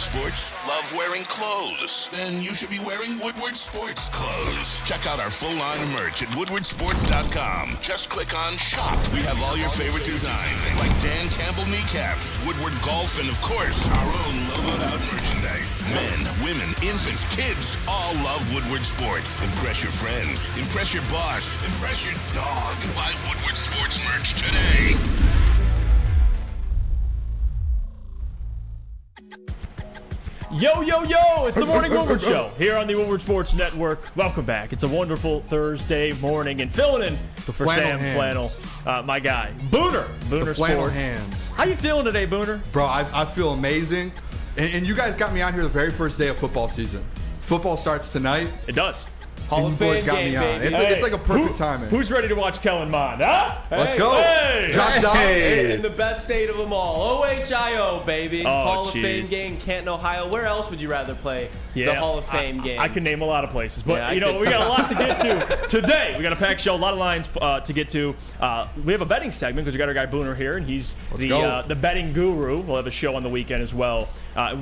Woodward Sports? Love wearing clothes? Then you should be wearing Woodward Sports clothes. Check out our full line of merch at woodwardsports.com. Just click on Shop. We have all your favorite designs, like Dan Campbell kneecaps, Woodward Golf, and of course, our own logoed out merchandise. Men, women, infants, kids all love Woodward Sports. Impress your friends. Impress your boss. Impress your dog. Buy Woodward Sports merch today. Yo, yo, yo! It's the Morning Woodward Show here on the Woodward Sports Network. Welcome back. It's a wonderful Thursday morning, and filling in for Sam Flannel, my guy, Booner The flannel Sports. hands. How you feeling today, Booner? Bro, I feel amazing. And you guys got me out here the very first day of football season. Football starts tonight. It does. Hall And of you boys Fame got game, me on. baby. It's like a perfect timing. Who's ready to watch Kellen Mond, huh? Let's go. Hey! Josh Dobbs. In the best state of them all, OHIO, baby. Oh, Hall of Fame jeez. game, Canton, Ohio. Where else would you rather play Yeah, the Hall of Fame game? I can name a lot of places, but Yeah, we got a lot to get to today. We got a packed show, a lot of lines to get to. We have a betting segment because we got our guy Booner here, and he's the betting guru. We'll have a show on the weekend as well.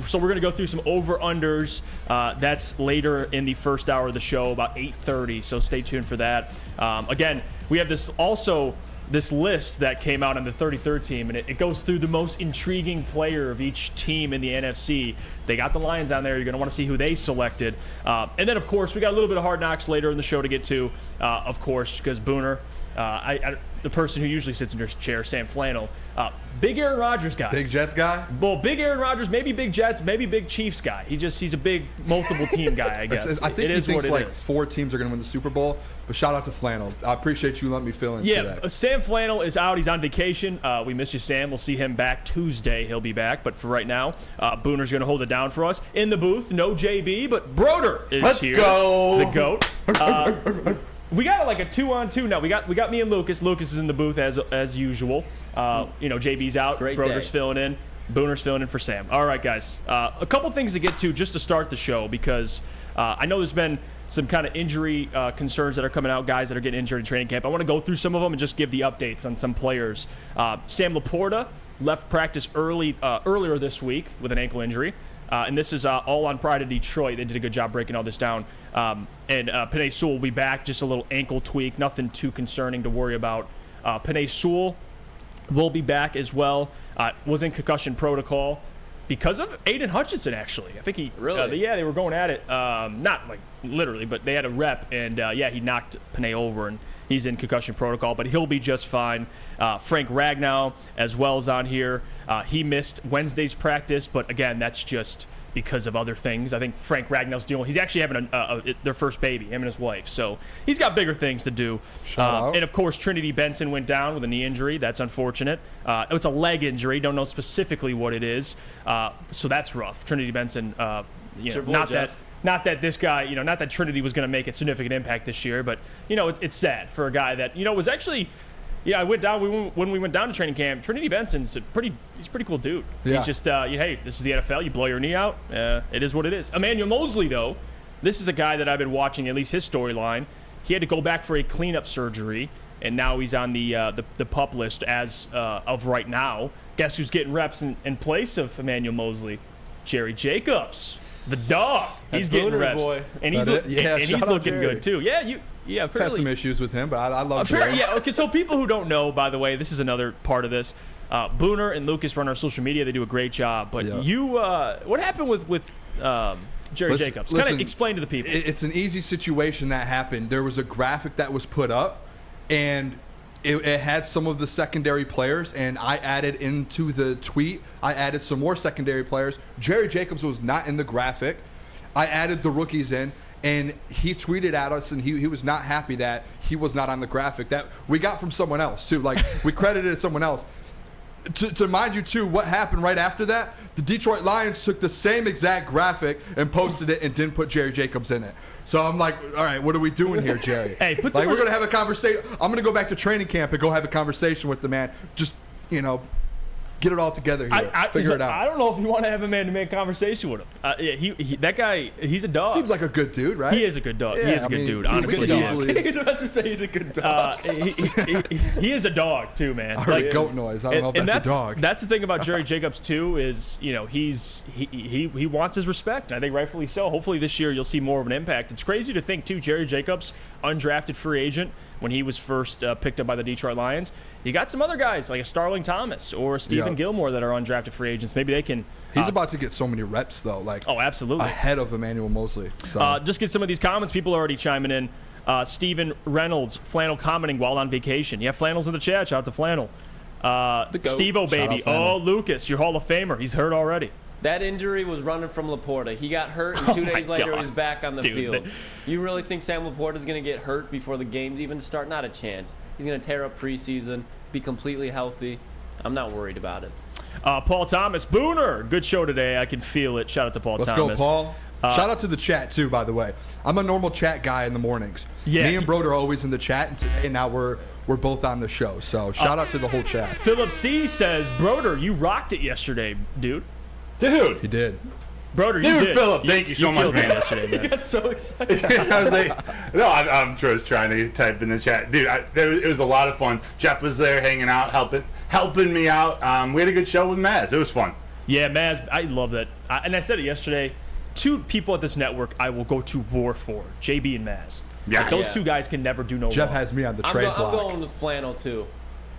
So we're gonna go through some over/unders. That's later in the first hour of the show, about 8:30. So stay tuned for that. Again, we have this list that came out on the 33rd team, and it goes through the most intriguing player of each team in the NFC. They got the Lions on there. You're going to want to see who they selected. And then, of course, we got a little bit of Hard Knocks later in the show to get to, of course, because Booner, the person who usually sits in your chair, Sam Flannel, big Aaron Rodgers guy. Big Jets guy? Well, big Aaron Rodgers, maybe big Jets, maybe big Chiefs guy. He's a big multiple team guy, I guess. I think he thinks like 4 teams are going to win the Super Bowl. But shout out to Flannel. I appreciate you letting me fill in today. Sam Flannel is out. He's on vacation. We missed you, Sam. We'll see him back Tuesday. He'll be back. But for right now, Booner's going to hold it down for us. In the booth, no JB, but Broder is here. Let's go. The GOAT. We got like a 2-on-2 now. We got me and Lucas. Lucas is in the booth as usual. JB's out. Great Broder's day. filling in. Booner's filling in for Sam. All right, guys. A couple things to get to just to start the show because I know there's been some kind of injury concerns that are coming out, guys that are getting injured in training camp. I want to go through some of them and just give the updates on some players. Sam Laporta left practice earlier this week with an ankle injury. And this is all on Pride of Detroit. They did a good job breaking all this down. And Penei Sewell will be back, just a little ankle tweak, nothing too concerning to worry about. Penei Sewell will be back as well. Was in concussion protocol because of Aiden Hutchinson, actually. I think he Really? they were going at it. Not like literally, but they had a rep, and he knocked Penei over, and he's in concussion protocol, but he'll be just fine. Frank Ragnow as well is on here. He missed Wednesday's practice, but again, that's just because of other things. I think Frank Ragnow's dealing. He's actually having their first baby, him and his wife. So he's got bigger things to do. Shout out. And of course, Trinity Benson went down with a knee injury. That's unfortunate. It's a leg injury. Don't know specifically what it is. So that's rough. Trinity Benson, your boy, not Jeff. that this guy, not that Trinity was going to make a significant impact this year, but it's sad for a guy that was actually. Yeah, I went down when we went down to training camp. Trinity Benson's he's a pretty cool dude. Yeah. He's just hey, this is the NFL. You blow your knee out. It is what it is. Emmanuel Mosley, though, this is a guy that I've been watching, at least his storyline. He had to go back for a cleanup surgery, and now he's on the PUP list as of right now. Guess who's getting reps in place of Emmanuel Mosley? Jerry Jacobs, the dog. He's getting Booner, reps, boy. and he's Shout he's out looking Jerry. good too. Yeah, I've had some issues with him, but I love Apparently, Jerry. yeah. Okay, so people who don't know, by the way, this is another part of this. Booner and Lucas run our social media. They do a great job. But what happened with Jerry Jacobs? Kind of explain to the people. It's an easy situation that happened. There was a graphic that was put up, and it had some of the secondary players, and I added into the tweet, I added some more secondary players. Jerry Jacobs was not in the graphic. I added the rookies in. And he tweeted at us, and he was not happy that he was not on the graphic that we got from someone else too. Like we credited someone else. To mind you too, what happened right after that? The Detroit Lions took the same exact graphic and posted it and didn't put Jerry Jacobs in it. So I'm like, all right, what are we doing here, Jerry? Hey, we're gonna have a conversation. I'm gonna go back to training camp and go have a conversation with the man. Just get it all together here. Figure it out. I don't know if you want to have a man-to-man conversation with him. Yeah, that guy, he's a dog. Seems like a good dude, right? He is a good dog. Yeah, he is a good dude. Honestly, he is. He's about to say he's a good dog. He is a dog too, man. I heard goat noise. I don't know if that's a dog. That's the thing about Jerry Jacobs too is he wants his respect, and I think rightfully so. Hopefully this year you'll see more of an impact. It's crazy to think too, Jerry Jacobs, undrafted free agent when he was first picked up by the Detroit Lions. You got some other guys like a Starling Thomas or Stephen Gilmore that are undrafted free agents. Maybe they can. He's about to get so many reps though. Absolutely ahead of Emmanuel Mosley. So. Just get some of these comments. People are already chiming in. Stephen Reynolds, Flannel commenting while on vacation. Yeah, Flannel's in the chat. Shout out to Flannel. Steve-O, baby. Oh, Lucas, your Hall of Famer. He's hurt already. That injury was running from Laporta. He got hurt, and 2 days later he was back on the field. You really think Sam Laporta's going to get hurt before the games even start? Not a chance. He's going to tear up preseason, be completely healthy. I'm not worried about it. Paul Thomas, Booner. Good show today. I can feel it. Shout out to Paul Thomas. Let's go, Paul. Shout out to the chat, too, by the way. I'm a normal chat guy in the mornings. Yeah. Me and Broder are always in the chat, and today now we're both on the show. So shout out to the whole chat. Philip C. says, Broder, you rocked it yesterday, dude. Dude. He did. Broder, you did. Philip, thank you so much, man. Yesterday, man. He got so excited. I was like, no, I'm just trying to type in the chat. Dude, it was a lot of fun. Jeff was there hanging out, helping me out. We had a good show with Maz. It was fun. Yeah, Maz, I love that. And I said it yesterday. Two people at this network I will go to war for, JB and Maz. Yeah, like, those two guys can never do no Jeff wrong. has me on the trade block. I'm going with Flannel, too.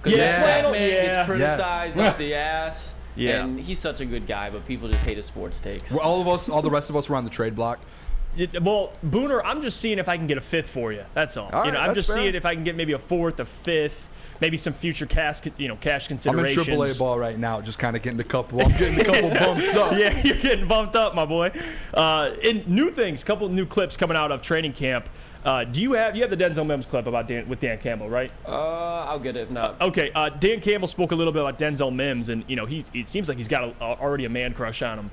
Yeah, Flannel man gets criticized off the ass. Yeah. And he's such a good guy, but people just hate his sports takes. Well, all the rest of us were on the trade block. Well, Booner, I'm just seeing if I can get a fifth for you. That's all. All right, I'm just fair. seeing if I can get maybe a fourth, a fifth, maybe some future cash considerations. I'm in AAA ball right now, just kind of getting a couple. I'm getting a couple bumps up. Yeah, you're getting bumped up, my boy. In new things, couple new clips coming out of training camp. Do you have the Denzel Mims clip about with Dan Campbell, right? I'll get it if not. Okay. Dan Campbell spoke a little bit about Denzel Mims, and it seems like he's got already a man crush on him.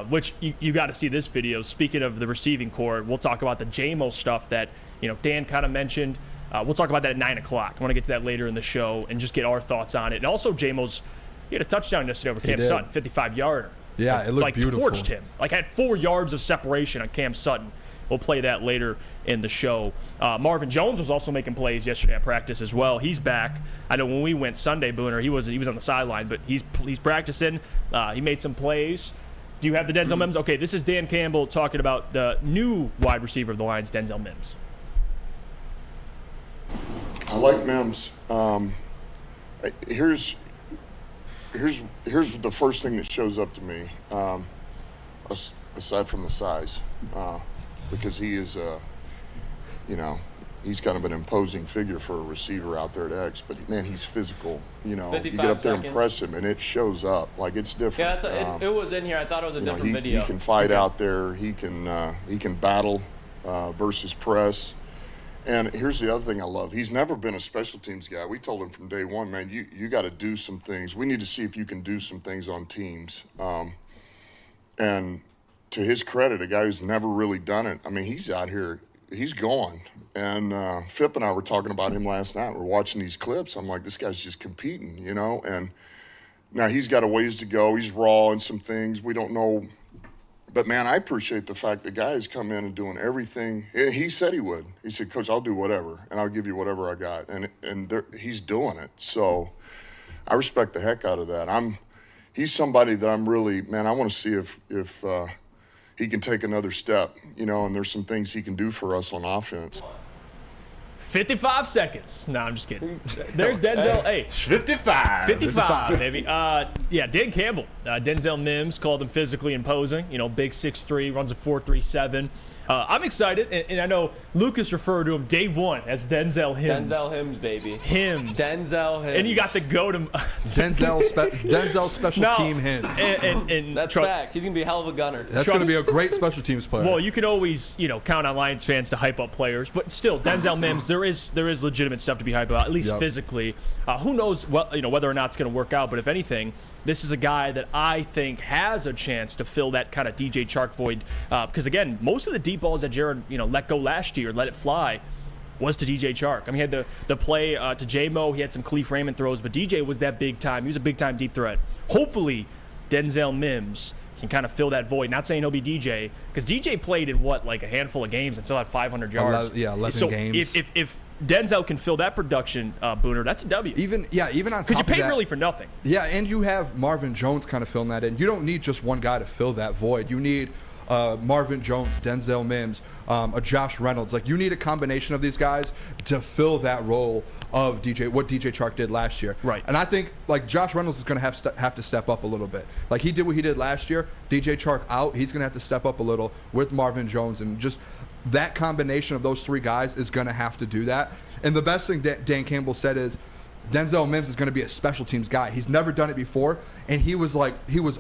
Which you got to see this video. Speaking of the receiving core, we'll talk about the JMO stuff that Dan kind of mentioned. We'll talk about that at 9 o'clock. I want to get to that later in the show and just get our thoughts on it. And also, he had a touchdown yesterday over Cam Sutton, 55-yarder. Yeah, it looked beautiful. Torched him. Had 4 yards of separation on Cam Sutton. We'll play that later in the show. Marvin Jones was also making plays yesterday at practice as well. He's back. I know when we went Sunday, Booner, he was on the sideline, but he's practicing. He made some plays. Do you have the Denzel Mims? Okay, this is Dan Campbell talking about the new wide receiver of the Lions, Denzel Mims. I like Mims. Here's the first thing that shows up to me, aside from the size, because he is, he's kind of an imposing figure for a receiver out there at X. But man, he's physical. You get up there and press him, and it shows up. It's different. Yeah, it was in here. I thought it was a different video. He can fight out there. He can battle versus press. And here's the other thing I love. He's never been a special teams guy. We told him from day one, man, you got to do some things. We need to see if you can do some things on teams. And to his credit, a guy who's never really done it, I mean, he's out here, he's going. And Phip and I were talking about him last night. We're watching these clips. I'm like, this guy's just competing, And now he's got a ways to go. He's raw in some things. We don't know. But, man, I appreciate the fact the guy has come in and doing everything. He said he would. He said, Coach, I'll do whatever, and I'll give you whatever I got. And he's doing it. So I respect the heck out of that. He's somebody that I'm really, man, I want to see if he can take another step, and there's some things he can do for us on offense. 55 seconds. No, I'm just kidding. There's Denzel. Hey, 55, baby. Dan Campbell. Denzel Mims called him physically imposing. Big 6'3", runs a 4.37. I'm excited, and I know Lucas referred to him day one as Denzel Hims. Denzel Hims, baby. Hims. Denzel Hims. And you got the go to Denzel special team Hims. And that's facts. He's gonna be a hell of a gunner. That's gonna be a great special teams player. Well, you can always count on Lions fans to hype up players, but still, Denzel Mims, there is legitimate stuff to be hyped about, at least physically. Who knows whether or not it's gonna work out? But if anything, this is a guy that I think has a chance to fill that kind of DJ Chark void. Because again, most of the deep balls that Jared let go last year, let it fly, was to DJ Chark. I mean, he had the play to J-Mo. He had some Khalif Raymond throws, but DJ was that big time. He was a big time deep threat. Hopefully, Denzel Mims can kind of fill that void. Not saying he'll be DJ, because DJ played in like a handful of games and still had 500 yards. 11 games. If Denzel can fill that production, Booner, that's a W. Even on top of that, because you paid really for nothing. Yeah, and you have Marvin Jones kind of filling that in. You don't need just one guy to fill that void. You need Marvin Jones, Denzel Mims, a Josh Reynolds. Like, you need a combination of these guys to fill that role of what DJ Chark did last year. Right. And I think like Josh Reynolds is going to have to step up a little bit. Like he did what he did last year. DJ Chark out. He's going to have to step up a little with Marvin Jones, and just that combination of those three guys is going to have to do that. And the best thing Dan Campbell said is, Denzel Mims is going to be a special teams guy. He's never done it before, and he was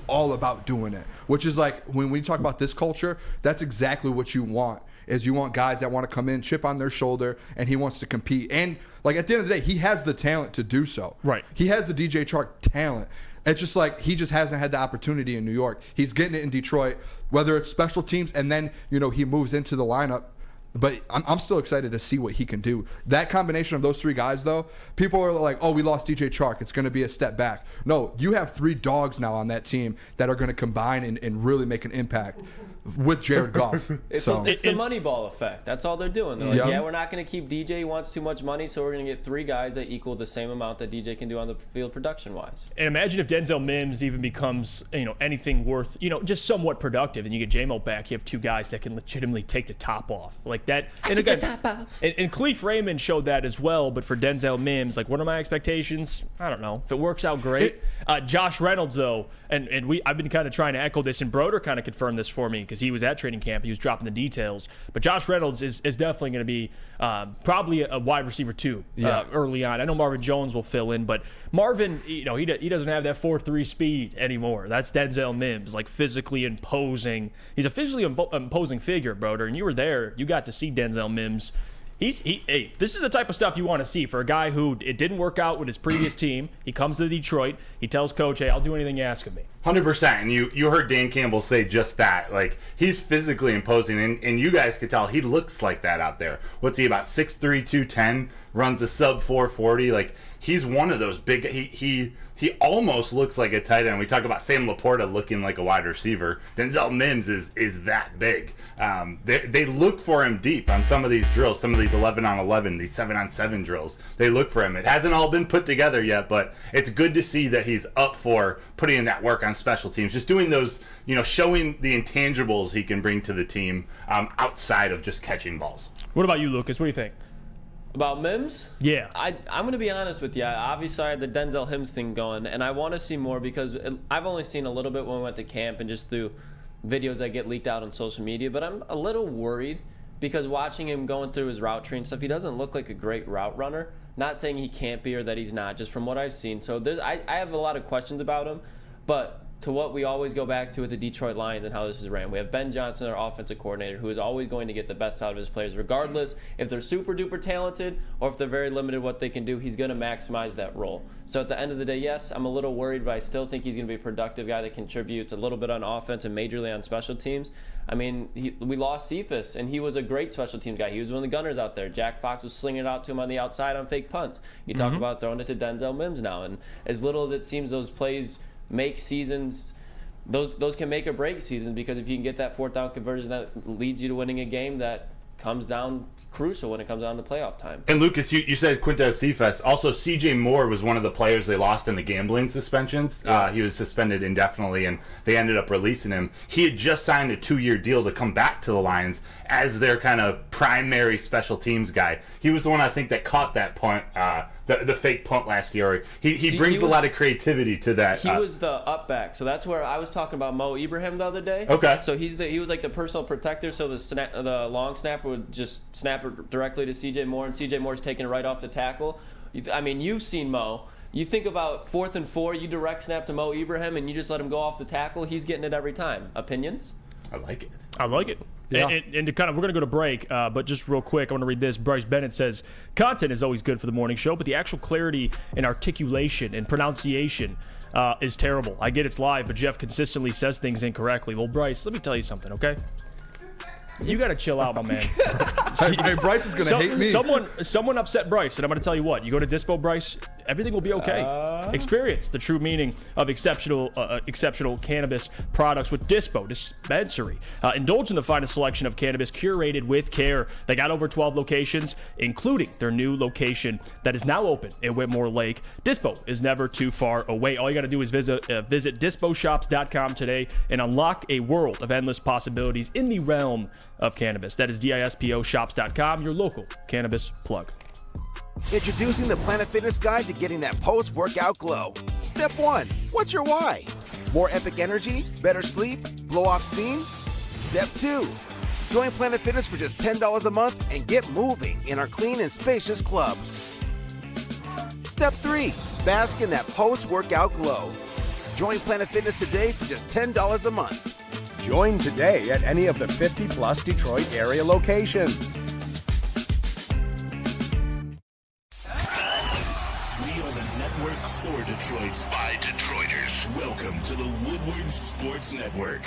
all about doing it, which is like, when we talk about this culture, that's exactly what you want. Is you want guys that want to come in, chip on their shoulder, and he wants to compete. And like, at the end of the day, he has the talent to do so. Right. He has the DJ Chark talent. It's just like he just hasn't had the opportunity in New York. He's getting it in Detroit, whether it's special teams, and then he moves into the lineup. But I'm still excited to see what he can do. That combination of those three guys, though, people are like, oh, we lost DJ Chark. It's going to be a step back. No, you have three dogs now on that team that are going to combine and really make an impact with Jared Goff. It's the Moneyball effect. That's all they're doing. They're like, we're not going to keep DJ. He wants too much money, so we're going to get three guys that equal the same amount that DJ can do on the field production-wise. And imagine if Denzel Mims even becomes, anything worth, just somewhat productive, and you get J-Mo back, you have two guys that can legitimately take the top off. Like that. And again, and Khalif Raymond showed that as well, but for Denzel Mims, like, what are my expectations? I don't know. If it works out, great. Josh Reynolds, though, and I've been kind of trying to echo this, and Broder kind of confirmed this for me, because he was at training camp. He was dropping the details. But Josh Reynolds is definitely going to be probably a wide receiver too early on. I know Marvin Jones will fill in, but Marvin, he doesn't have that 4.3 speed anymore. That's Denzel Mims, like physically imposing. He's a physically imposing figure, Broder, and you were there. You got to see Denzel Mims. This is the type of stuff you want to see for a guy who it didn't work out with his previous team. He comes to Detroit. He tells coach, hey, I'll do anything you ask of me. 100%. And you heard Dan Campbell say just that. Like, he's physically imposing, and you guys could tell he looks like that out there. What's he, about 6'3", 210, runs a sub 440. Like, he's one of those big. He almost looks like a tight end. We talk about Sam Laporta looking like a wide receiver. Denzel Mims is that big. They look for him deep on some of these drills, some of these 11-on-11, these 7-on-7 drills. They look for him. It hasn't all been put together yet, but it's good to see that he's up for putting in that work on special teams, just doing those, showing the intangibles he can bring to the team outside of just catching balls. What about you, Lucas? What do you think? About Mims? Yeah. I'm going to be honest with you. Obviously, I had the Denzel Mims thing going, and I want to see more because I've only seen a little bit when we went to camp and just through videos that get leaked out on social media, but I'm a little worried because watching him going through his route tree and stuff, he doesn't look like a great route runner. Not saying he can't be or that he's not, just from what I've seen. So I have a lot of questions about him, but to what we always go back to with the Detroit Lions and how this is ran. We have Ben Johnson, our offensive coordinator, who is always going to get the best out of his players, regardless if they're super duper talented or if they're very limited what they can do. He's going to maximize that role. So at the end of the day, yes, I'm a little worried, but I still think he's going to be a productive guy that contributes a little bit on offense and majorly on special teams. I mean, we lost Cephas, and he was a great special teams guy. He was one of the gunners out there. Jack Fox was slinging it out to him on the outside on fake punts. You talk about throwing it to Denzel Mims now, and as little as it seems those plays make seasons, those can make or break seasons, because if you can get that fourth down conversion that leads you to winning a game, that comes down crucial when it comes down to playoff time. And Lucas, you said Quintez Cephas. Also, C.J. Moore was one of the players they lost in the gambling suspensions. Yeah. He was suspended indefinitely, and they ended up releasing him. He had just signed a 2-year deal to come back to the Lions as their kind of primary special teams guy. He was the one, I think, that caught that punt, the fake punt last year. He brings a lot of creativity to that. He was the up back, so that's where I was talking about Mo Ibrahim the other day. Okay. So he was like the personal protector, so the long snapper would just snap it directly to C.J. Moore, and C.J. Moore's taking it right off the tackle. I mean, you've seen Mo. You think about 4th and 4, you direct snap to Mo Ibrahim, and you just let him go off the tackle. He's getting it every time. Opinions? I like it. I like it. Yeah. And to kind of, we're going to go to break, but just real quick, I want to read this. Bryce Bennett says, content is always good for the morning show, but the actual clarity and articulation and pronunciation is terrible. I get it's live, but Jeff consistently says things incorrectly. Well, Bryce, let me tell you something, okay? You got to chill out, my man. Hey, Bryce is going to hate me. Someone upset Bryce, and I'm going to tell you what. You go to Dispo, Bryce, everything will be okay. Experience the true meaning of exceptional cannabis products with Dispo Dispensary. Indulge in the finest selection of cannabis curated with care. They got over 12 locations, including their new location that is now open in Whitmore Lake. Dispo is never too far away. All you got to do is visit disposhops.com today and unlock a world of endless possibilities in the realm of cannabis. That is disposhops.com, your local cannabis plug. Introducing the Planet Fitness Guide to getting that post-workout glow. Step 1. What's your why? More epic energy? Better sleep? Blow off steam? Step 2. Join Planet Fitness for just $10 a month and get moving in our clean and spacious clubs. Step 3. Bask in that post-workout glow. Join Planet Fitness today for just $10 a month. Join today at any of the 50-plus Detroit area locations. For Detroit, by Detroiters. Welcome to the Woodward Sports Network.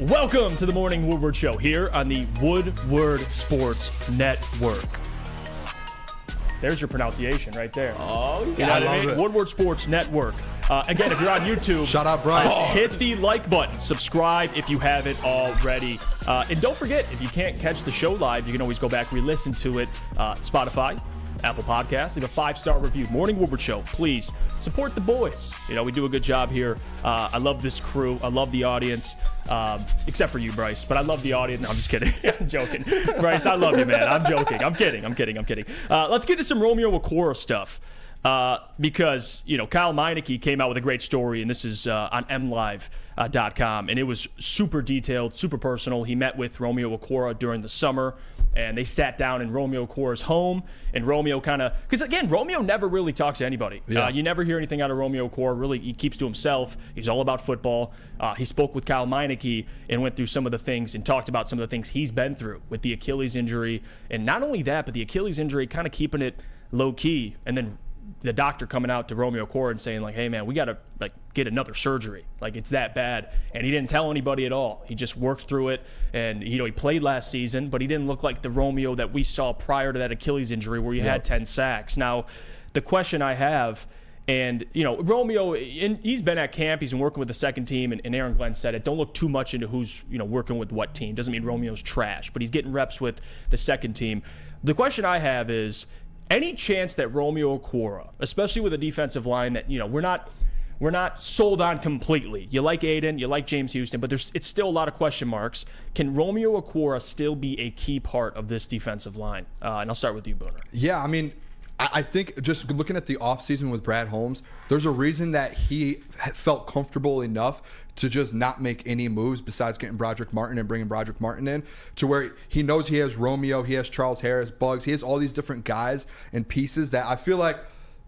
Welcome to the Morning Woodward Show here on the Woodward Sports Network. There's your pronunciation right there. Oh, you know what I mean? Woodward Sports Network. Again, if you're on YouTube, shout out Bryce. Hit the like button. Subscribe if you haven't already. And don't forget, if you can't catch the show live, you can always go back, re-listen to it. Spotify, Apple Podcasts, leave a 5-star review. Morning Woodward Show. Please support the boys. You know, we do a good job here. I love this crew. I love the audience. Except for you, Bryce. But I love the audience. No, I'm just kidding. I'm joking. Bryce, I love you, man. I'm joking. I'm kidding. Let's get to some Romeo Okwara stuff. Because, you know, Kyle Meineke came out with a great story, and this is on mlive.com, and it was super detailed, super personal. He met with Romeo Okwara during the summer, and they sat down in Romeo Okwara's home, and Romeo kind of, because again, Romeo never really talks to anybody. Yeah. You never hear anything out of Romeo Okwara. Really, he keeps to himself. He's all about football. He spoke with Kyle Meineke and went through some of the things and talked about some of the things he's been through with the Achilles injury, and not only that, but the Achilles injury kind of keeping it low key, and then the doctor coming out to Romeo Okwara and saying, like, hey, man, we got to, like, get another surgery. Like, it's that bad. And he didn't tell anybody at all. He just worked through it. And, you know, he played last season, but he didn't look like the Romeo that we saw prior to that Achilles injury where he had 10 sacks. Now, the question I have, and, you know, Romeo, he's been at camp. He's been working with the second team. And Aaron Glenn said it. Don't look too much into who's, you know, working with what team. Doesn't mean Romeo's trash, but he's getting reps with the second team. The question I have is, any chance that Romeo Okwara, especially with a defensive line that, you know, we're not sold on completely. You like Aiden, you like James Houston, but it's still a lot of question marks. Can Romeo Okwara still be a key part of this defensive line? And I'll start with you, Booner. Yeah, I mean, I think just looking at the offseason with Brad Holmes, there's a reason that he felt comfortable enough to just not make any moves besides getting Broderick Martin and bringing Broderick Martin in, to where he knows he has Romeo, he has Charles Harris, Bugs, he has all these different guys and pieces that I feel like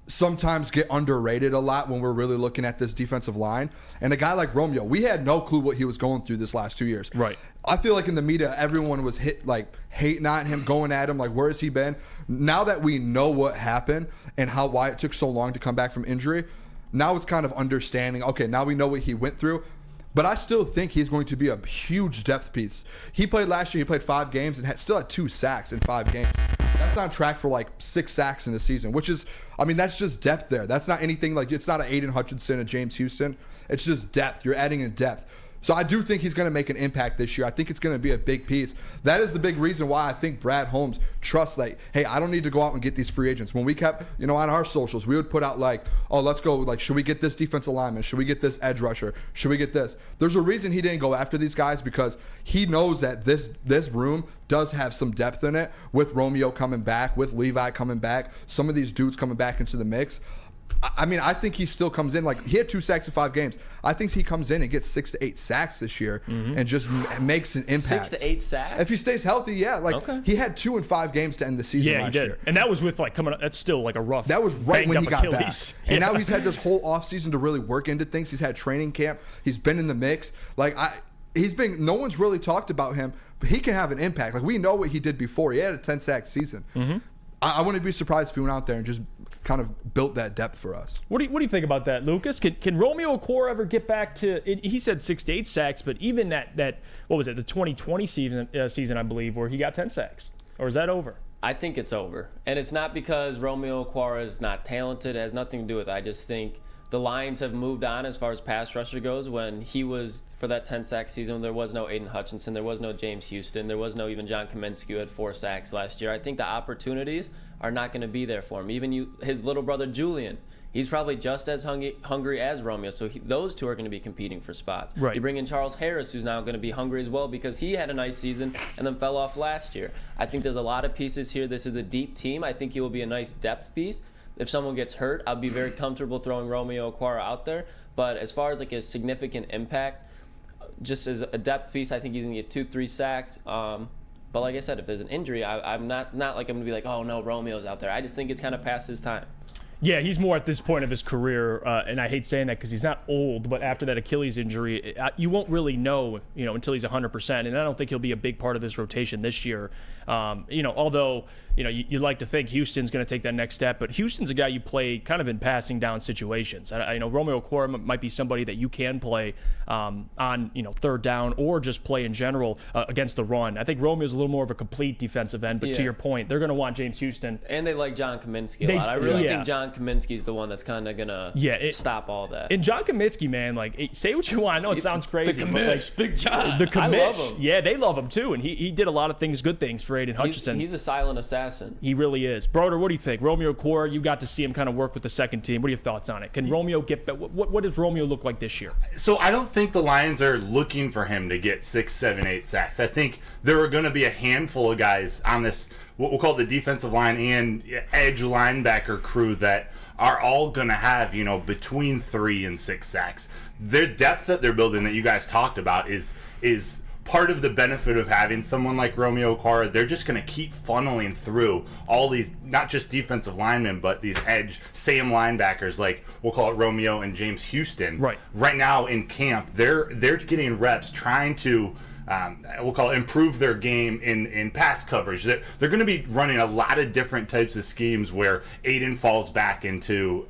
sometimes get underrated a lot when we're really looking at this defensive line. And a guy like Romeo, we had no clue what he was going through this last 2 years. Right. I feel like in the media, everyone was hating on him, going at him, like, where has he been? Now that we know what happened and why it took so long to come back from injury, now it's kind of understanding, okay, now we know what he went through. But I still think he's going to be a huge depth piece. He played last year, he played 5 games and still had 2 sacks in 5 games. That's on track for like 6 sacks in a season, which is, I mean, that's just depth there. That's not anything like, it's not an Aiden Hutchinson, a James Houston. It's just depth. You're adding in depth. So I do think he's going to make an impact this year. I think it's going to be a big piece. That is the big reason why I think Brad Holmes trusts, like, hey, I don't need to go out and get these free agents. When we kept, you know, on our socials, we would put out like, oh, let's go, like, should we get this defensive lineman? Should we get this edge rusher? Should we get this? There's a reason he didn't go after these guys, because he knows that this room does have some depth in it, with Romeo coming back, with Levi coming back, some of these dudes coming back into the mix. I mean, I think he still comes in, like, he had 2 sacks in 5 games. I think he comes in and gets 6 to 8 sacks this year and just makes an impact. 6 to 8 sacks? If he stays healthy, yeah. Like, he had 2 in 5 games to end the season last year. Yeah, he did. And that was with, like, coming up, that's still, like, a rough, that was right when he got Achilles. back. And now he's had this whole offseason to really work into things. He's had training camp. He's been in the mix. Like, no one's really talked about him, but he can have an impact. Like, we know what he did before. He had a 10-sack season. I wouldn't be surprised if he went out there and just kind of built that depth for us. What do you think about that, Lucas? Can Romeo Okwara ever get back to? He said 6 to 8 sacks, but even that what was it, the 2020 season I believe, where he got 10 sacks, or is that over? I think it's over, and it's not because Romeo Okwara is not talented. It has nothing to do with it. I just think the Lions have moved on as far as pass rusher goes. When he was, for that 10-sack season, there was no Aiden Hutchinson, there was no James Houston, there was no even John Kaminsky, who had 4 sacks last year. I think the opportunities are not going to be there for him. Even his little brother Julian, he's probably just as hungry as Romeo, so those two are going to be competing for spots. Right. You bring in Charles Harris, who's now going to be hungry as well because he had a nice season and then fell off last year. I think there's a lot of pieces here. This is a deep team. I think he will be a nice depth piece. If someone gets hurt, I'll be very comfortable throwing Romeo Okwara out there. But as far as like a significant impact, just as a depth piece, I think he's going to get 2-3 sacks. But like I said, if there's an injury, I'm not like I'm going to be like, oh no, Romeo's out there. I just think it's kind of past his time. Yeah, he's more at this point of his career, and I hate saying that because he's not old, but after that Achilles injury, you won't really know, until he's 100%, and I don't think he'll be a big part of this rotation this year. Although, you'd like to think Houston's going to take that next step, but Houston's a guy you play kind of in passing down situations. I know Romeo Okwara might be somebody that you can play on, third down or just play in general against the run. I think Romeo's a little more of a complete defensive end, but to your point, they're going to want James Houston. And they like John Kaminsky a lot. I really think John Kaminsky's the one that's kind of going to stop all that. And John Kaminsky, man, say what you want. I know it sounds crazy. The Kamish, Big John. The Kamish. I love him. Yeah, they love him too. And he did a lot of good things for Aiden Hutchinson. He's a silent assassin. He really is. Broder, what do you think? Romeo Okwara, you got to see him kind of work with the second team. What are your thoughts on it? Can Romeo get better? What does Romeo look like this year? So I don't think the Lions are looking for him to get 6, 7, 8 sacks. I think there are going to be a handful of guys on this, what we'll call the defensive line and edge linebacker crew, that are all going to have, between 3 and 6 sacks. Their depth that they're building that you guys talked about is part of the benefit of having someone like Romeo Okwara. They're just going to keep funneling through all these, not just defensive linemen, but these edge Sam linebackers, like we'll call it Romeo and James Houston. Right now in camp, they're getting reps trying to we'll call it improve their game in pass coverage. They're going to be running a lot of different types of schemes where Aiden falls back into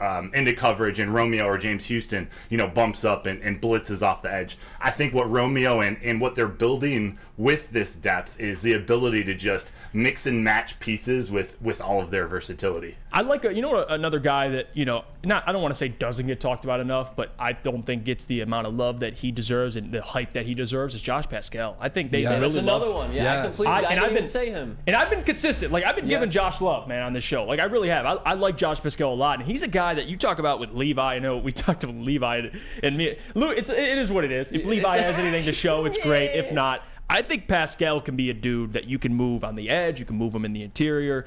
coverage and Romeo or James Houston, bumps up and blitzes off the edge. I think what Romeo and what they're building with this depth is the ability to just mix and match pieces with all of their versatility. I like another guy that I don't want to say doesn't get talked about enough, but I don't think gets the amount of love that he deserves and the hype that he deserves is Josh Pascal. I think they really That's love another one. Yeah, yes. I didn't even say him. And I've been consistent. I've been giving Josh love, man, on this show. I really have. I like Josh Pascal a lot, and he's a guy that you talk about with Levi. I know we talked about Levi and me. Lou, it is what it is. If Levi has anything to show, it's great. If not, I think Pascal can be a dude that you can move on the edge. You can move him in the interior.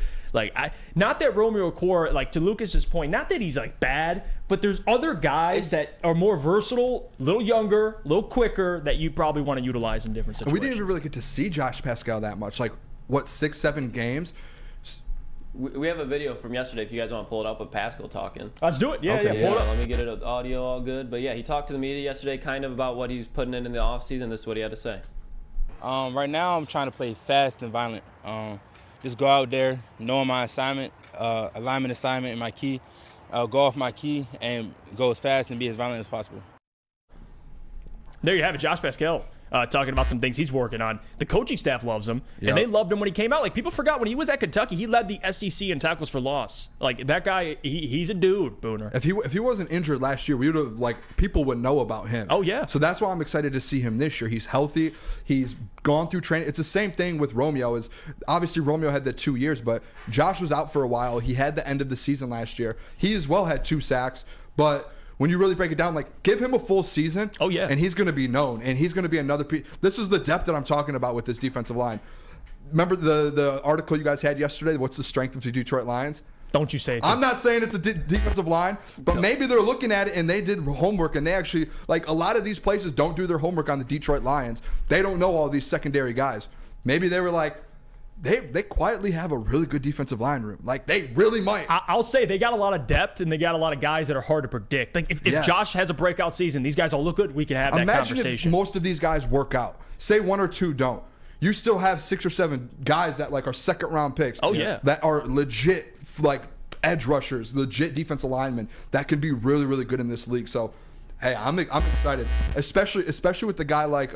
Not that Romeo Okwara, to Lucas's point, not that he's bad, but there's other guys that are more versatile, a little younger, a little quicker, that you probably want to utilize in different situations. We didn't even really get to see Josh Pascal that much. 6, 7 games? We have a video from yesterday if you guys want to pull it up with Pascal talking. Let's do it. Yeah, Okay. pull it up. Let me get it audio all good. But yeah, he talked to the media yesterday kind of about what he's putting in the offseason. This is what he had to say. Right now, I'm trying to play fast and violent. Just go out there, knowing my assignment, alignment assignment and my key, go off my key and go as fast and be as violent as possible. There you have it, Josh Pascal. Talking about some things he's working on. The coaching staff loves him, and they loved him when he came out. People forgot when he was at Kentucky, he led the SEC in tackles for loss. That guy, he's a dude, Booner. If he wasn't injured last year, we would have people would know about him. Oh yeah. So that's why I'm excited to see him this year. He's healthy. He's gone through training. It's the same thing with Romeo. Obviously Romeo had the 2 years, but Josh was out for a while. He had the end of the season last year. He as well had 2 sacks, but when you really break it down, give him a full season. Oh, yeah. And he's going to be known. And he's going to be another piece. This is the depth that I'm talking about with this defensive line. Remember the article you guys had yesterday? What's the strength of the Detroit Lions? Don't you say it. I'm not saying it's a defensive line, but maybe they're looking at it and they did homework and they actually, a lot of these places don't do their homework on the Detroit Lions. They don't know all these secondary guys. Maybe they were they quietly have a really good defensive line room. They really might. I'll say they got a lot of depth and they got a lot of guys that are hard to predict. If Josh has a breakout season, these guys all look good, we can have that conversation. Imagine if most of these guys work out. Say 1 or 2 don't. You still have 6 or 7 guys that are second round picks. Oh yeah. That are legit edge rushers, legit defensive linemen that can be really, really good in this league. So, hey, I'm excited, especially with the guy like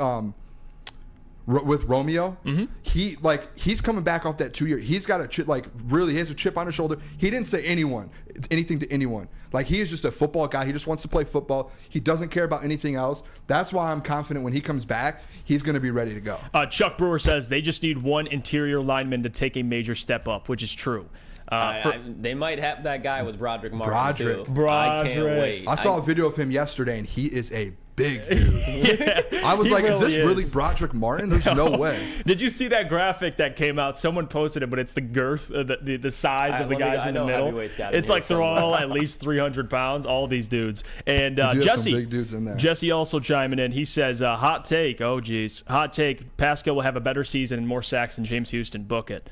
with Romeo. He's coming back off that 2 year. He's got a chip, he has a chip on his shoulder. He didn't say anything to anyone. Like, he is just a football guy. He just wants to play football. He doesn't care about anything else. That's why I'm confident when he comes back, he's going to be ready to go. Chuck Brewer says they just need one interior lineman to take a major step up, which is true. They might have that guy with Broderick Martin too. Broderick. I can't wait. I saw a video of him yesterday, and he is a big dude. I was like, is this really Broderick Martin? There's no way. Did you see that graphic that came out? Someone posted it, but it's the girth, the size of the guys in the middle. It's like they're all at least 300 pounds, all these dudes. And Jesse, some big dudes in there. Jesse also chiming in. He says, hot take. Oh, geez. Hot take. Pascal will have a better season and more sacks than James Houston. Book it.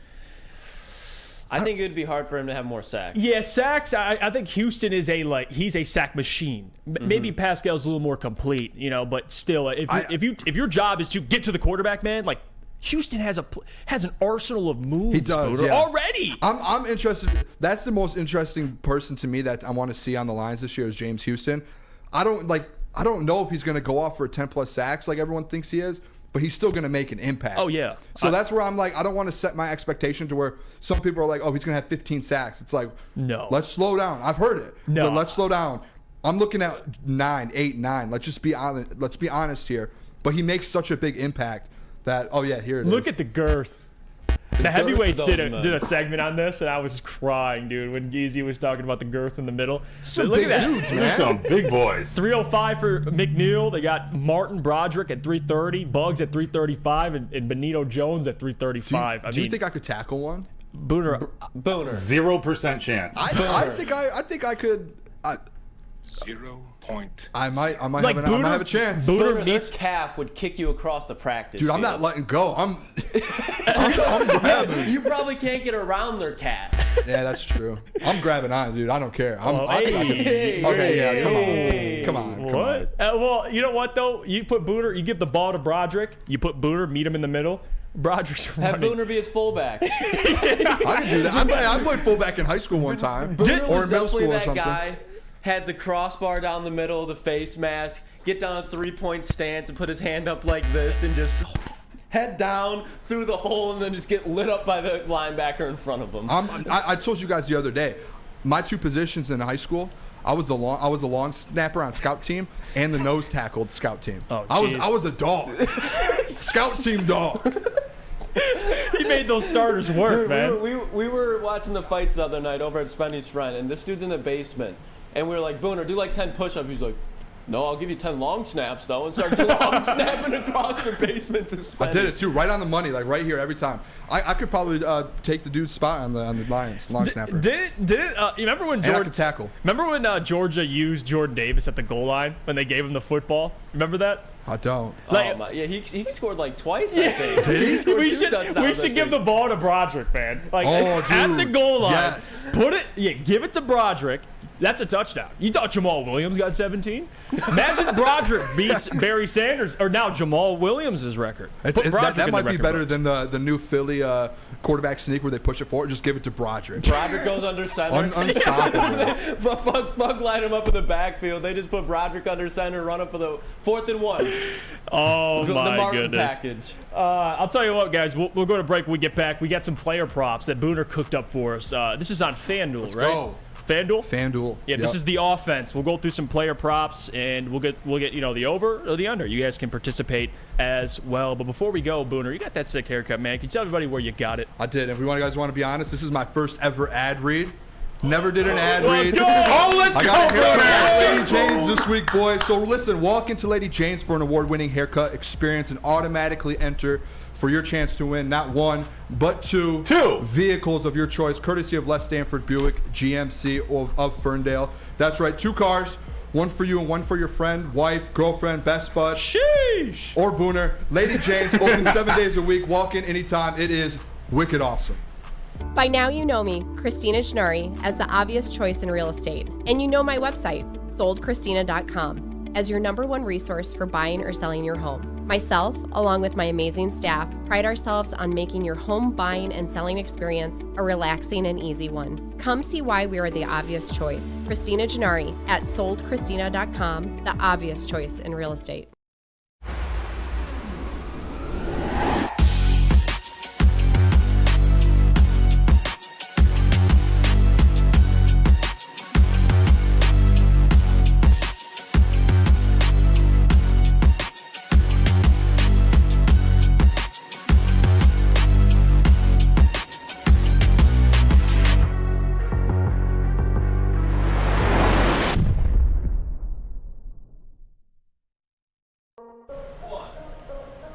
I think it would be hard for him to have more sacks. Yeah, sacks. I think Houston is he's a sack machine. Maybe Pascal's a little more complete, but still, if your job is to get to the quarterback, man, like Houston has an arsenal of moves. He does already. I'm interested. That's the most interesting person to me that I want to see on the lines this year is James Houston. I don't know if he's going to go off for 10+ sacks like everyone thinks he is. But he's still going to make an impact. Oh, yeah. So that's where I'm like, I don't want to set my expectation to where some people are like, oh, he's going to have 15 sacks. It's like, no. Let's slow down. I've heard it. No. But let's slow down. I'm looking at 9, 8, 9. Let's just be honest. Let's be honest here. But he makes such a big impact that, oh, yeah, here it is. Look at the girth. The heavyweights did a segment on this, and I was crying, dude, when Geezy was talking about the girth in the middle. Some look big at that. dudes, man. There's some big boys. 305 for McNeil. They got Martin Broderick at 330, Bugs at 335, and Benito Jones at 335. Do you think I could tackle one? Booner. 0% chance. I think I could. 0 point. I might Like have a chance. Booner, this calf would kick you across the practice Dude, I'm field. not letting go. I'm grabbing. You probably can't get around their cat. Yeah, that's true. I'm grabbing on, dude. I don't care. Come on. What? Well, you know what, though? You put Booner, you give the ball to Broderick, you put Booner, meet him in the middle. Broderick's Have Booner be his fullback. I can do that. I played fullback in high school one time. Booner or was middle school definitely or that something. guy. Had the crossbar down the middle of the face mask, get down a 3-point stance and put his hand up like this and just head down through the hole and then just get lit up by the linebacker in front of him. I told you guys the other day, my two positions in high school, I was the long snapper on scout team and the nose tackle scout team. Oh, I was a dog. Scout team dog. He made those starters work, man. We were watching the fights the other night over at Spenny's friend, and this dude's in the basement. And we were like, Booner, do like 10 push-ups. He's like, no, I'll give you 10 long snaps, though, and starts long snapping across the basement to Spenny. I did it, too, right on the money, like right here every time. I could probably take the dude's spot on the Lions, long snapper. You remember when I could tackle. Remember when Georgia used Jordan Davis at the goal line when they gave him the football? Remember that? I don't. Yeah, he scored like twice, I think. Did he? He scored two touchdowns, We should give the ball to Broderick, man. Like, dude. at the goal line, yes. Give it to Broderick. That's a touchdown. You thought Jamal Williams got 17? Imagine Broderick beats Barry Sanders, or now Jamal Williams' record. That might be better than the new Philly quarterback sneak where they push it forward. Just give it to Broderick. Broderick goes under center. Unstoppable. Fuck line him up in the backfield. They just put Broderick under center, run up for the 4th and 1. Oh, the my Martin goodness. package. I'll tell you what, guys. We'll go to break when we get back. We got some player props that Booner cooked up for us. This is on FanDuel, right? Go. FanDuel? Yeah, Yep. This is the offense. We'll go through some player props, and we'll get the over or the under. You guys can participate as well. But before we go, Booner, you got that sick haircut, man. Can you tell everybody where you got it? I did. If you guys want to be honest, this is my first ever ad read. Never did an ad Let's read. go! Let's I got go, a haircut at Booner! Lady Jane's this week, boys. So listen, walk into Lady Jane's for an award-winning haircut experience and automatically enter for your chance to win not one, but two vehicles of your choice, courtesy of Les Stanford Buick GMC of Ferndale. That's right, 2 cars, one for you and one for your friend, wife, girlfriend, best bud. Sheesh! Or Booner. Lady Jane's, open 7 days a week. Walk in anytime. It is wicked awesome. By now you know me, Christina Schnurry, as the obvious choice in real estate. And you know my website, soldchristina.com, as your #1 resource for buying or selling your home. Myself, along with my amazing staff, pride ourselves on making your home buying and selling experience a relaxing and easy one. Come see why we are the obvious choice. Christina Gennari at soldchristina.com, the obvious choice in real estate.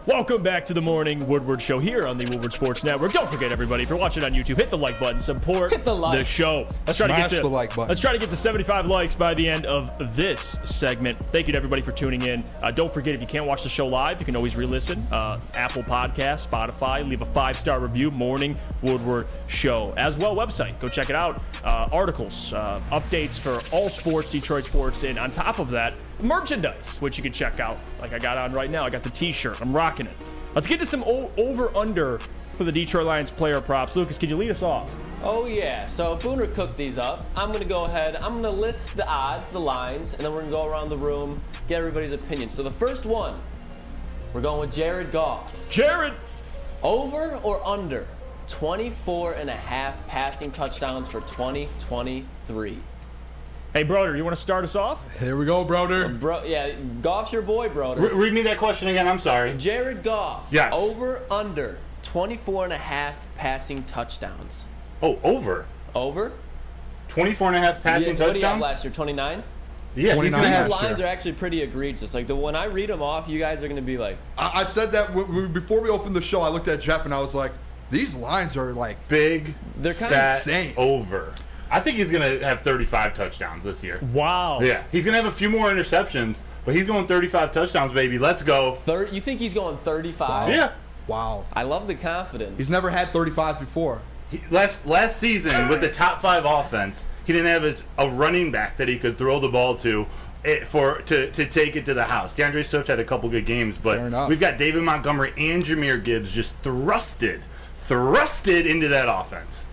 Welcome back to the Morning Woodward Show here on the Woodward Sports Network. Don't forget, everybody, if you're watching on YouTube, hit the like button, support the show. Let's try to get to 75 likes by the end of this segment. Thank you to everybody for tuning in. Don't forget, if you can't watch the show live, you can always re-listen. Apple Podcasts, Spotify, leave a 5-star review, Morning Woodward Show. As well, website, go check it out. Articles, updates for all sports, Detroit sports, and on top of that, merchandise, which you can check out. Like I got on right now. I got the t-shirt. I'm rocking it. Let's get to some over-under for the Detroit Lions player props. Lucas, can you lead us off? Oh, yeah. So Booner cooked these up. I'm going to go ahead. I'm going to list the odds, the lines, and then we're going to go around the room, get everybody's opinion. So the first one, we're going with Jared Goff. Jared! Over or under 24.5 passing touchdowns for 2023? Hey, Broder, you want to start us off? Here we go, Broder. Yeah, Goff's your boy, Broder. Read me that question again. I'm sorry. Jared Goff. Yes. Over, under 24.5 passing touchdowns. Oh, over? Over? 24.5 passing touchdowns? What do you have last year, 29? Yeah, these lines are actually pretty egregious. Like, when I read them off, you guys are going to be like... I said that before we opened the show, I looked at Jeff and I was like, these lines are like... Big, they're kind of insane. Over. I think he's going to have 35 touchdowns this year. Wow. Yeah. He's going to have a few more interceptions, but he's going 35 touchdowns, baby. Let's go. You think he's going 35? Wow. Yeah. Wow. I love the confidence. He's never had 35 before. Last season, with the top 5 offense, he didn't have a running back that he could throw the ball to take it to the house. DeAndre Swift had a couple good games, but we've got David Montgomery and Jahmyr Gibbs just thrusted into that offense.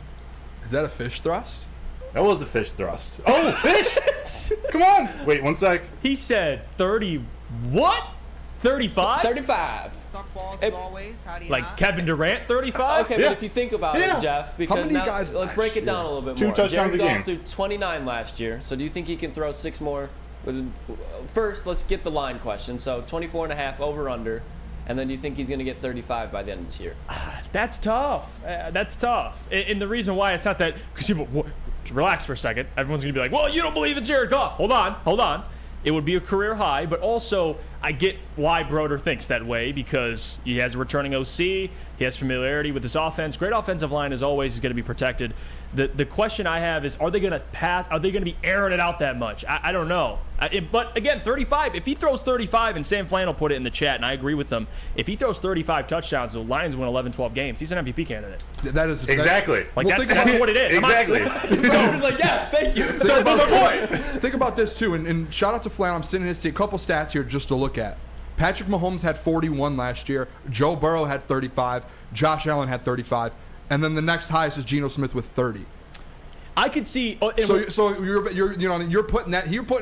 Is that a fish thrust? That was a fish thrust. Oh, fish! Come on. Wait, one sec. He said 30. What? 35? 35. Suck balls as always. How do you like not? Kevin Durant, 35? Okay, but if you think about it, Jeff, because now, guys let's break it down a little bit 2 more. touchdowns Jared a game. Goff threw 29 last year, so do you think he can throw 6 more? First, let's get the line question. So 24.5 over under, and then do you think he's going to get 35 by the end of this year? That's tough. That's tough. And the reason why it's not that, because people, relax for a second. Everyone's going to be like, well, you don't believe in Jared Goff. Hold on. It would be a career high, but also I get why Broder thinks that way, because he has a returning OC. He has familiarity with this offense. Great offensive line, as always, is going to be protected. The question I have is, are they going to pass? Are they going to be airing it out that much? I don't know. But again, 35. If he throws 35, and Sam Flannel put it in the chat, and I agree with him, if he throws 35 touchdowns, the Lions win 11, 12 games. He's an MVP candidate. That is exactly. Like that's what it is. Exactly. So I was like, yes, thank you. So think about this too, and shout out to Flannel. I'm sitting here to see a couple stats here just to look at. Patrick Mahomes had 41 last year. Joe Burrow had 35. Josh Allen had 35. And then the next highest is Geno Smith with 30. I could see. So you're putting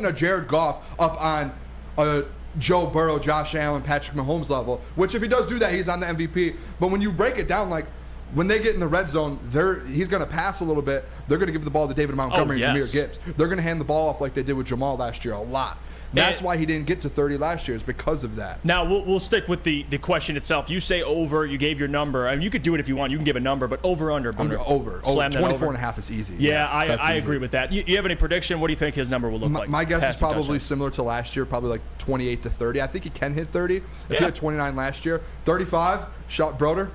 a Jared Goff up on a Joe Burrow, Josh Allen, Patrick Mahomes level. Which if he does do that, he's on the MVP. But when you break it down, like when they get in the red zone, he's going to pass a little bit. They're going to give the ball to David Montgomery and Jahmyr Gibbs. They're going to hand the ball off like they did with Jamal last year a lot. That's why he didn't get to 30 last year, is because of that. Now, we'll stick with the question itself. You say over, you gave your number. I mean, you could do it if you want. You can give a number, but over, under. Over. Slam 24.5 is easy. Yeah, I agree with that. You have any prediction? What do you think his number will look like? My guess is probably similar to last year, probably like 28 to 30. I think he can hit 30. If he had 29 last year. 35, shot Broder.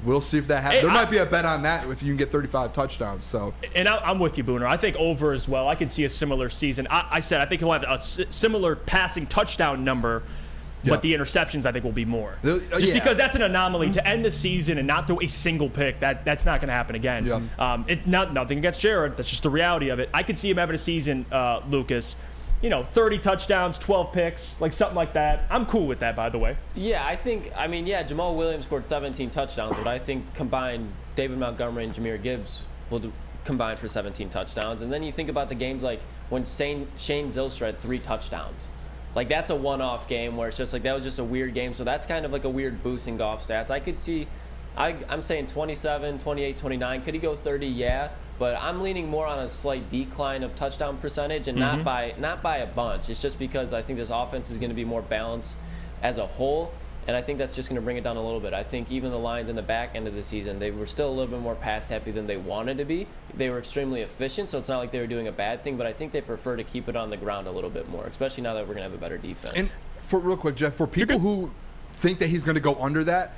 We'll see if that happens. There might be a bet on that if you can get 35 touchdowns. And I'm with you, Booner. I think over as well. I can see a similar season. I said I think he'll have a similar passing touchdown number, but the interceptions I think will be more. Just because that's an anomaly to end the season and not throw a single pick. That's not going to happen again. Nothing against Jared. That's just the reality of it. I could see him having a season, Lucas, 30 touchdowns, 12 picks, like something like that. I'm cool with that, by the way. Yeah, Jamal Williams scored 17 touchdowns, but I think combined David Montgomery and Jahmyr Gibbs will combine for 17 touchdowns. And then you think about the games like when Shane Zylstra had 3 touchdowns. Like, that's a one-off game where it's just like that was just a weird game. So that's kind of like a weird boost in Goff stats. I could see, I'm saying 27, 28, 29. Could he go 30? Yeah. But I'm leaning more on a slight decline of touchdown percentage, and not by a bunch. It's just because I think this offense is going to be more balanced as a whole, and I think that's just going to bring it down a little bit. I think even the Lions in the back end of the season, they were still a little bit more pass happy than they wanted to be. They were extremely efficient, so it's not like they were doing a bad thing, but I think they prefer to keep it on the ground a little bit more, especially now that we're going to have a better defense. And for real quick, Jeff, for people who think that he's going to go under that,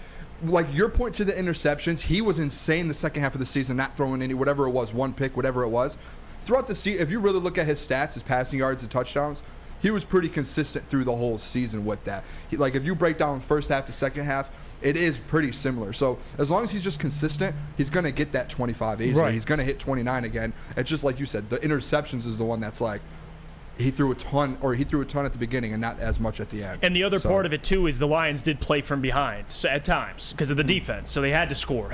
like your point to the interceptions, he was insane the second half of the season, not throwing any, whatever it was, one pick, whatever it was. Throughout the season, if you really look at his stats, his passing yards and touchdowns, he was pretty consistent through the whole season with that. Like if you break down first half to second half, it is pretty similar. So as long as he's just consistent, he's going to get that 25 easily. Right. He's going to hit 29 again. It's just like you said, the interceptions is the one that's like, he threw a ton at the beginning and not as much at the end. And the other part of it too is the Lions did play from behind at times because of the defense, so they had to score.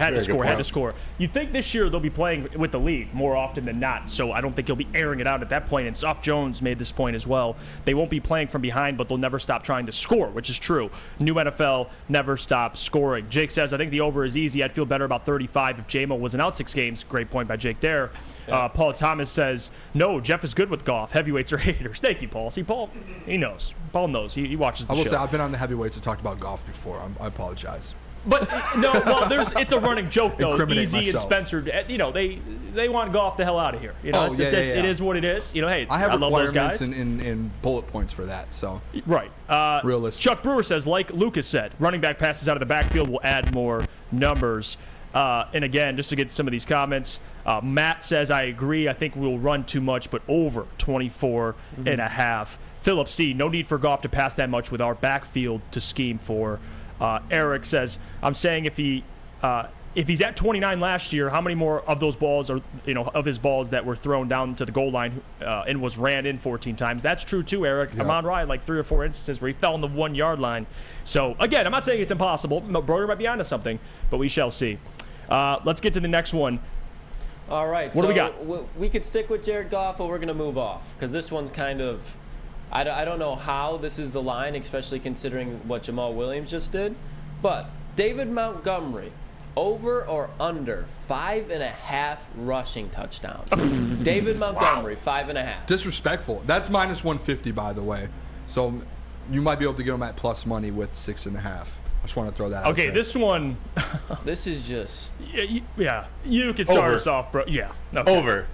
You think this year they'll be playing with the lead more often than not, so I don't think he'll be airing it out at that point. And Soft Jones made this point as well. They won't be playing from behind, but they'll never stop trying to score, which is true. New NFL never stop scoring. Jake says, I think the over is easy. I'd feel better about 35 if J-Mo wasn't out 6 games. Great point by Jake there. Yeah. Paul Thomas says, no, Jeff is good with Goff. Heavyweights are haters. Thank you, Paul. See, Paul, he knows. Paul knows. He watches the show. I will say, I've been on the heavyweights and talked about Goff before. I apologize. But, no, well, it's a running joke, though. Easy and Spencer, they want Goff the hell out of here. It is what it is. Hey, I love those guys. in bullet points for that, so. Right. Realistic. Chuck Brewer says, like Lucas said, running back passes out of the backfield will add more numbers. And again, just to get some of these comments, Matt says, I agree. I think we'll run too much, but over 24 and a half. Philip C., no need for Goff to pass that much with our backfield to scheme for. Eric says, I'm saying if he's at 29 last year, how many more of those balls are, of his balls that were thrown down to the goal line and was ran in 14 times? That's true too, Eric. Yeah. Amon Ryan, like 3 or 4 instances where he fell on the 1 yard line. So again, I'm not saying it's impossible. Broder might be onto something, but we shall see. Let's get to the next one. All right. What do we got? We could stick with Jared Goff, but we're going to move off because this one's kind of, I don't know how this is the line, especially considering what Jamal Williams just did. But David Montgomery, over or under 5.5 rushing touchdowns. David Montgomery, 5.5. Disrespectful. That's minus 150, by the way. So you might be able to get him at plus money with 6.5. I just want to throw that out there. Okay, this one. This is just. Yeah, you can start us off, bro. Yeah. Okay. Over.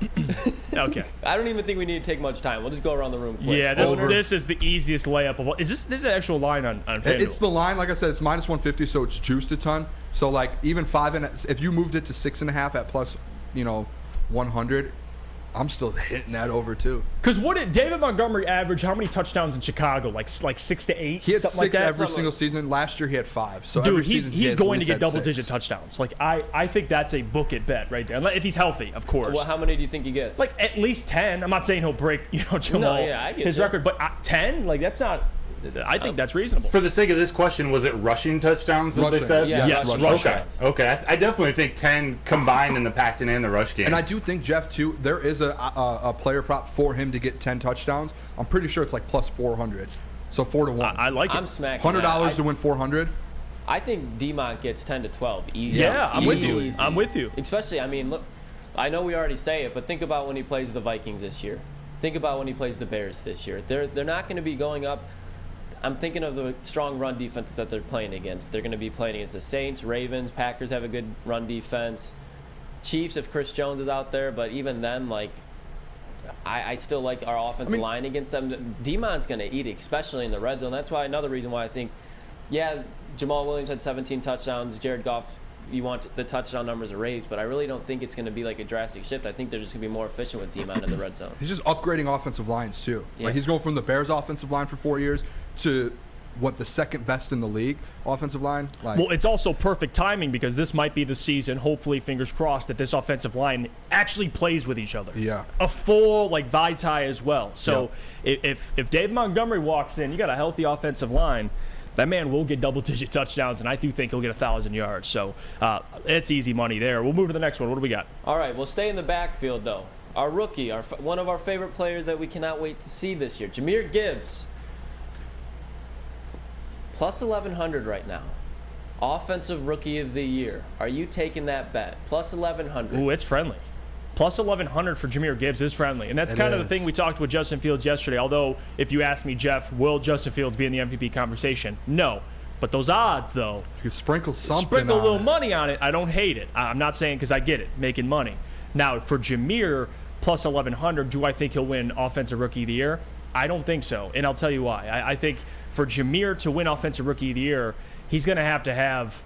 Okay. I don't even think we need to take much time. We'll just go around the room quick. Yeah, this is the easiest layup of all. Is this an actual line on FanDuel? It's the line, like I said, it's minus 150, so it's juiced a ton. So, like, even 5.5, if you moved it to 6.5 at plus, 100, I'm still hitting that over too. Because what did David Montgomery average? How many touchdowns in Chicago? Like 6 to 8. He had something 6 like that? every single season. Last year he had 5. So dude, every season he's going to get double-digit 6. touchdowns. Like I think that's a book it bet right there. If he's healthy, of course. Well, how many do you think he gets? Like at least 10. I'm not saying he'll break Jamal his record, but 10. Like that's not. I think that's reasonable. For the sake of this question, was it rushing touchdowns that they said? Yeah, yes, rushing. Okay. I definitely think 10 combined in the passing and the rush game. And I do think, Jeff, too, there is a player prop for him to get 10 touchdowns. I'm pretty sure it's like plus 400. So 4 to 1. I like it. I'm smacking $100 to win 400. I think D-Mont gets 10 to 12 easy. Yeah, I'm with you. I'm with you. Especially, look, I know we already say it, but think about when he plays the Vikings this year. Think about when he plays the Bears this year. They're not going to be going up. I'm thinking of the strong run defense that they're playing against. They're going to be playing against the Saints, Ravens, Packers have a good run defense. Chiefs if Chris Jones is out there, but even then, like, I still like our offensive line against them. D-Mon's going to eat it, especially in the red zone. That's why another reason why I think, Jamal Williams had 17 touchdowns. Jared Goff, you want the touchdown numbers raised, but I really don't think it's going to be like a drastic shift. I think they're just going to be more efficient with D-Mon in the red zone. He's just upgrading offensive lines, too. Yeah. Like, he's going from the Bears offensive line for 4 years to the second best in the league offensive line. Well, it's also perfect timing because this might be the season, hopefully, fingers crossed, that this offensive line actually plays with each other. Yeah. A full, Vitae as well. So if Dave Montgomery walks in, you got a healthy offensive line, that man will get double-digit touchdowns, and I do think he'll get 1,000 yards. So it's easy money there. We'll move to the next one. What do we got? All right, we'll stay in the backfield, though. Our rookie, one of our favorite players that we cannot wait to see this year, Jahmyr Gibbs. Plus 1,100 right now. Offensive Rookie of the Year. Are you taking that bet? Plus 1,100. Ooh, it's friendly. Plus 1,100 for Jahmyr Gibbs is friendly. And that's kind of the thing we talked with Justin Fields yesterday. Although, if you ask me, Jeff, will Justin Fields be in the MVP conversation? No. But those odds, though. You could sprinkle something Sprinkle a on little it. money on it. I don't hate it. I'm not saying because I get it, making money. Now, for Jahmyr, plus 1,100, do I think he'll win Offensive Rookie of the Year? I don't think so. And I'll tell you why. I think for Jahmyr to win Offensive Rookie of the Year, he's going to have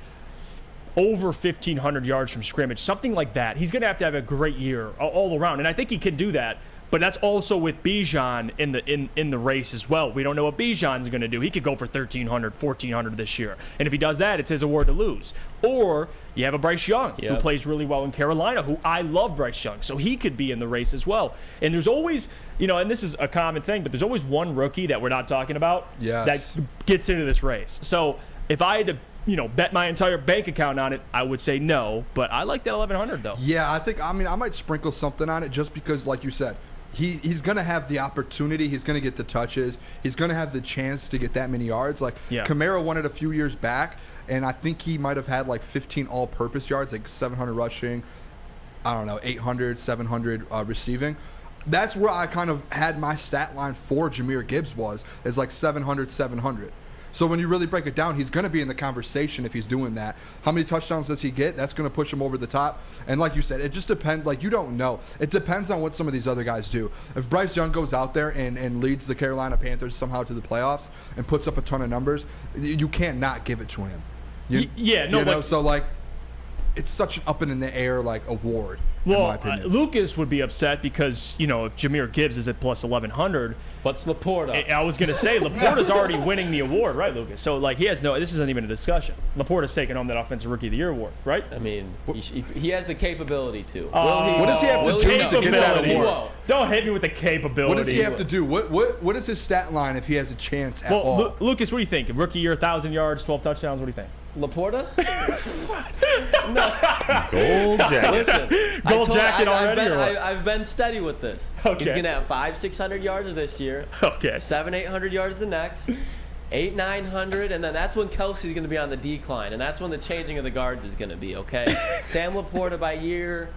over 1,500 yards from scrimmage, something like that. He's going to have a great year all around, and I think he can do that. But that's also with Bijan in the race as well. We don't know what Bijan's going to do. He could go for 1,300, 1,400 this year, and if he does that, it's his award to lose. Or you have a Bryce Young who plays really well in Carolina, who I love Bryce Young, so he could be in the race as well. And there's always, and this is a common thing, but there's always one rookie that we're not talking about that gets into this race. So if I had to bet my entire bank account on it, I would say no. But I like that 1,100 though. Yeah, I might sprinkle something on it just because, like you said, he's going to have the opportunity. He's going to get the touches. He's going to have the chance to get that many yards. Kamara won it a few years back, and I think he might have had 15 all-purpose yards, 700 rushing, 800, 700 receiving. That's where I kind of had my stat line for Jahmyr Gibbs is 700, 700. So when you really break it down, he's going to be in the conversation if he's doing that. How many touchdowns does he get? That's going to push him over the top. And like you said, it just depends. You don't know. It depends on what some of these other guys do. If Bryce Young goes out there and leads the Carolina Panthers somehow to the playoffs and puts up a ton of numbers, you can't not give it to him. So it's such an up and in the air award. Well, in my opinion. Lucas would be upset because if Jahmyr Gibbs is at plus 1,100, what's Laporta? I was gonna say Laporta's already winning the award, right, Lucas? So he has no. This isn't even a discussion. Laporta's taking home that Offensive Rookie of the Year award, right? I mean, he has the capability to. What does he have to do to get that award? Don't hit me with the capability. What does he have to do? What is his stat line if he has a chance at all? Lucas, what do you think? Rookie year, 1,000 yards, 12 touchdowns. What do you think? Laporta? No. Gold jacket. Listen, gold jacket already. I've been steady with this. Okay. He's gonna have 500-600 yards this year. Okay. 700-800 yards the next. 800-900, and then that's when Kelsey's gonna be on the decline, and that's when the changing of the guards is gonna be. Okay. Sam Laporta by year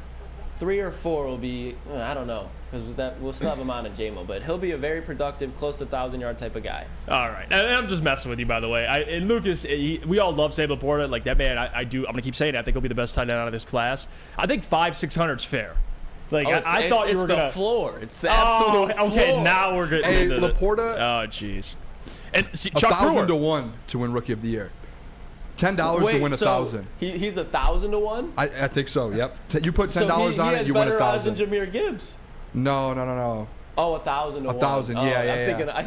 3 or 4 will be, I don't know, because we'll still have him on a JMO, but he'll be a very productive, close to 1,000-yard type of guy. All right. And I'm just messing with you, by the way. And Lucas, we all love Sam Laporta. That man, I'm going to keep saying it. I think he'll be the best tight end out of this class. I think 500-600 is fair. I thought you were going to. It's the floor. It's the absolute floor. Okay, now we're good. Hey, Laporta. Oh, jeez. And see, Chuck 1,000 to 1 to win Rookie of the Year. $10 to win 1,000. He's 1,000 to 1. I think so. Yep. You put $10 on it, you win 1,000. He has better odds than Jahmyr Gibbs. No. Oh, 1,000 to 1. 1,000. Yeah.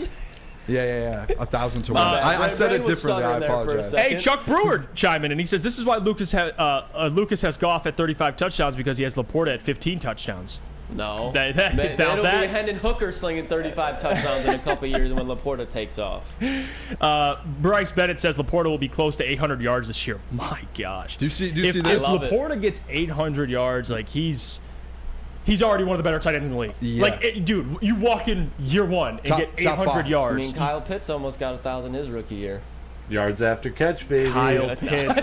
Yeah. 1,000 to 1. I said it differently. I apologize. Hey, Chuck Brewer chime in, and he says this is why Lucas has Goff at 35 touchdowns because he has Laporta at 15 touchdowns. No. It'll be Hendon Hooker slinging 35 touchdowns in a couple years when Laporta takes off. Bryce Bennett says Laporta will be close to 800 yards this year. My gosh. Do you see this? If Laporta gets 800 yards, he's already one of the better tight ends in the league. Yeah. Dude, you walk in year 1 and get 800 yards. I mean, Kyle Pitts almost got 1,000 his rookie year. Yards after catch, baby. Kyle Pitts.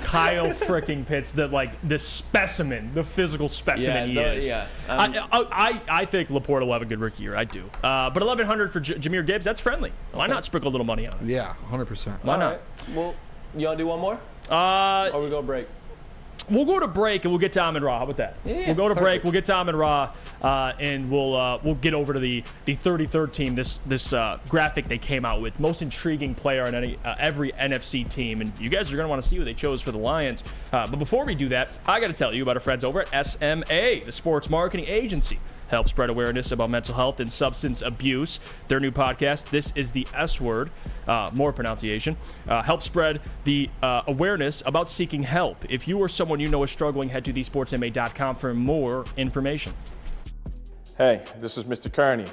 Kyle freaking Pitts, the specimen, the physical specimen he is. Yeah. I think Laporta will have a good rookie year. I do. But 1,100 for Jahmyr Gibbs, that's friendly. Why not sprinkle a little money on it? Yeah, 100%. Why not? Right. Well, you want to do one more? Or we go break? We'll go to break and we'll get to Amon Ra. How about that? Yeah, we'll go to break. We'll get to Amon Ra, and we'll get over to the 33rd team. This graphic they came out with, most intriguing player on every NFC team, and you guys are going to want to see what they chose for the Lions. But before we do that, I got to tell you about our friends over at SMA, the sports marketing agency. help spread awareness about mental health and substance abuse. Their new podcast, This is the S Word, more pronunciation, help spread the awareness about seeking help. If you or someone you know is struggling, head to thesportsma.com for more information. Hey, this is Mr. Kearney,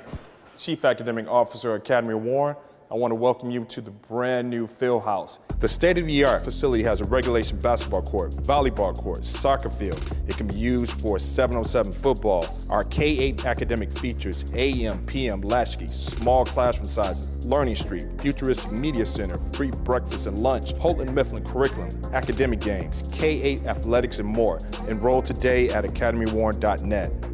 Chief Academic Officer, Academy of Warren. I want to welcome you to the brand new field house. The state-of-the-art facility has a regulation basketball court, volleyball court, soccer field. It can be used for 7-on-7 football. Our K-8 academic features AM, PM, latchkey, small classroom sizes, learning street, futuristic media center, free breakfast and lunch, Houghton Mifflin curriculum, academic games, K-8 athletics, and more. Enroll today at academywarren.net.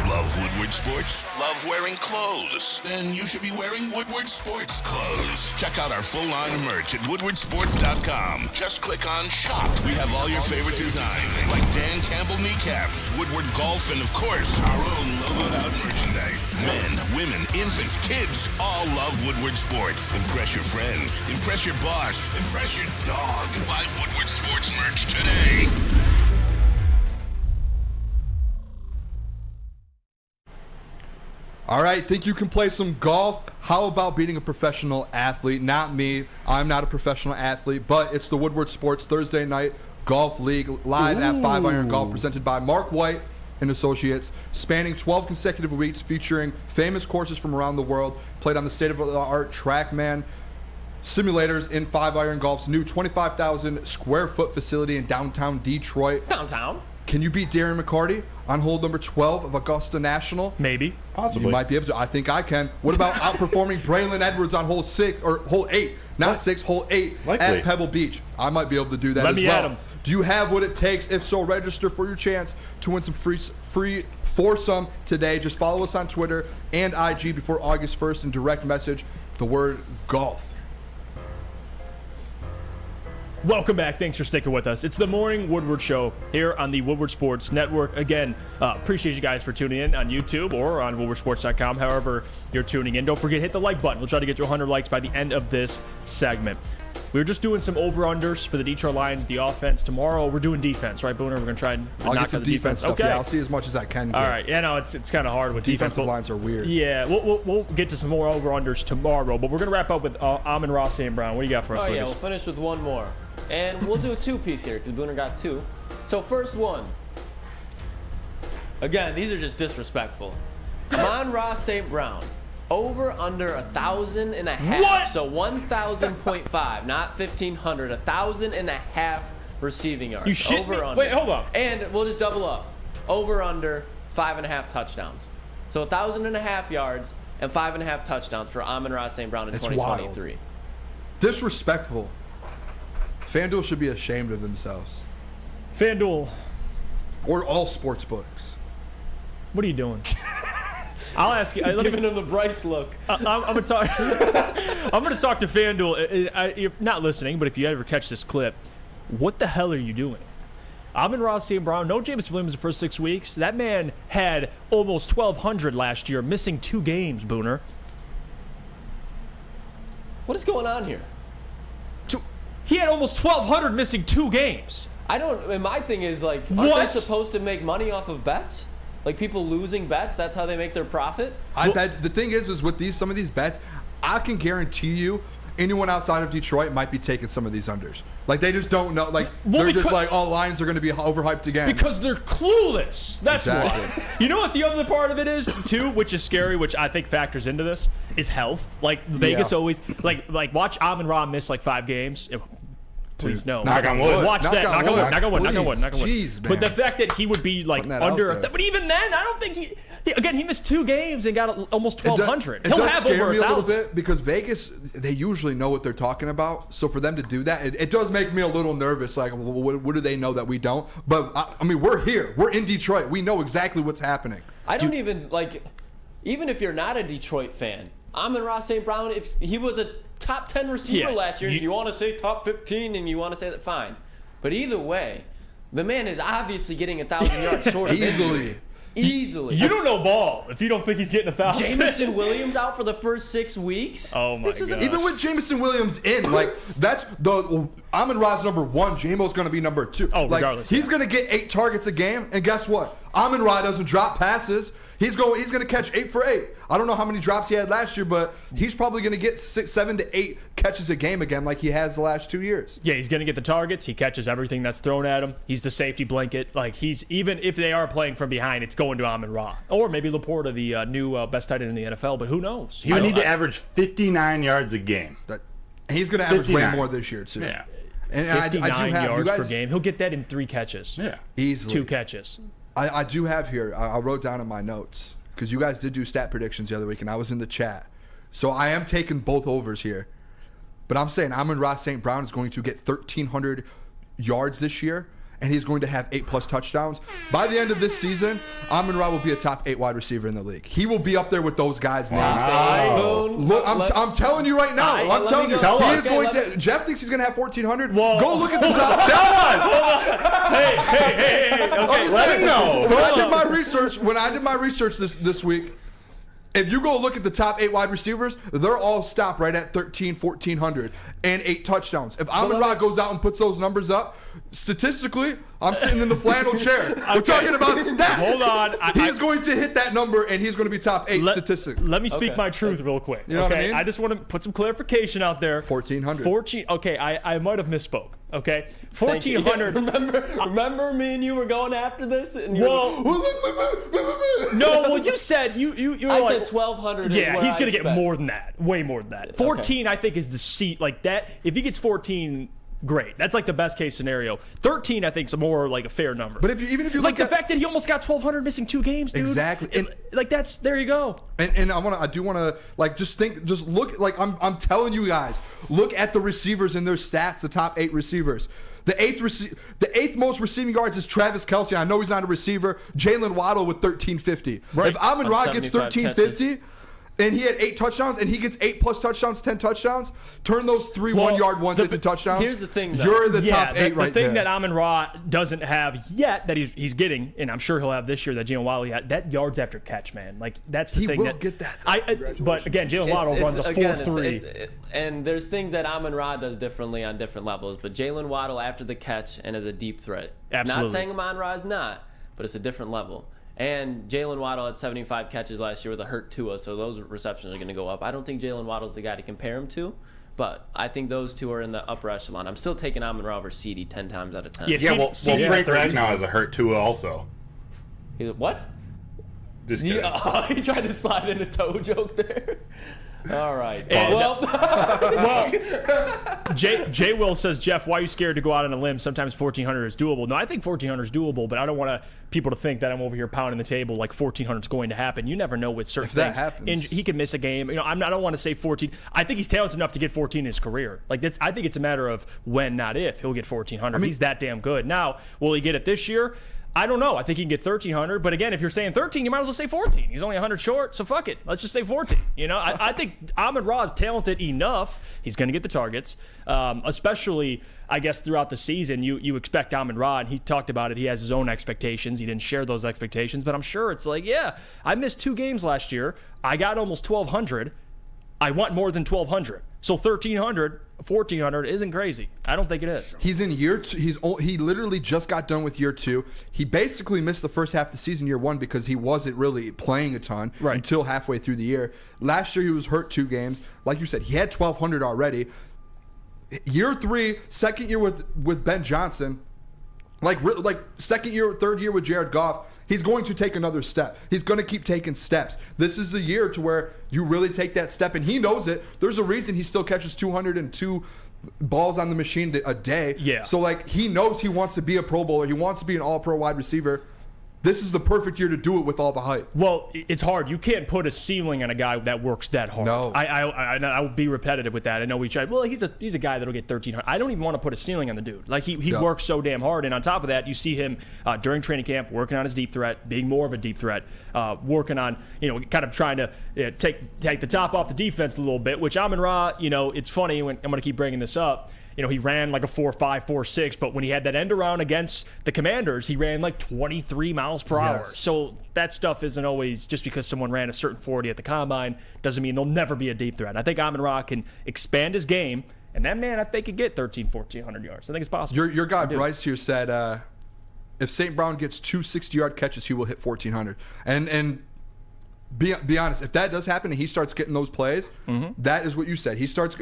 Love Woodward Sports? Love wearing clothes? Then you should be wearing Woodward Sports clothes. Check out our full line of merch at woodwardsports.com. Just click on Shop. We have all your favorite designs, like Dan Campbell kneecaps, Woodward Golf, and of course, our own logoed out merchandise. Men, women, infants, kids, all love Woodward Sports. Impress your friends. Impress your boss. Impress your dog. Buy Woodward Sports merch today. All right, think you can play some golf? How about beating a professional athlete? Not me. I'm not a professional athlete, but it's the Woodward Sports Thursday Night Golf League live at 5 Iron Golf, presented by Mark White and Associates, spanning 12 consecutive weeks, featuring famous courses from around the world, played on the state-of-the-art TrackMan simulators in 5 Iron Golf's new 25,000 square foot facility in downtown Detroit. Downtown? Can you beat Darren McCarty on hole number 12 of Augusta National? Maybe. Possibly. You might be able to. I think I can. What about outperforming Braylon Edwards on hole 8, not 6, hole 8 at Pebble Beach? I might be able to do that as well. Let me at him. Do you have what it takes? If so, register for your chance to win some free foursome today. Just follow us on Twitter and IG before August 1st and direct message the word golf. Welcome back. Thanks for sticking with us. It's the Morning Woodward Show here on the Woodward Sports Network. Again, appreciate you guys for tuning in on YouTube or on woodwardsports.com, however you're tuning in. Don't forget, hit the like button. We'll try to get to 100 likes by the end of this segment. We were just doing some over-unders for the Detroit Lions, the offense. Tomorrow, we're doing defense, right, Booner? We're going to try and I'll knock get some out the defense stuff. Okay. Yeah, I'll see as much as I can. All right. Yeah, no, it's kind of hard with defensive lines are weird. Yeah, we'll get to some more over-unders tomorrow, but we're going to wrap up with Amon-Ra St. Brown. What do you got for us, Oh, Lucas? yeah, we'll finish with one more. And we'll do a two-piece here because Booner got two. So first one. Again, these are just disrespectful. Amon-Ra St. Brown. Over under 1,500. What? So 1,000.5, not 1,500. 1,500 receiving yards. You shit over me? under. Wait, hold on. And we'll just double up. Over under 5.5 touchdowns. So 1,500 yards and 5.5 touchdowns for Amon-Ra St. Brown in That's 2023. wild. Disrespectful. FanDuel should be ashamed of themselves. FanDuel. Or all sports books. What are you doing? I'll ask you. He's giving him the Bryce look. I'm going to talk. I'm going to talk to FanDuel. You're not listening, but if you ever catch this clip, what the hell are you doing? Amon-Ra St. Brown, no Jameson Williams the first 6 weeks. That man had almost 1,200 last year, missing 2 games, Booner. What is going on here? He had almost 1,200 missing 2 games. I don't. And my thing is, like, aren't they supposed to make money off of bets? Like, people losing bets, that's how they make their profit? I bet the thing is with some of these bets, I can guarantee you anyone outside of Detroit might be taking some of these unders. Like, they just don't know. Like, they're just like, oh, Lions are going to be overhyped again. Because they're clueless. That's exactly. why. You know what the other part of it is, too, which is scary, which I think factors into this, is health. Like, Vegas always, like watch Amon-Ra miss, 5 games. Please, no. Knock on wood. Watch that. Knock on wood. Jeez, man. But the fact that he would be, under... But even then, I don't think he... Again, he missed 2 games and got almost 1,200. He'll have over 1,000. It does scare me a little bit because Vegas, they usually know what they're talking about. So for them to do that, it does make me a little nervous. Like, what do they know that we don't? But, I mean, we're here. We're in Detroit. We know exactly what's happening. I don't even, even if you're not a Detroit fan, Amon-Ra St. Brown, if he was a top 10 receiver last year, if you want to say top 15 and you want to say that, fine. But either way, the man is obviously getting 1,000 yards short of Easily. You don't know ball if you don't think he's getting 1,000. Jameson Williams out for the first 6 weeks. Oh my god! Even with Jameson Williams in, that's the Amon-Ra's number 1. Jamo's going to be number 2. Oh, regardless, he's going to get 8 targets a game, and guess what? Amon-Ra doesn't drop passes. He's going to catch 8 for 8. I don't know how many drops he had last year, but he's probably going to get 7 to 8 catches a game again like he has the last 2 years. Yeah, he's going to get the targets. He catches everything that's thrown at him. He's the safety blanket. Like, he's, even if they are playing from behind, it's going to Amon-Ra. Or maybe Laporta, the new best tight end in the NFL, but who knows? He would need to average 59 yards a game. He's going to average 59. Way more this year, too. Yeah. And 59 yards per game. He'll get that in 3 catches. Yeah. Easily. 2 catches. I do have here, I wrote down in my notes, because you guys did do stat predictions the other week, and I was in the chat. So I am taking both overs here. But I'm saying Amon-Ra St. Brown is going to get 1,300 yards this year, and he's going to have 8+ touchdowns. By the end of this season, Amon-Ra will be a top 8 wide receiver in the league. He will be up there with those guys' names. Look, I'm telling you right now. I'm telling you. Jeff thinks he's going to have 1,400. Whoa. Go look at the top. Tell us. Hey. Okay, let him know. When I did my research this week, if you go look at the top 8 wide receivers, they're all stopped right at 1,400 and 8 touchdowns. If Amon-Ra goes out and puts those numbers up, statistically, I'm sitting in the flannel chair. We're talking about stats. Hold on. He's going to hit that number, and he's going to be top 8 statistically. Let me speak my truth real quick. You know what I mean? I just want to put some clarification out there. 1,400. Okay, I might have misspoke. Okay, 1,400. Remember me and you were going after this, and you you said you were I like, said 1,200. Yeah, he's gonna get more than that, way more than that. 14, I think, is the seat like that. If he gets 14, great. That's like the best case scenario. 13, I think, is more like a fair number. But even if you like the fact that he almost got 1,200 missing 2 games, dude. Exactly. And, like that's there you go. And I do want to just look like I'm telling you guys, look at the receivers and their stats. The top 8 receivers. The eighth most receiving yards is Travis Kelce. I know he's not a receiver. Jalen Waddle with 1,350. Right. If Amon-Ra gets 1,350. And he had 8 touchdowns, and he gets 8+ touchdowns, 10 touchdowns. Turn those 3 1-yard ones into touchdowns. Here's the thing, though. You're the top 8 right there. The thing that Amon-Ra doesn't have yet that he's getting, and I'm sure he'll have this year, that Jalen Waddle had, that yards after catch, man. Like that's the thing. He will get that. But again, Jalen Waddle runs a 4.3. And there's things that Amon-Ra does differently on different levels. But Jalen Waddle after the catch and as a deep threat. Absolutely. Not saying Amon-Ra is not, but it's a different level. And Jalen Waddle had 75 catches last year with a hurt Tua, so those receptions are going to go up. I don't think Jalen Waddle's the guy to compare him to, but I think those two are in the upper echelon. I'm still taking Amon-Ra over CD 10 times out of 10. Well, Frank Ragnow has a hurt Tua also. What? Just kidding. He tried to slide in a toe joke there. All right. Jay Will says, Jeff, why are you scared to go out on a limb? Sometimes 1,400 is doable. No, I think 1,400 is doable, but I don't want people to think that I'm over here pounding the table like 1,400 is going to happen. You never know with certain things. If that happens. He could miss a game. I don't want to say 14. I think he's talented enough to get 14 in his career. I think it's a matter of when, not if. He'll get 1,400. He's that damn good. Now, will he get it this year? I don't know. I think he can get 1,300. But again, if you're saying 13, you might as well say 14. He's only 100 short, so fuck it. Let's just say 14. I think Amon-Ra is talented enough. He's going to get the targets, especially, I guess, throughout the season. You expect Amon-Ra, and he talked about it. He has his own expectations. He didn't share those expectations, but I'm sure it's like, yeah, I missed 2 games last year. I got almost 1,200. I want more than 1,200. So 1,300, 1,400 isn't crazy. I don't think it is. He's in year 2. He literally just got done with year 2. He basically missed the first half of the season, year 1, because he wasn't really playing a ton until halfway through the year. Last year he was hurt 2 games. Like you said, he had 1,200 already. Year 3, second year with Ben Johnson, like second year, third year with Jared Goff. He's going to take another step. He's going to keep taking steps. This is the year to where you really take that step, and he knows it. There's a reason he still catches 202 balls on the machine a day. Yeah. So, he knows he wants to be a Pro Bowler. He wants to be an all-pro wide receiver. This is the perfect year to do it with all the hype. Well, it's hard. You can't put a ceiling on a guy that works that hard. No. I will be repetitive with that. I know we tried. Well, he's a guy that'll get 1,300. I don't even want to put a ceiling on the dude. He works so damn hard. And on top of that, you see him during training camp working on his deep threat, being more of a deep threat, working on, kind of trying to take the top off the defense a little bit, which Amon-Ra, it's funny when I'm going to keep bringing this up. He ran like a 4.5, 4.6, but when he had that end around against the Commanders, he ran like 23 miles per hour. So that stuff isn't always just because someone ran a certain 40 at the combine doesn't mean they'll never be a deep threat. I think Amon-Ra can expand his game, and that man, I think, could get 1,300, 1,400 yards. I think it's possible. Your guy Bryce here said if St. Brown gets 2 60-yard catches, he will hit 1,400. And be honest, if that does happen and he starts getting those plays, that is what you said. He starts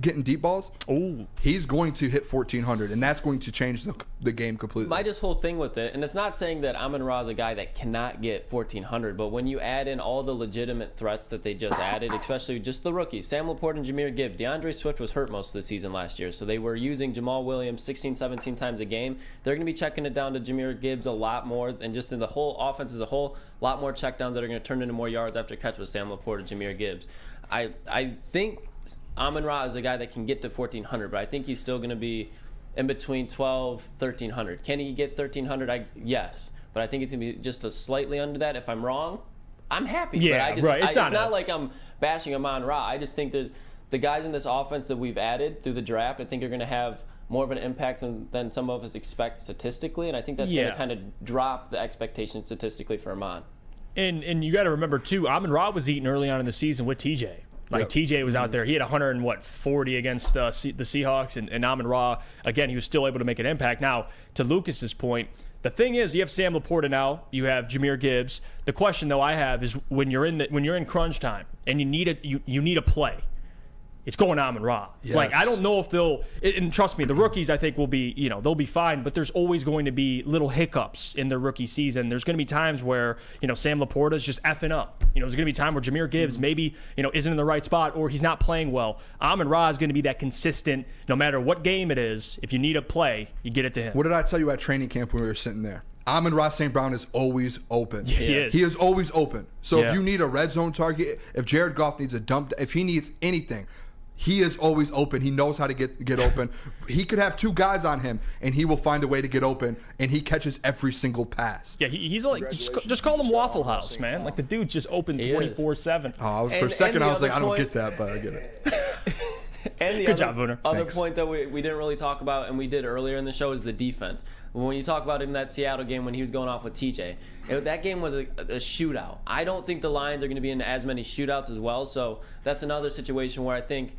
getting deep balls. Oh, he's going to hit 1,400, and that's going to change the game completely. My just whole thing with it, and it's not saying that Amon-Ra is a guy that cannot get 1,400, but when you add in all the legitimate threats that they just added, especially just the rookies, Sam Laporte and Jahmyr Gibbs, DeAndre Swift was hurt most of the season last year, so they were using Jamal Williams 16, 17 times a game. They're going to be checking it down to Jahmyr Gibbs a lot more, and just in the whole offense as a whole, a lot more checkdowns that are going to turn into more yards after catch with Sam Laporte and Jahmyr Gibbs. I think Amon-Ra is a guy that can get to 1,400, but I think he's still going to be in between 1,200, 1,300. Can he get 1,300? Yes, but I think it's going to be just a slightly under that. If I'm wrong, I'm happy. Yeah, but right. It's not like I'm bashing Amon-Ra. I just think that the guys in this offense that we've added through the draft, I think are going to have more of an impact than some of us expect statistically, and I think that's going to kind of drop the expectation statistically for Amon. And you got to remember too, Amon-Ra was eating early on in the season with TJ. Like TJ was out there, he had 140 against the Seahawks, and Amon-Ra, again, he was still able to make an impact. Now, to Lucas's point, the thing is, you have Sam Laporta now, you have Jahmyr Gibbs. The question though I have is when you're in crunch time and you need a play, it's going Amon-Ra. Yes. Like, I don't know if and trust me, the rookies I think will be, they'll be fine, but there's always going to be little hiccups in their rookie season. There's going to be times where, Sam Laporta is just effing up. There's going to be time where Jahmyr Gibbs maybe, isn't in the right spot or he's not playing well. Amon-Ra is going to be that consistent, no matter what game it is. If you need a play, you get it to him. What did I tell you at training camp when we were sitting there? Amon-Ra St. Brown is always open. Yeah, he is. He is always open. So if you need a red zone target, if Jared Goff needs a dump, if he needs anything, he is always open. He knows how to get open. He could have 2 guys on him, and he will find a way to get open, and he catches every single pass. Yeah, he's like, just call him Waffle House, man. Like, the dude's just open 24/7. Oh, for a second, I was like, I don't get that, but I get it. And the Good job, Booner. Other point that we didn't really talk about, and we did earlier in the show, is the defense. When you talk about in that Seattle game when he was going off with TJ, that game was a shootout. I don't think the Lions are going to be in as many shootouts as well, so that's another situation where I think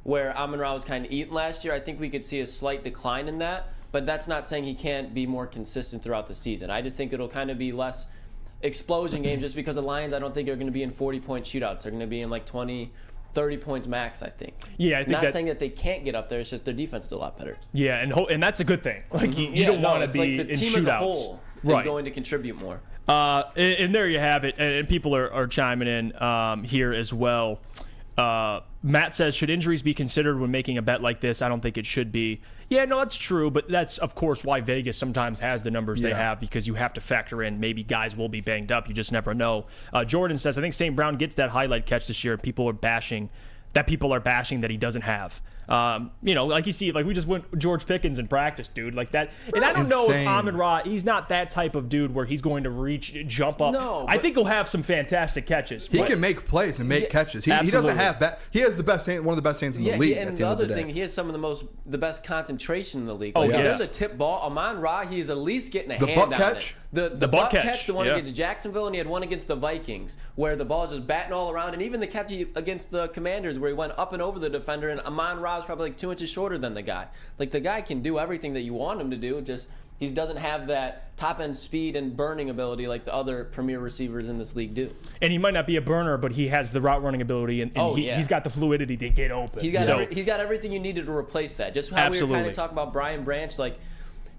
where Amon-Ra was kind of eaten last year, I think we could see a slight decline in that, but that's not saying he can't be more consistent throughout the season. I just think it'll kind of be less explosion games just because the Lions, I don't think, are going to be in 40-point shootouts. They're going to be in like 20, 30 points max, I think. Yeah, I think not saying that they can't get up there, it's just their defense is a lot better. Yeah, and that's a good thing. Like, you don't want to be like the in team shootouts. as a whole is going to contribute more. And there you have it. And people are chiming in here as well. Matt says, should injuries be considered when making a bet like this? I don't think it should be. Yeah, no, that's true, but that's, of course, why Vegas sometimes has the numbers they have, because you have to factor in maybe guys will be banged up. You just never know. Jordan says, I think St. Brown gets that highlight catch this year. People are bashing that he doesn't have. Like you see, like we just went George Pickens in practice, dude, like that. And I don't know if Amon-Ra, he's not that type of dude where he's going to jump up. No, I think he'll have some fantastic catches. He can make plays and make catches. He doesn't have he has the best hand, one of the best hands in the league. And at the the end other of the day. thing, he has some of the best concentration in the league. Oh, Like, yes. if there's a tip ball, Amon-Ra, he's at least getting a The hand butt on catch? it. The butt catch, the one against Jacksonville, and he had one against the Vikings, where the ball is just batting all around, and even the catch against the Commanders, where he went up and over the defender, and Amon-Ra is probably like 2 inches shorter than the guy. Like, the guy can do everything that you want him to do, just he doesn't have that top-end speed and burning ability like the other premier receivers in this league do. And he might not be a burner, but he has the route running ability, and he's got the fluidity to get open. He's got everything you needed to replace that. Just how we were kind of talking about Brian Branch, like,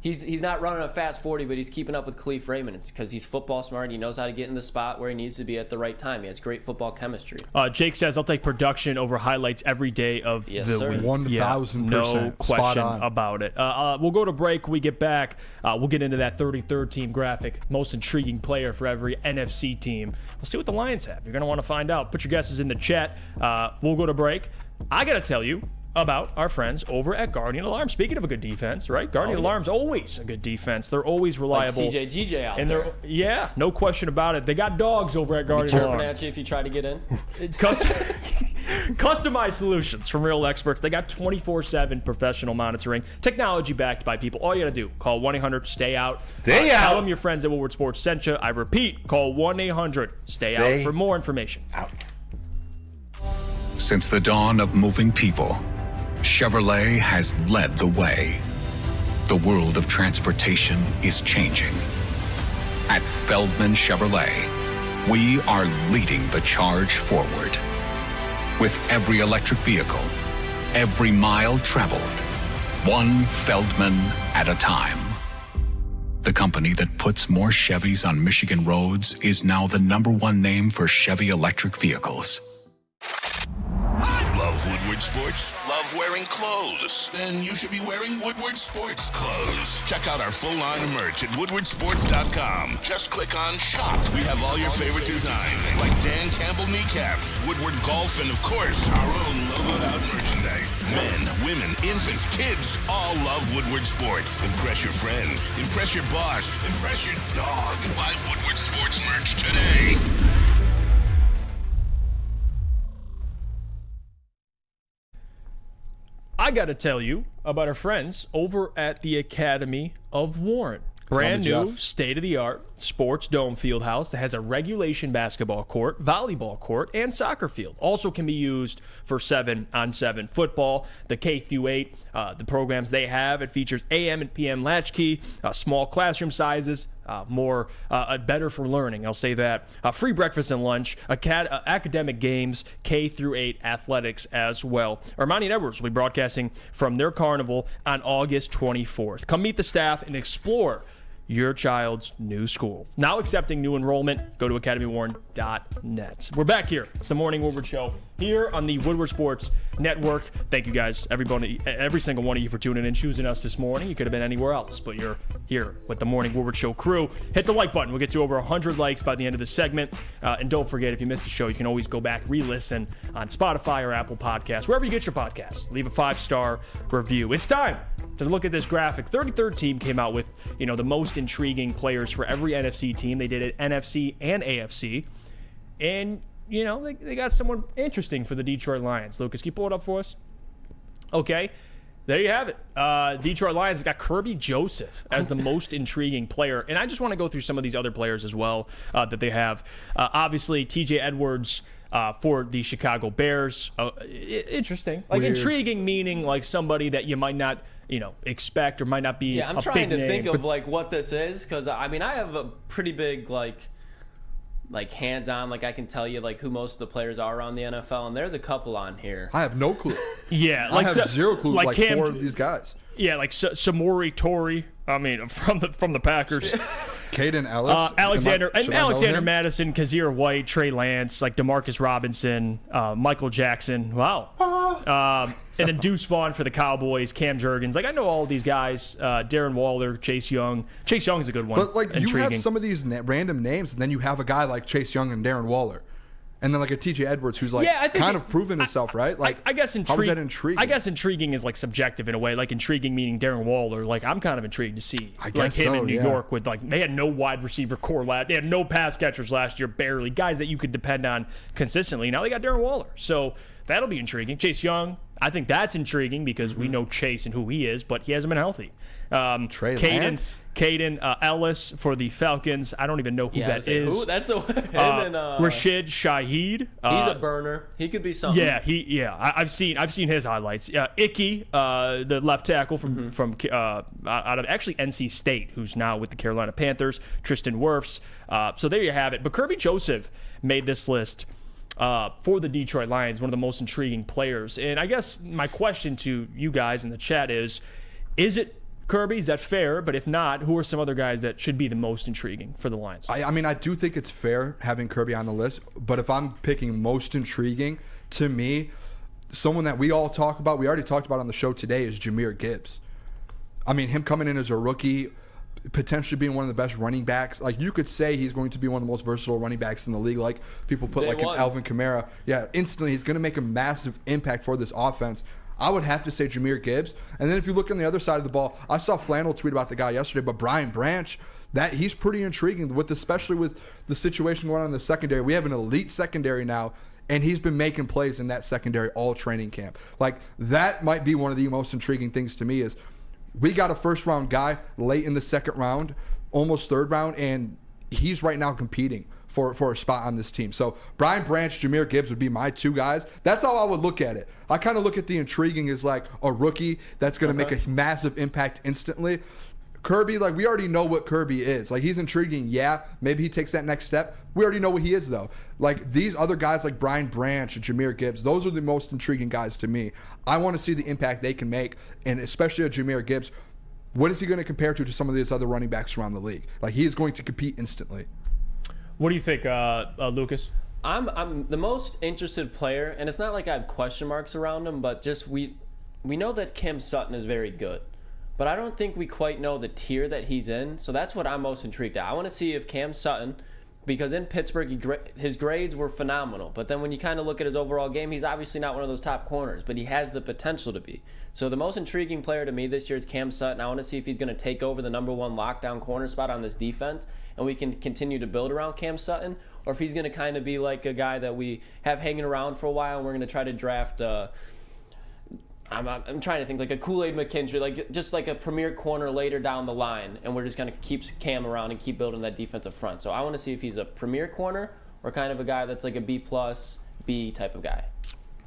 He's not running a fast 40, but he's keeping up with Khalif Raymond. It's because he's football smart and he knows how to get in the spot where he needs to be at the right time. He has great football chemistry. Jake says, I'll take production over highlights every day of the week. 1,000%. No question about it. We'll go to break. We get back. We'll get into that 33rd team graphic, most intriguing player for every NFC team. We'll see what the Lions have. You're going to want to find out. Put your guesses in the chat. We'll go to break. I got to tell you about our friends over at Guardian Alarm. Speaking of a good defense, right? Guardian Alarm's always a good defense. They're always reliable. Like CJ out and there. Yeah, no question about it. They got dogs over at Guardian Alarm. Chirping at you if you try to get in. Customized solutions from real experts. They got 24/7 professional monitoring. Technology backed by people. All you got to do, call 1-800-STAY-OUT. Stay out. Tell them your friends at Woodward Sports sent you. I repeat, call 1-800-STAY-OUT for more information. Since the dawn of moving people, Chevrolet has led the way. The world of transportation is changing. At Feldman Chevrolet, we are leading the charge forward. With every electric vehicle, every mile traveled, one Feldman at a time. The company that puts more Chevys on Michigan roads is now the #1 name for Chevy electric vehicles. Love Woodward Sports? Love wearing clothes? Then you should be wearing Woodward Sports clothes. Check out our full line of merch at woodwardsports.com. Just click on shop. We have all your favorite designs, like Dan Campbell kneecaps, Woodward golf, and of course, our own logoed out merchandise. Men, women, infants, kids all love Woodward Sports. Impress your friends. Impress your boss. Impress your dog. Buy Woodward Sports merch today. I got to tell you about our friends over at the Academy of Warren. Brand new, state-of-the-art sports dome field house that has a regulation basketball court, volleyball court, and soccer field. Also can be used for 7-on-7 football. The K through 8, the programs they have, it features AM and PM latchkey, small classroom sizes, better for learning, I'll say that. Free breakfast and lunch, academic games, K through 8 athletics as well. Ermanni and Edwards will be broadcasting from their carnival on August 24th. Come meet the staff and explore your child's new school. Now accepting new enrollment. Go to academywarren.net. We're back here. It's the Morning Woodward Show here on the Woodward Sports Network. Thank you guys, everybody, every single one of you for tuning in, choosing us this morning. You could have been anywhere else, but you're here with the Morning Woodward Show crew. Hit the like button. We'll get to over 100 likes by the end of the segment. And don't forget, if you missed the show, you can always go back, re-listen on Spotify or Apple Podcasts, wherever you get your podcasts. Leave a 5-star review. It's time to look at this graphic. 33rd team came out with, the most intriguing players for every NFC team. They did it NFC and AFC. And, they got someone interesting for the Detroit Lions. Lucas, can you pull it up for us? Okay. There you have it. Detroit Lions got Kirby Joseph as the most intriguing player. And I just want to go through some of these other players as well that they have. Obviously, TJ Edwards for the Chicago Bears. Interesting. Like, weird. Intriguing meaning like somebody that you might not expect or might not be. Yeah, I'm trying to think of like what this is, because I have a pretty big like hands-on, like I can tell you like who most of the players are around the NFL, and there's a couple on here. I have no clue. Yeah, I have zero clue. Like Cam, 4 of these guys. Yeah, like Samori Torrey. From the Packers. Caden Ellis, Alexander Madison, Kazir White, Trey Lance, like DeMarcus Robinson, Michael Jackson. Wow. And then Deuce Vaughn for the Cowboys, Cam Jurgens. Like, I know all these guys. Darren Waller, Chase Young. Chase Young's a good one. But like, you have some of these random names, and then you have a guy like Chase Young and Darren Waller. And then like a TJ Edwards who's like kind of proven himself, right? Like, I guess how is that intriguing? I guess intriguing is like subjective in a way. Like, intriguing meaning Darren Waller. Like, I'm kind of intrigued to see like him in New York with like, they had no wide receiver core they had no pass catchers last year, barely, guys that you could depend on consistently. Now they got Darren Waller, so that'll be intriguing. Chase Young, I think that's intriguing because we know Chase and who he is, but he hasn't been healthy. Caden Ellis for the Falcons. I don't even know who that is. Who? That's the him and Rashid Shaheed. He's a burner. He could be something. Yeah, I've seen his highlights. Icky, the left tackle from out of actually NC State, who's now with the Carolina Panthers. Tristan Wirfs. So there you have it. But Kirby Joseph made this list for the Detroit Lions, one of the most intriguing players. And I guess my question to you guys in the chat is it Kirby? Is that fair? But if not, who are some other guys that should be the most intriguing for the Lions? I do think it's fair having Kirby on the list. But if I'm picking most intriguing, to me, someone that we all talk about, we already talked about on the show today, is Jahmyr Gibbs. Him coming in as a rookie, potentially being one of the best running backs. Like, you could say he's going to be one of the most versatile running backs in the league. Like, people put an Alvin Kamara. Yeah, instantly he's going to make a massive impact for this offense. I would have to say Jahmyr Gibbs. And then if you look on the other side of the ball, I saw Flannel tweet about the guy yesterday, but Brian Branch, that he's pretty intriguing, especially with the situation going on in the secondary. We have an elite secondary now, and he's been making plays in that secondary all training camp. Like, that might be one of the most intriguing things to me is we got a first-round guy late in the second round, almost third round, and he's right now competing for a spot on this team. So Brian Branch, Jahmyr Gibbs would be my two guys. That's how I would look at it. I kind of look at the intriguing as like a rookie that's going to make a massive impact instantly. Kirby, like, we already know what Kirby is. Like, he's intriguing. Yeah, maybe he takes that next step. We already know what he is, though. Like, these other guys like Brian Branch and Jahmyr Gibbs, those are the most intriguing guys to me. I want to see the impact they can make, and especially a Jahmyr Gibbs. What is he going to compare to some of these other running backs around the league? Like, he is going to compete instantly. What do you think, Lucas? I'm the most interested player, and it's not like I have question marks around him, but just we know that Cam Sutton is very good. But I don't think we quite know the tier that he's in, so that's what I'm most intrigued at. I want to see if Cam Sutton, because in Pittsburgh, his grades were phenomenal, but then when you kind of look at his overall game, he's obviously not one of those top corners, but he has the potential to be. So the most intriguing player to me this year is Cam Sutton. I want to see if he's going to take over the number one lockdown corner spot on this defense, and we can continue to build around Cam Sutton, or if he's going to kind of be like a guy that we have hanging around for a while, and we're going to try to draft I'm trying to think like a Kool-Aid McKinstry, like just like a premier corner later down the line, and we're just going to keep Cam around and keep building that defensive front. So I want to see if he's a premier corner or kind of a guy that's like a B+, B type of guy.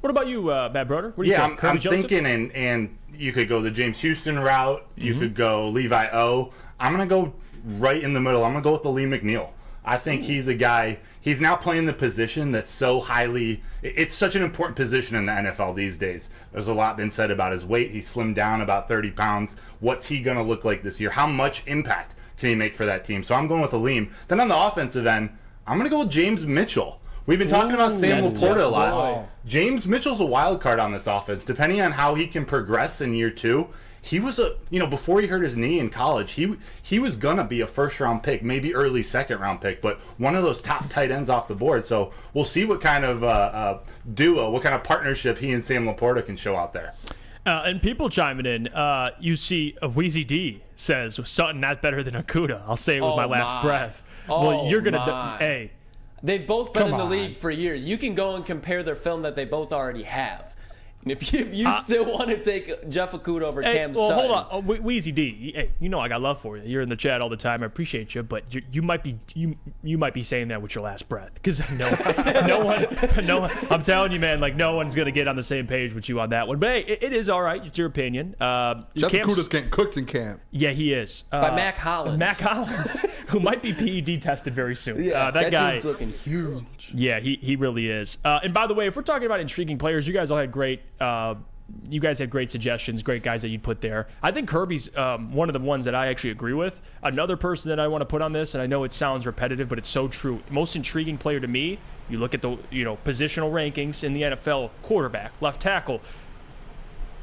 What about you, Matt Broder? What do you think? I'm thinking, and you could go the James Houston route. You could go Levi O. I'm going to go right in the middle. I'm going to go with the Lee McNeil. I think he's a guy, he's now playing the position that's so highly, it's such an important position in the NFL these days. There's a lot been said about his weight. He slimmed down about 30 pounds. What's he going to look like this year? How much impact can he make for that team? So I'm going with Aleem. Then on the offensive end, I'm going to go with James Mitchell. We've been talking about Sam Laporta a lot. Wow. James Mitchell's a wild card on this offense. Depending on how he can progress in year two, he was before he hurt his knee in college, he was gonna be a first-round pick, maybe early second-round pick, but one of those top tight ends off the board. So we'll see what kind of duo, what kind of partnership he and Sam Laporta can show out there. And people chiming in, you see Wheezy D says, Sutton not better than Okudah. I'll say it with my last breath. Well, you're gonna, hey. They've both been in the league for years. You can go and compare their film that they both already have. And if you still want to take Jeff Okudah over Cam Sutton. Hold on. Wheezy D, hey, you know I got love for you. You're in the chat all the time. I appreciate you, but you might be saying that with your last breath. Because no one, I'm telling you, man, like no one's going to get on the same page with you on that one. But hey, it is all right. It's your opinion. Jeff Okudah's getting cooked in camp. Yeah, he is. By Mac Hollins. Mac Hollins, who might be PED tested very soon. Yeah, that guy, dude's looking huge. Yeah, he really is. And by the way, if we're talking about intriguing players, you guys all had great suggestions, great guys that you'd put there. I think Kirby's one of the ones that I actually agree with. Another person that I want to put on this, and I know it sounds repetitive, but it's so true. Most intriguing player to me, you look at the positional rankings in the NFL: quarterback, left tackle,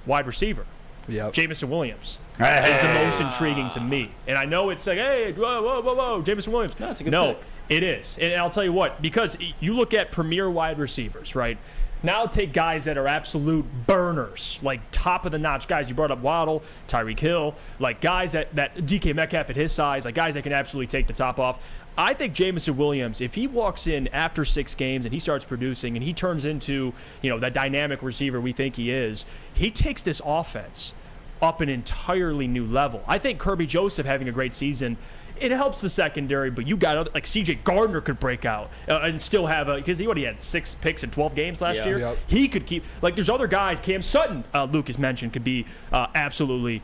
wide receiver. Yep. Jamison Williams is the most intriguing to me. And I know it's like, hey, whoa, Jamison Williams. No, it's a good pick. It is. And I'll tell you what, because you look at premier wide receivers, right? Now take guys that are absolute burners, like top-of-the-notch guys. You brought up Waddle, Tyreek Hill, like guys that DK Metcalf at his size, like guys that can absolutely take the top off. I think Jamison Williams, if he walks in after 6 games and he starts producing and he turns into, that dynamic receiver we think he is, he takes this offense up an entirely new level. I think Kirby Joseph having a great season, it helps the secondary, but you got other, like CJ Gardner could break out and still have because he had 6 picks in 12 games last year. Yep. He could keep, like there's other guys, Cam Sutton, Lucas mentioned, could be absolutely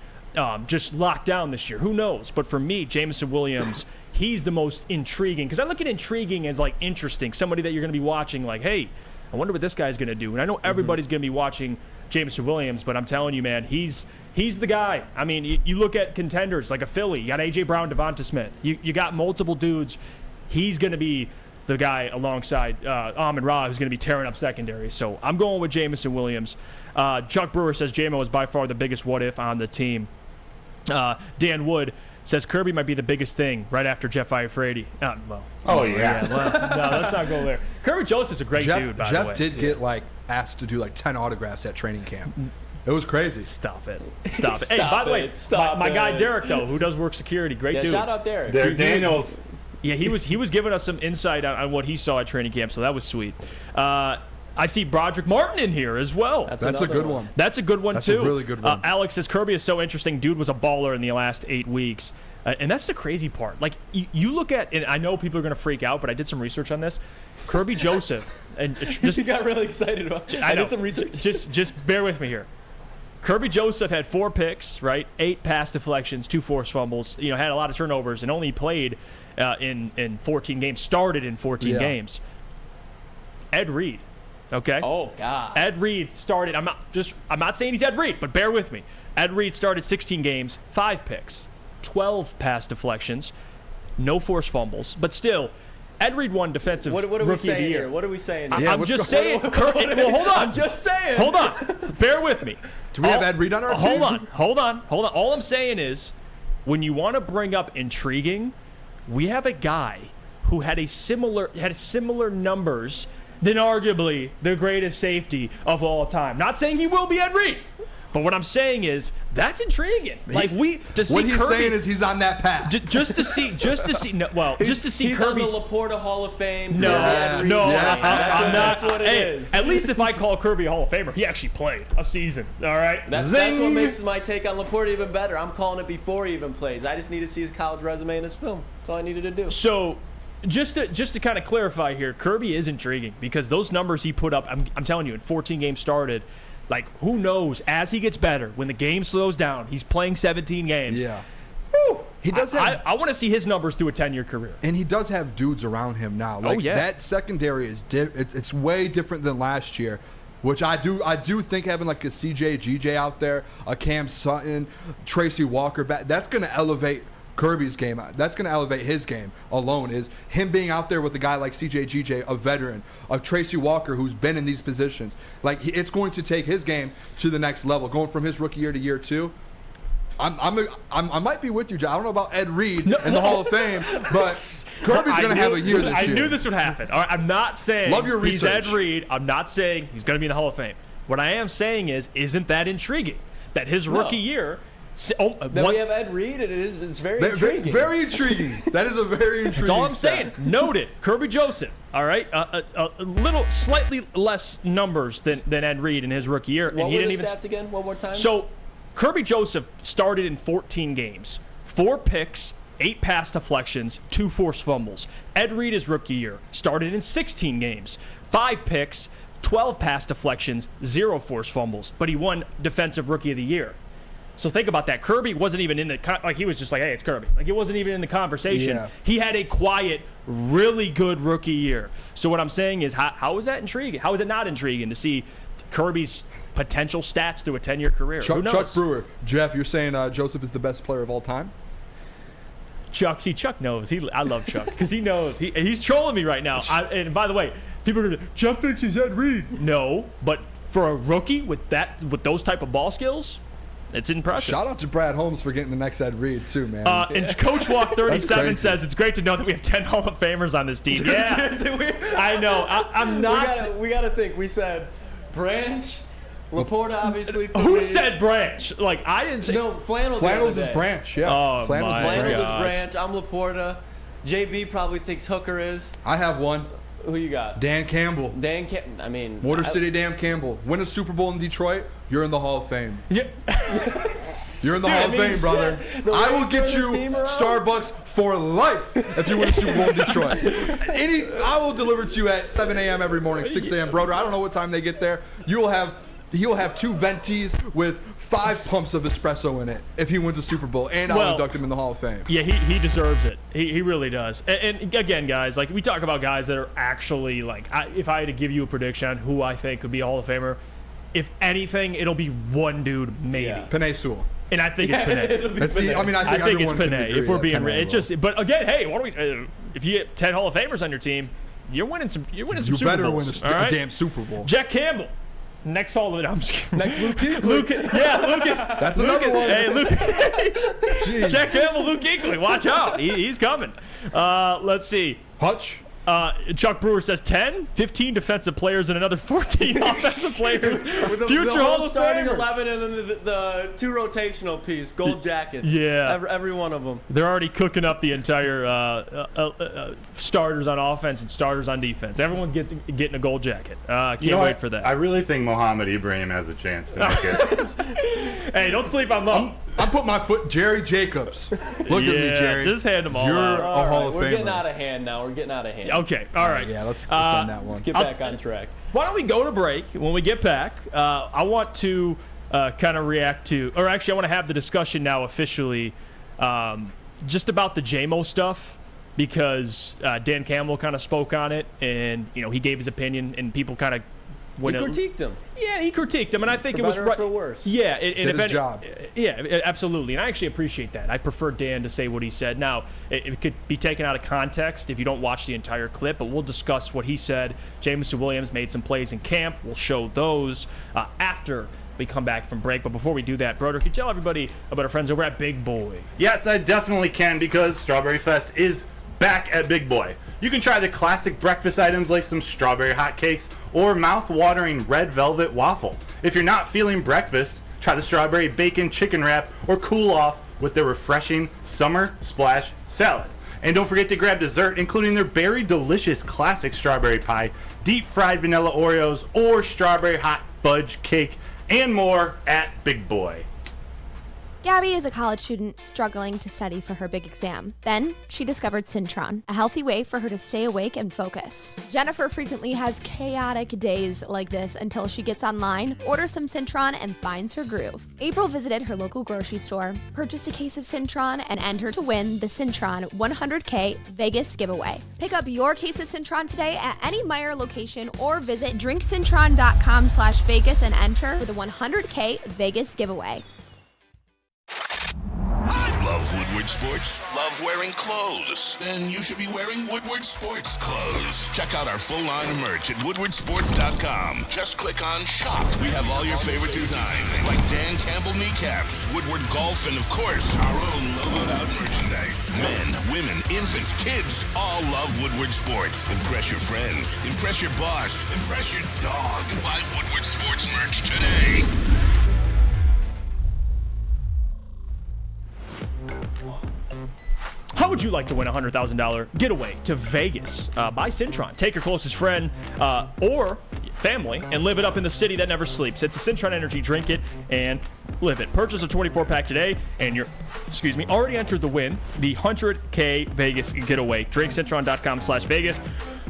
just locked down this year. Who knows? But for me, Jamison Williams, he's the most intriguing, because I look at intriguing as like interesting, somebody that you're going to be watching like, hey, I wonder what this guy's going to do. And I know everybody's going to be watching Jamison Williams, but I'm telling you, man, he's the guy. I mean, you look at contenders like a Philly. You got A.J. Brown, Devonta Smith. You got multiple dudes. He's going to be the guy alongside Amon-Ra, who's going to be tearing up secondary. So I'm going with Jamison Williams. Chuck Brewer says J-Mo is by far the biggest what-if on the team. Dan Wood says Kirby might be the biggest thing right after Jeff Iafrate. Well, no, let's not go there. Kirby Joseph's a great dude, by the way. Jeff did get asked to do 10 autographs at training camp. It was crazy. Stop it. Hey, by the way, my guy Derek, though, who does work security, great dude. Shout out Derek. Derek Daniels. Yeah, he was giving us some insight on what he saw at training camp, so that was sweet. I see Broderick Martin in here as well. That's a good one. That's a good one, That's too. a really good one. Alex says Kirby is so interesting. Dude was a baller in the last 8 weeks. And that's the crazy part. Like, you look at, and I know people are going to freak out, but I did some research on this. Kirby Joseph, and just you got really excited about it. I did some research. Just bear with me here. Kirby Joseph had 4 picks, right? 8 pass deflections, 2 forced fumbles. You know, had a lot of turnovers, and only played in 14 games. Started in 14 games. Ed Reed, okay? Oh God. Ed Reed started. I'm not saying he's Ed Reed, but bear with me. Ed Reed started 16 games, 5 picks, 12 pass deflections, no forced fumbles, but still. Ed Reed won defensive what are we rookie of saying the year. here? What are we saying here? I'm just saying. Well, hold on. I'm just saying. Hold on. Bear with me. Do we have Ed Reed on our team? Hold on. All I'm saying is, when you want to bring up intriguing, we have a guy who had similar numbers than arguably the greatest safety of all time. Not saying he will be Ed Reed. But what I'm saying is that's intriguing. Like what he's saying is he's on that path. Just to see he's Kirby on the Laporta Hall of Fame. No, I'm not. That's what it is. At least if I call Kirby a Hall of Famer, he actually played a season. All right. That's what makes my take on Laporta even better. I'm calling it before he even plays. I just need to see his college resume and his film. That's all I needed to do. So. Just to kind of clarify here, Kirby is intriguing because those numbers he put up, I'm telling you, in 14 games started, like, who knows, as he gets better, when the game slows down, he's playing 17 games. Yeah. Woo, he does I want to see his numbers through a 10-year career. And he does have dudes around him now. Like, that secondary is it's way different than last year. Which I do think having like a CJ GJ out there, a Cam Sutton, Tracy Walker back, that's going to elevate Kirby's game. That's going to elevate his game alone, is him being out there with a guy like CJ GJ, a veteran, of Tracy Walker, who's been in these positions. Like, it's going to take his game to the next level, going from his rookie year to year 2. I might be with you, John. I don't know about Ed Reed in the Hall of Fame, but Kirby's going to have a year this year. I knew this would happen. All right, I'm not saying Love your he's research. Ed Reed. I'm not saying he's going to be in the Hall of Fame. What I am saying is, isn't that intriguing? That his rookie year... we have Ed Reed, and it's very intriguing. Very intriguing. That is a very intriguing That's all I'm stat. saying. Noted. Kirby Joseph, all right? A little, slightly less numbers than Ed Reed in his rookie year. What were the stats again? One more time? So, Kirby Joseph started in 14 games. 4 picks, 8 pass deflections, 2 forced fumbles. Ed Reed, his rookie year, started in 16 games. 5 picks, 12 pass deflections, 0 forced fumbles. But he won Defensive Rookie of the Year. So think about that. Kirby wasn't even in the he was just like, hey, it's Kirby. Like, it wasn't even in the conversation. Yeah. He had a quiet, really good rookie year. So what I'm saying is, how is that intriguing? How is it not intriguing to see Kirby's potential stats through a 10-year career? Who knows? Chuck Brewer, Jeff, you're saying Joseph is the best player of all time? Chuck knows. I love Chuck because he knows. He's trolling me right now. And by the way, people are going to, Jeff thinks he's Ed Reed. No, but for a rookie with those type of ball skills, it's impressive. Shout out to Brad Holmes for getting the next Ed Reed, too, man. And Coach Walk 37 says, it's great to know that we have 10 Hall of Famers on this team. Yeah. I know. I'm not. We got to think. We said Branch, Laporta, obviously. Who said Branch? Like, I didn't say. No, Flannels. Flannels is Branch, yeah. Oh, Flannels is Branch. I'm Laporta. JB probably thinks Hooker is. I have one. Who you got? Dan Campbell. I mean, Motor City Dan Campbell. Win a Super Bowl in Detroit, you're in the Hall of Fame. Yeah. You're in the Hall of Fame, brother. I will get you Starbucks for life if you win a Super Bowl in Detroit. I will deliver to you at 7 a.m. every morning, 6 a.m. Broder. I don't know what time they get there. He'll have 2 ventis with 5 pumps of espresso in it if he wins a Super Bowl, and I'll induct him in the Hall of Fame. Yeah, he deserves it. He really does. And again, guys, like, we talk about guys that are actually, like, if I had to give you a prediction on who I think could be a Hall of Famer, if anything, it'll be one dude, maybe. Yeah. Panay Sewell. And I think it's Panay. I think it's Panay. If we're being real, it's just. But again, hey, what do we? If you get 10 Hall of Famers on your team, you're winning some. You're winning some you Super Bowls. You better win a damn Super Bowl. Jack Campbell. Next Hall of it. I'm just kidding. Next Luke Kuechly. Yeah, Lucas. That's another one. Hey, Luke. Jack Campbell, Luke Kuechly. Watch out. He's coming. Let's see. Hutch. Chuck Brewer says 10, 15 defensive players and another 14 offensive players. With Future the Hall of starting Famer. 11 and then the 2 rotational piece, gold jackets. Yeah. Every one of them. They're already cooking up the entire starters on offense and starters on defense. Everyone's getting a gold jacket. Can't wait for that. I really think Mohamed Ibrahim has a chance to make it. Hey, don't sleep on Mo. I'm putting my foot. Jerry Jacobs. Look at me, Jerry. Just hand them all You're out. a Hall of Famer. We're getting out of hand now. We're getting out of hand. Okay, all right. Yeah, let's end that one. Let's get back on track. Why don't we go to break? When we get back, I want to kind of react to, or actually, I want to have the discussion now officially just about the JMO stuff, because Dan Campbell kind of spoke on it, and he gave his opinion, and people kind of critiqued him. Yeah, he critiqued him, and I think for it was better or right. for worse. Yeah, Did his job. Yeah, absolutely, and I actually appreciate that. I prefer Dan to say what he said. Now, it could be taken out of context if you don't watch the entire clip, but we'll discuss what he said. Jameson Williams made some plays in camp. We'll show those after we come back from break. But before we do that, Broder, can you tell everybody about our friends over at Big Boy? Yes, I definitely can, because Strawberry Fest is back at Big Boy. You can try the classic breakfast items like some strawberry hotcakes or mouth-watering red velvet waffle. If you're not feeling breakfast, try the strawberry bacon chicken wrap or cool off with their refreshing summer splash salad. And don't forget to grab dessert, including their berry delicious classic strawberry pie, deep fried vanilla Oreos, or strawberry hot fudge cake, and more at Big Boy. Gabby is a college student struggling to study for her big exam. Then she discovered Syntron, a healthy way for her to stay awake and focus. Jennifer frequently has chaotic days like this until she gets online, orders some Syntron, and finds her groove. April visited her local grocery store, purchased a case of Syntron, and entered to win the Syntron 100K Vegas giveaway. Pick up your case of Syntron today at any Meijer location or visit drinksyntron.com/Vegas and enter for the 100K Vegas giveaway. Love Woodward Sports? Love wearing clothes? Then you should be wearing Woodward Sports clothes. Check out our full line of merch at woodwardsports.com. Just click on shop. We have all your favorite designs, like Dan Campbell kneecaps, Woodward golf, and of course, our own logoed out merchandise. Men, women, infants, kids all love Woodward Sports. Impress your friends. Impress your boss. Impress your dog. Buy Woodward Sports merch today. How would you like to win a $100,000 getaway to Vegas? Buy Syntron. Take your closest friend or family and live it up in the city that never sleeps. It's a Syntron energy. Drink it and live it. Purchase a 24-pack today and you're, already entered the win, the 100K Vegas getaway. DrinkCyntron.com/Vegas.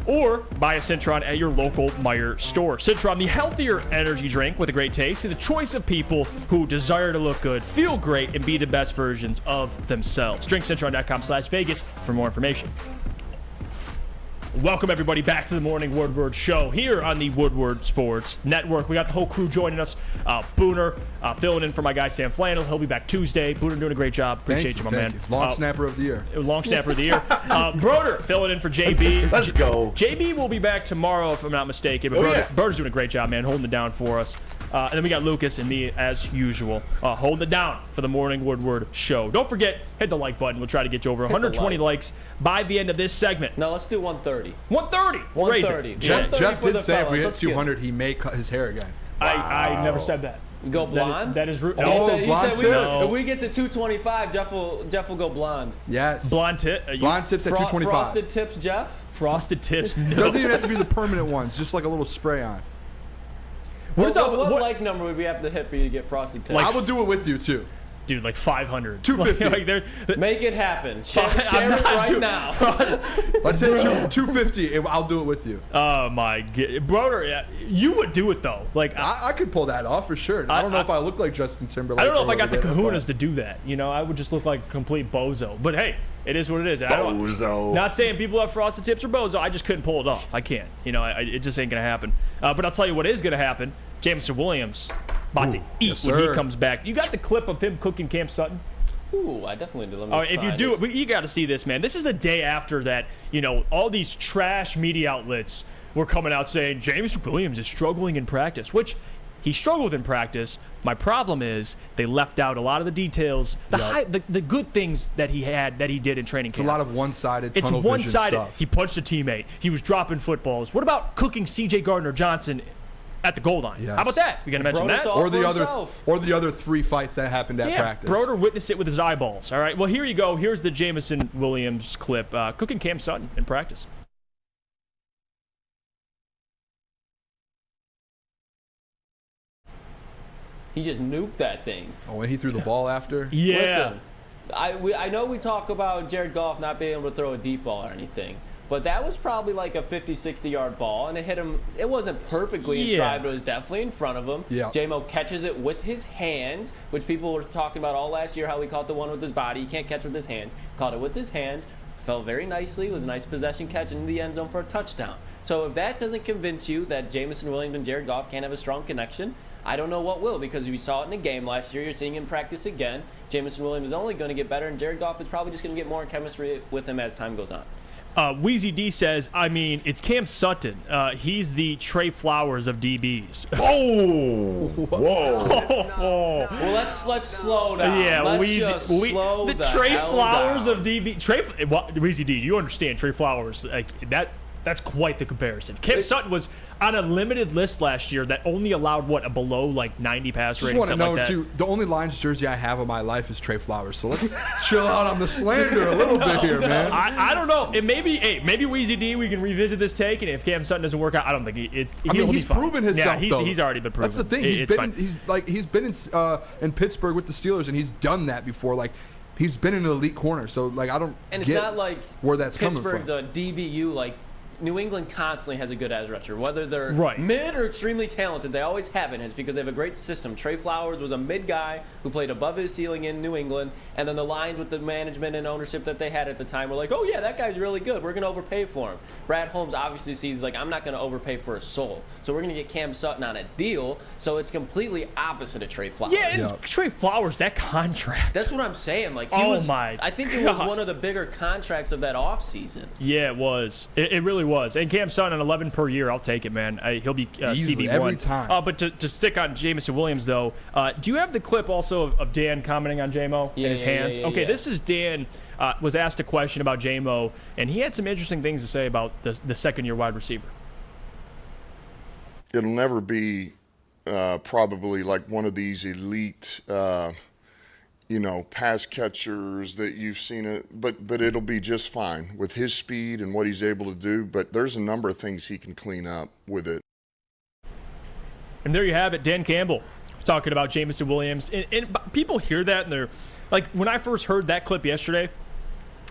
Or buy a Syntron at your local Meijer store. Syntron, the healthier energy drink with a great taste, is the choice of people who desire to look good, feel great, and be the best versions of themselves. DrinkCyntron.com/Vegas for more information. Welcome, everybody, back to the Morning Woodward Show here on the Woodward Sports Network. We got the whole crew joining us. Booner filling in for my guy, Sam Flannel. He'll be back Tuesday. Booner doing a great job. Appreciate you, my man. Long snapper of the year. Long snapper of the year. Broder filling in for JB. Let's go. JB will be back tomorrow, if I'm not mistaken. But Broder's doing a great job, man, holding it down for us. And then we got Lucas and me, as usual, holding it down for the Morning Woodward Show. Don't forget, hit the like button. We'll try to get you over 120 likes by the end of this segment. No, let's do 130. 130. 130. Jeff did say if we hit 200, he may cut his hair again. I never said that. You go blonde? That is rude. He said if we get to 225, Jeff will go blonde. Yes. Blonde tips at 225. Frosted tips, Jeff? Frosted tips. No. Doesn't even have to be the permanent ones. Just like a little spray on. What like number would we have to hit for you to get frosted tips? I will do it with you too. Dude, like 500. 250. Make it happen. Share it right now. Let's hit 250 and I'll do it with you. Oh my god. Broder, you would do it though. Like I could pull that off for sure. I don't know if I look like Justin Timberlake. I don't know if I got the kahunas to do that. I would just look like a complete bozo. But hey, it is what it is. Bozo. Not saying people have frosted tips or bozo. I just couldn't pull it off. I can't. It just ain't going to happen. But I'll tell you what is going to happen. Jameson Williams about to eat when he comes back. You got the clip of him cooking Cam Sutton? Ooh, I definitely do. If you do it, you got to see this, man. This is the day after that, all these trash media outlets were coming out saying Jameson Williams is struggling in practice, which he struggled in practice. My problem is they left out a lot of the details, the good things that he did in training camp. It's a lot of one-sided tunnel vision It's one-sided. stuff. He punched a teammate. He was dropping footballs. What about cooking C.J. Gardner-Johnson at the goal line? Yes. How about that? We got to mention that. Or the other 3 fights that happened at practice. Broder witnessed it with his eyeballs. All right. Well, here you go. Here's the Jameson Williams clip cooking Cam Sutton in practice. He just nuked that thing. Oh, and he threw the ball after? Yeah. Listen, I know we talk about Jared Goff not being able to throw a deep ball or anything, but that was probably like a 50, 60-yard ball, and it hit him. It wasn't perfectly in stride, but it was definitely in front of him. Yeah. J-Mo catches it with his hands, which people were talking about all last year, how he caught the one with his body. He can't catch with his hands. Caught it with his hands. Fell very nicely with a nice possession catch in the end zone for a touchdown. So if that doesn't convince you that Jameson Williams and Jared Goff can't have a strong connection, I don't know what will, because we saw it in a game last year. You're seeing him practice again. Jameson Williams is only going to get better, and Jared Goff is probably just going to get more chemistry with him as time goes on. Wheezy D says, I mean, it's Cam Sutton. He's the Trey Flowers of DBs. Oh! Whoa! Well, let's slow down. Yeah, let's slow the Trey Flowers of DB. Wheezy D, you understand Trey Flowers? Like that's quite the comparison. Cam Sutton was on a limited list last year that only allowed a below 90 pass rating. Just want to know too. The only Lions jersey I have in my life is Trey Flowers. So let's chill out on the slander a little bit here, man. I don't know. It maybe Wheezy D. We can revisit this take, and if Cam Sutton doesn't work out, I don't think he's proven himself. Yeah, he's already been proven. That's the thing. He's been in Pittsburgh with the Steelers, and he's done that before. Like, he's been in an elite corner. So I don't. And it's not like where that's coming from. Pittsburgh's a DBU New England constantly has a good edge rusher. Whether they're mid or extremely talented, they always have it. It's because they have a great system. Trey Flowers was a mid guy who played above his ceiling in New England, and then the Lions, with the management and ownership that they had at the time, were like, oh yeah, that guy's really good. We're going to overpay for him. Brad Holmes obviously sees, I'm not going to overpay for a soul. So we're going to get Cam Sutton on a deal. So it's completely opposite of Trey Flowers. Yeah, Trey Flowers, that contract. That's what I'm saying. I think it was one of the bigger contracts of that offseason. Yeah, it was. It really was. And Cam Sutton, 11 per year, I'll take it, man. He'll be easily, CB1 every time. But to stick on Jameson Williams, though, do you have the clip also of Dan commenting on J-Mo and his hands? Okay, this is Dan was asked a question about J-Mo, and he had some interesting things to say about the second-year wide receiver. It'll never be probably like one of these elite pass catchers that you've seen it, but it'll be just fine with his speed and what he's able to do. But there's a number of things he can clean up with it. And there you have it, Dan Campbell talking about Jameson Williams. And people hear that, and they're like, when I first heard that clip yesterday,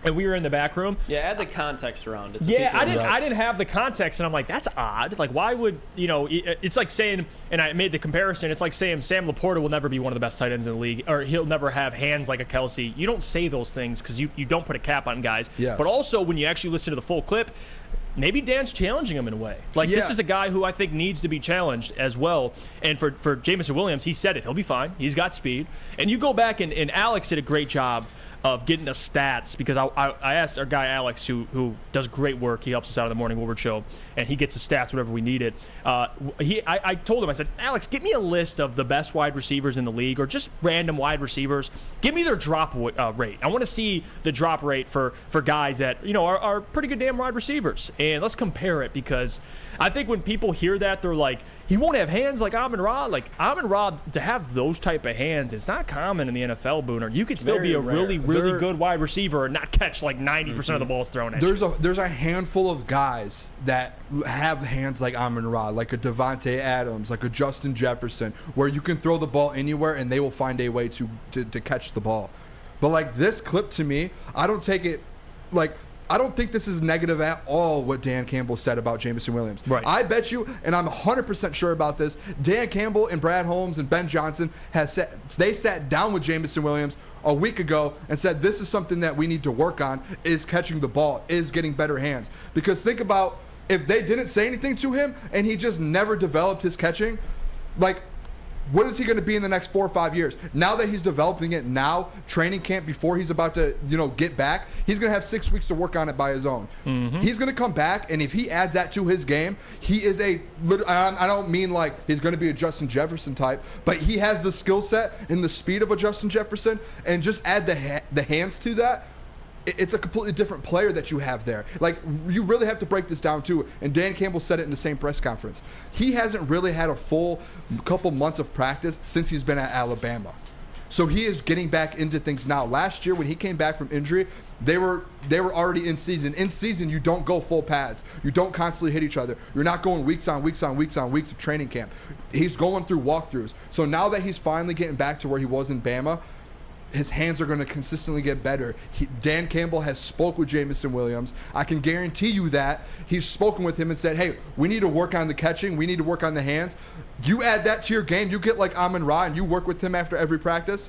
and we were in the back room. Yeah, add the context around it. So I didn't have the context, and I'm like, that's odd. Like, why would, it's like saying, and I made the comparison, it's like saying Sam Laporta will never be one of the best tight ends in the league, or he'll never have hands like a Kelsey. You don't say those things because you don't put a cap on guys. Yes. But also, when you actually listen to the full clip, maybe Dan's challenging him in a way. This is a guy who I think needs to be challenged as well. And for Jameson Williams, he said it. He'll be fine. He's got speed. And you go back, and Alex did a great job of getting the stats, because I asked our guy Alex, who does great work. He helps us out on the Morning Woodward show, and he gets the stats whenever we need it. I told him, I said, Alex, get me a list of the best wide receivers in the league, or just random wide receivers. Give me their drop rate. I want to see the drop rate for guys that are pretty good damn wide receivers, and let's compare it, because I think when people hear that, they're like, he won't have hands like Amon-Ra. Like, Amon-Ra, to have those type of hands, it's not common in the NFL, Booner. You could still be a really good wide receiver and not catch 90% of the balls thrown at you. There's a handful of guys that have hands like Amon-Ra, like a Devontae Adams, like a Justin Jefferson, where you can throw the ball anywhere and they will find a way to catch the ball. But this clip, to me, I don't take it I don't think this is negative at all, what Dan Campbell said about Jameson Williams. Right. I bet you, and I'm 100% sure about this, Dan Campbell and Brad Holmes and Ben Johnson they sat down with Jameson Williams a week ago and said, this is something that we need to work on, is catching the ball, is getting better hands. Because think about, if they didn't say anything to him and he just never developed his catching, what is he going to be in the next 4 or 5 years? Now that he's developing it now, training camp before he's about to, get back, he's going to have 6 weeks to work on it by his own. Mm-hmm. He's going to come back, and if he adds that to his game, he is I don't mean he's going to be a Justin Jefferson type, but he has the skill set and the speed of a Justin Jefferson, and just add the hands to that. It's a completely different player that you have there. You really have to break this down too. And Dan Campbell said it in the same press conference. He hasn't really had a full couple months of practice since he's been at Alabama. So he is getting back into things now. Last year when he came back from injury, they were already in season. In season, you don't go full pads. You don't constantly hit each other. You're not going weeks on weeks of training camp. He's going through walkthroughs. So now that he's finally getting back to where he was in Bama, his hands are going to consistently get better. Dan Campbell has spoke with Jameson Williams. I can guarantee you that he's spoken with him and said, hey, we need to work on the catching. We need to work on the hands. You add that to your game. You get like Amon-Ra and you work with him after every practice.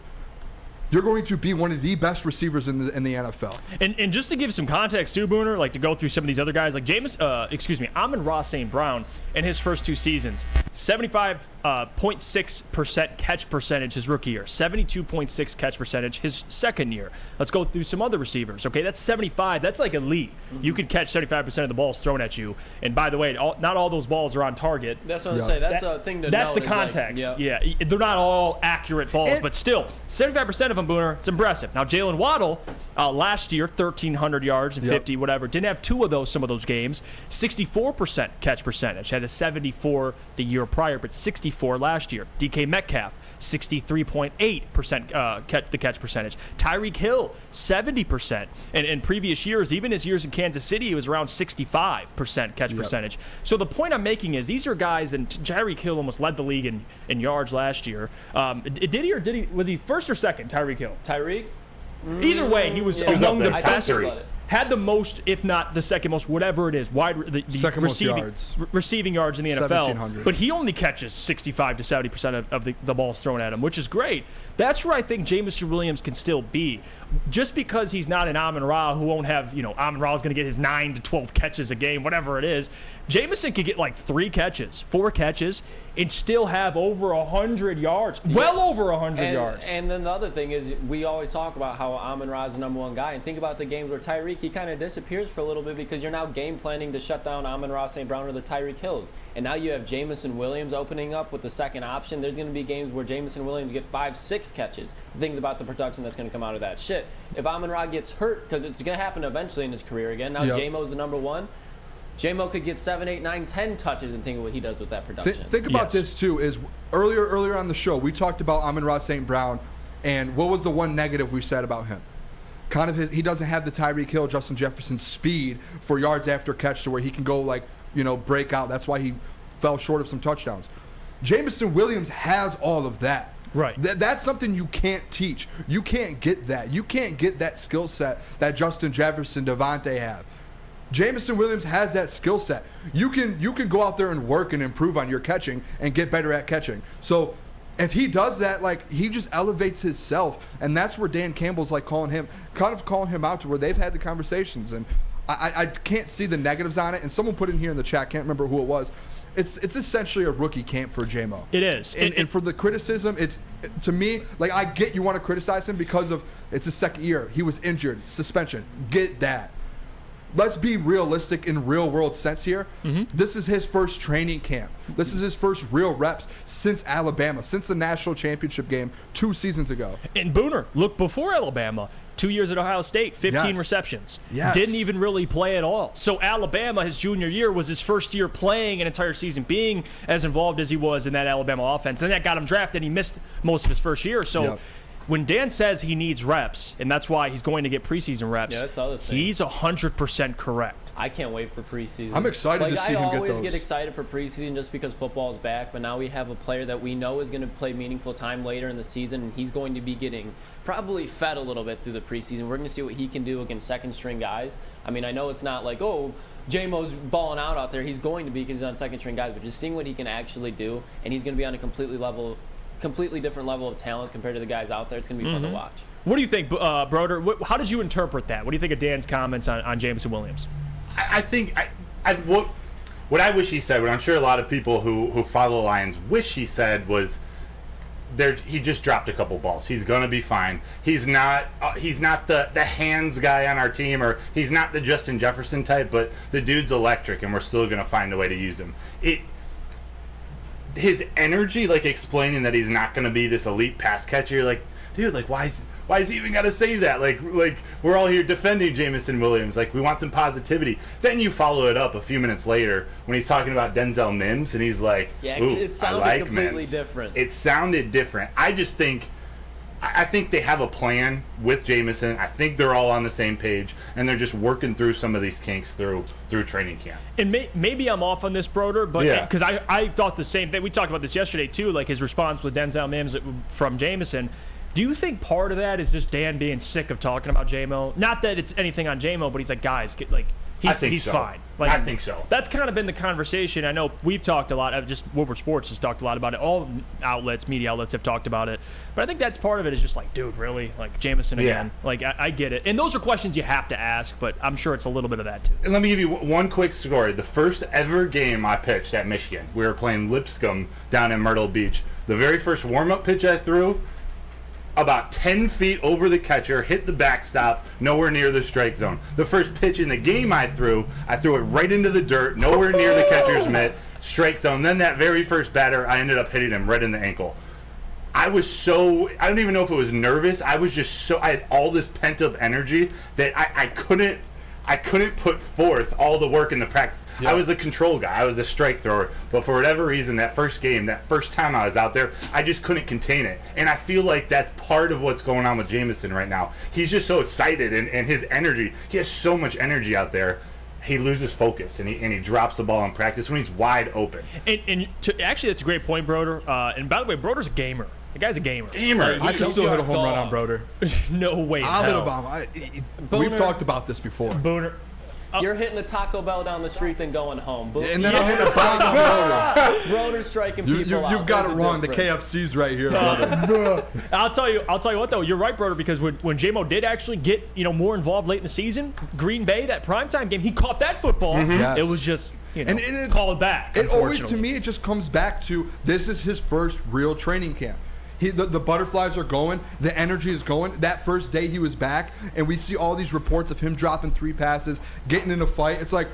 You're going to be one of the best receivers in the NFL. And just to give some context too, Booner, like to go through some of these other guys, like Amon-Ra St. Brown in his first 2 seasons, 75.6% catch percentage his rookie year, 72.6 catch percentage his second year. Let's go through some other receivers. Okay, that's 75. That's like elite. Mm-hmm. You could catch 75% of the balls thrown at you. And by the way, not all those balls are on target. That's what I'm saying. That's a thing to know. That's the context. Like, yeah, they're not all accurate balls, but still, 75% of them, Booner, it's impressive. Now, Jalen Waddle, last year, 1,300 yards and 50, whatever. Didn't have 2 of some of those games. 64% catch percentage. Had a 74 the year prior, but 64 last year. DK Metcalf, 63.8% the catch percentage. Tyreek Hill, 70%. And in previous years, even his years in Kansas City, he was around 65% catch percentage. So the point I'm making is these are guys, and Tyreek Hill almost led the league in yards last year. Was he first or second, Tyreek Hill? Tyreek? Either way, he was among the best. had the most, if not the second most, whatever it is, the second receiving yards in the NFL. 1,700. But he only catches 65 to 70% of the balls thrown at him, which is great. That's where I think Jameson Williams can still be. Just because he's not an Amon-Ra who won't have, Amon-Ra is going to get his 9 to 12 catches a game, whatever it is. Jameson could get like 3 catches, 4 catches, and still have over 100 yards, well over 100 yards. And then the other thing is, we always talk about how Amon-Ra is the number one guy, and think about the games where Tyreek, he kind of disappears for a little bit because you're now game planning to shut down Amon-Ra St. Brown or the Tyreek Hills. And now you have Jameson Williams opening up with the second option. There's going to be games where Jameson Williams get 5, 6 catches. Think about the production that's going to come out of that. Shit, if Amon-Ra gets hurt, because it's going to happen eventually in his career again, now J-Mo's the number one. J-Mo could get 7, 8, 9, 10 touches and think of what he does with that production. Think about this too, is earlier on the show, we talked about Amon-Ra St. Brown, and what was the one negative we said about him? Kind of he doesn't have the Tyreek Hill, Justin Jefferson speed for yards after catch to where he can go break out. That's why he fell short of some touchdowns. Jameson Williams has all of that. Right. That's something you can't teach. You can't get that. You can't get that skill set that Justin Jefferson, Devontae have. Jameson Williams has that skill set. You can go out there and work and improve on your catching and get better at catching. So if he does that, he just elevates himself, and that's where Dan Campbell's calling him out to where they've had the conversations, and I can't see the negatives on it. And someone put in here in the chat, can't remember who it was. It's essentially a rookie camp for J-Mo. It is. And for the criticism, to me, I get you want to criticize him because of it's his second year. He was injured, suspension. Get that. Let's be realistic in real world sense here. Mm-hmm. This is his first training camp. This is his first real reps since Alabama, since the national championship game 2 seasons ago. And Booner, look before Alabama. 2 years at Ohio State, 15 receptions. Yes. Didn't even really play at all. So Alabama, his junior year, was his first year playing an entire season, being as involved as he was in that Alabama offense. And that got him drafted. He missed most of his first year. So when Dan says he needs reps, and that's why he's going to get preseason reps, that's the other thing. He's 100% correct. I can't wait for preseason. I'm excited to see him get those. I always get excited for preseason just because football is back, but now we have a player that we know is going to play meaningful time later in the season, and he's going to be getting probably fed a little bit through the preseason. We're going to see what he can do against second-string guys. I mean, I know it's not like, J-Mo's balling out there. He's going to be because he's on second-string guys, but just seeing what he can actually do, and he's going to be on a completely different level of talent compared to the guys out there. It's going to be fun to watch. What do you think, Broder? How did you interpret that? What do you think of Dan's comments on Jameson Williams? I think what I wish he said, what I'm sure a lot of people who follow the Lions wish he said was, he just dropped a couple balls. He's gonna be fine. He's not the hands guy on our team, or he's not the Justin Jefferson type, but the dude's electric, and we're still gonna find a way to use him. His energy, explaining that he's not gonna be this elite pass catcher, you're dude, why is he even got to say that? We're all here defending Jameson Williams. We want some positivity. Then you follow it up a few minutes later when he's talking about Denzel Mims, and he's like, it sounded completely Mims. different. It sounded different. I just think I think they have a plan with Jamison. I think they're all on the same page, and they're just working through some of these kinks through training camp. And maybe I'm off on this, Broder, but because I thought the same thing. We talked about this yesterday too, like his response with Denzel Mims from Jamison. Do you think part of that is just Dan being sick of talking about J-Mo? Not that it's anything on J-Mo, but he's like, guys, he's so. fine. Like, I think so. That's kind of been the conversation. I know we've talked a lot. Just Woodward Sports has talked a lot about it. All media outlets have talked about it. But I think that's part of it is just like, dude, really? Like, Jamison again? Yeah. Like, I get it. And those are questions you have to ask, but I'm sure it's a little bit of that, too. And let me give you one quick story. The first ever game I pitched at Michigan, we were playing Lipscomb down in Myrtle Beach. The very first warm-up pitch I threw, about 10 feet over the catcher, hit the backstop, nowhere near the strike zone. The first pitch in the game I threw it right into the dirt, nowhere near the catcher's mitt, strike zone. Then that very first batter, I ended up hitting him right in the ankle. I don't even know if it was nervous. I had all this pent-up energy that I couldn't put forth all the work in the practice. Yeah. I was a control guy. I was a strike thrower. But for whatever reason, that first game, that first time I was out there, I just couldn't contain it. And I feel like that's part of what's going on with Jamison right now. He's just so excited, and his energy, he has so much energy out there. He loses focus, and he drops the ball in practice when he's wide open. Actually, that's a great point, Broder. And by the way, Broder's a gamer. The guy's a gamer. I can still hit a home run on Broder. No way. I'll hit a bomb. We've talked about this before. Booner. You're hitting the Taco Bell down the street, then going home. And then I'll hit a bomb on Broder. Broder's striking people out. You've got it wrong. The KFC's right here, brother. I'll tell you what though. You're right, Broder, because when J-Mo did actually get more involved late in the season, Green Bay, that primetime game, he caught that football. Mm-hmm. Yes. It was just call it back. It always, to me, it just comes back to this is his first real training camp. The butterflies are going. The energy is going. That first day he was back, and we see all these reports of him dropping 3 passes, getting in a fight. It's like,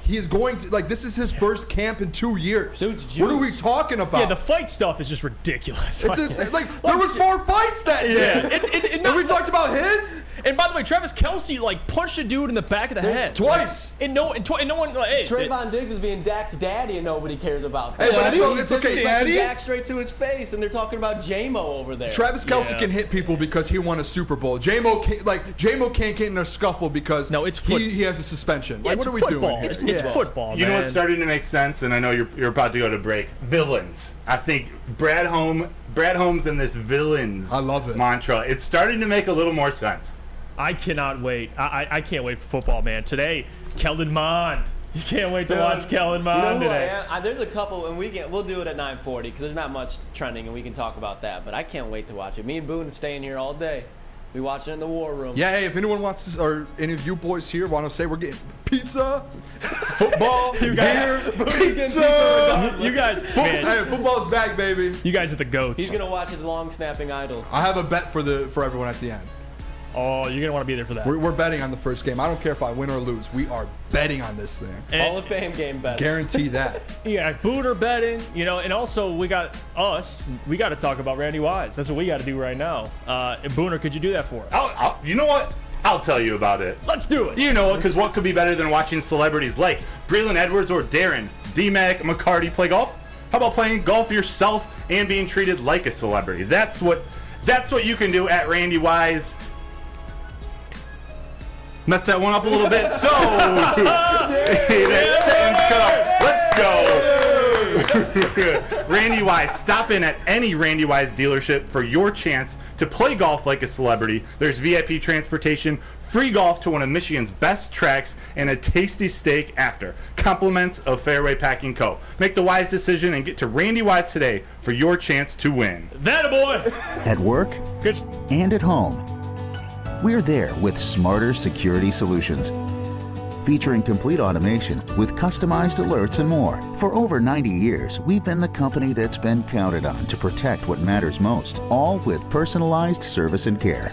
he's going to, this is his first camp in 2 years. What are we talking about? Yeah, the fight stuff is just ridiculous. It's insane. There was 4 fights that day. And we talked about his. And by the way, Travis Kelce punched a dude in the back of the head twice. And no one Trayvon Diggs is being Dak's daddy, and nobody cares about that. Hey, but it's okay, Daddy. Dak straight to his face, and they're talking about J-Mo over there. Travis Kelce can hit people because he won a Super Bowl. J-Mo can't get in a scuffle because he has a suspension. What are we doing? It's football. You know what's starting to make sense, and I know you're about to go to break. Villains. I think Brad Holmes and this villains. I love it. Mantra. It's starting to make a little more sense. I cannot wait. I can't wait for football, man. Today, Kellen Mond. You can't wait to watch Kellen Mond today. There's a couple, and we'll do it at 9:40 because there's not much trending, and we can talk about that. But I can't wait to watch it. Me and Boone staying here all day. We watch it in the war room. Yeah, hey, if anyone wants to, or any of you boys here want to say we're getting pizza, football, beer, pizza. You guys, hey, football's back, baby. You guys are the goats. He's gonna watch his long snapping idol. I have a bet for everyone at the end. Oh, you're going to want to be there for that. We're betting on the first game. I don't care if I win or lose. We are betting on this thing. Hall of Fame game bets. Guarantee that. Yeah, Booner betting, and also we got to talk about Randy Wise. That's what we got to do right now. Booner, could you do that for us? You know what? I'll tell you about it. Let's do it. You know what? Because what could be better than watching celebrities like Braylon Edwards or Darren D-Mac McCarty play golf? How about playing golf yourself and being treated like a celebrity? That's what you can do at Randy Wise. Messed that one up a little bit. So, let's go. Randy Wise. Stop in at any Randy Wise dealership for your chance to play golf like a celebrity. There's VIP transportation, free golf to one of Michigan's best tracks, and a tasty steak after. Compliments of Fairway Packing Co. Make the wise decision and get to Randy Wise today for your chance to win. That a boy. At work and at home. We're there with smarter security solutions, featuring complete automation with customized alerts and more. For over 90 years, we've been the company that's been counted on to protect what matters most, all with personalized service and care.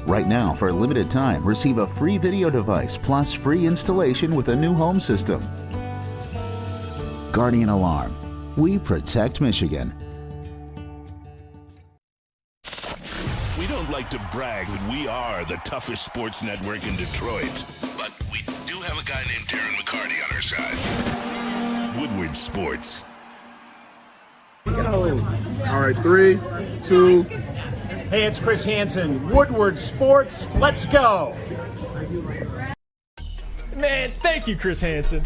Right now, for a limited time, receive a free video device plus free installation with a new home system. Guardian Alarm. We protect Michigan. We don't like to brag that we are the toughest sports network in Detroit, but we do have a guy named Darren McCarty on our side. Woodward Sports. All right, 3, 2, Hey, it's Chris Hansen, Woodward Sports. Let's go. Man, thank you, Chris Hansen,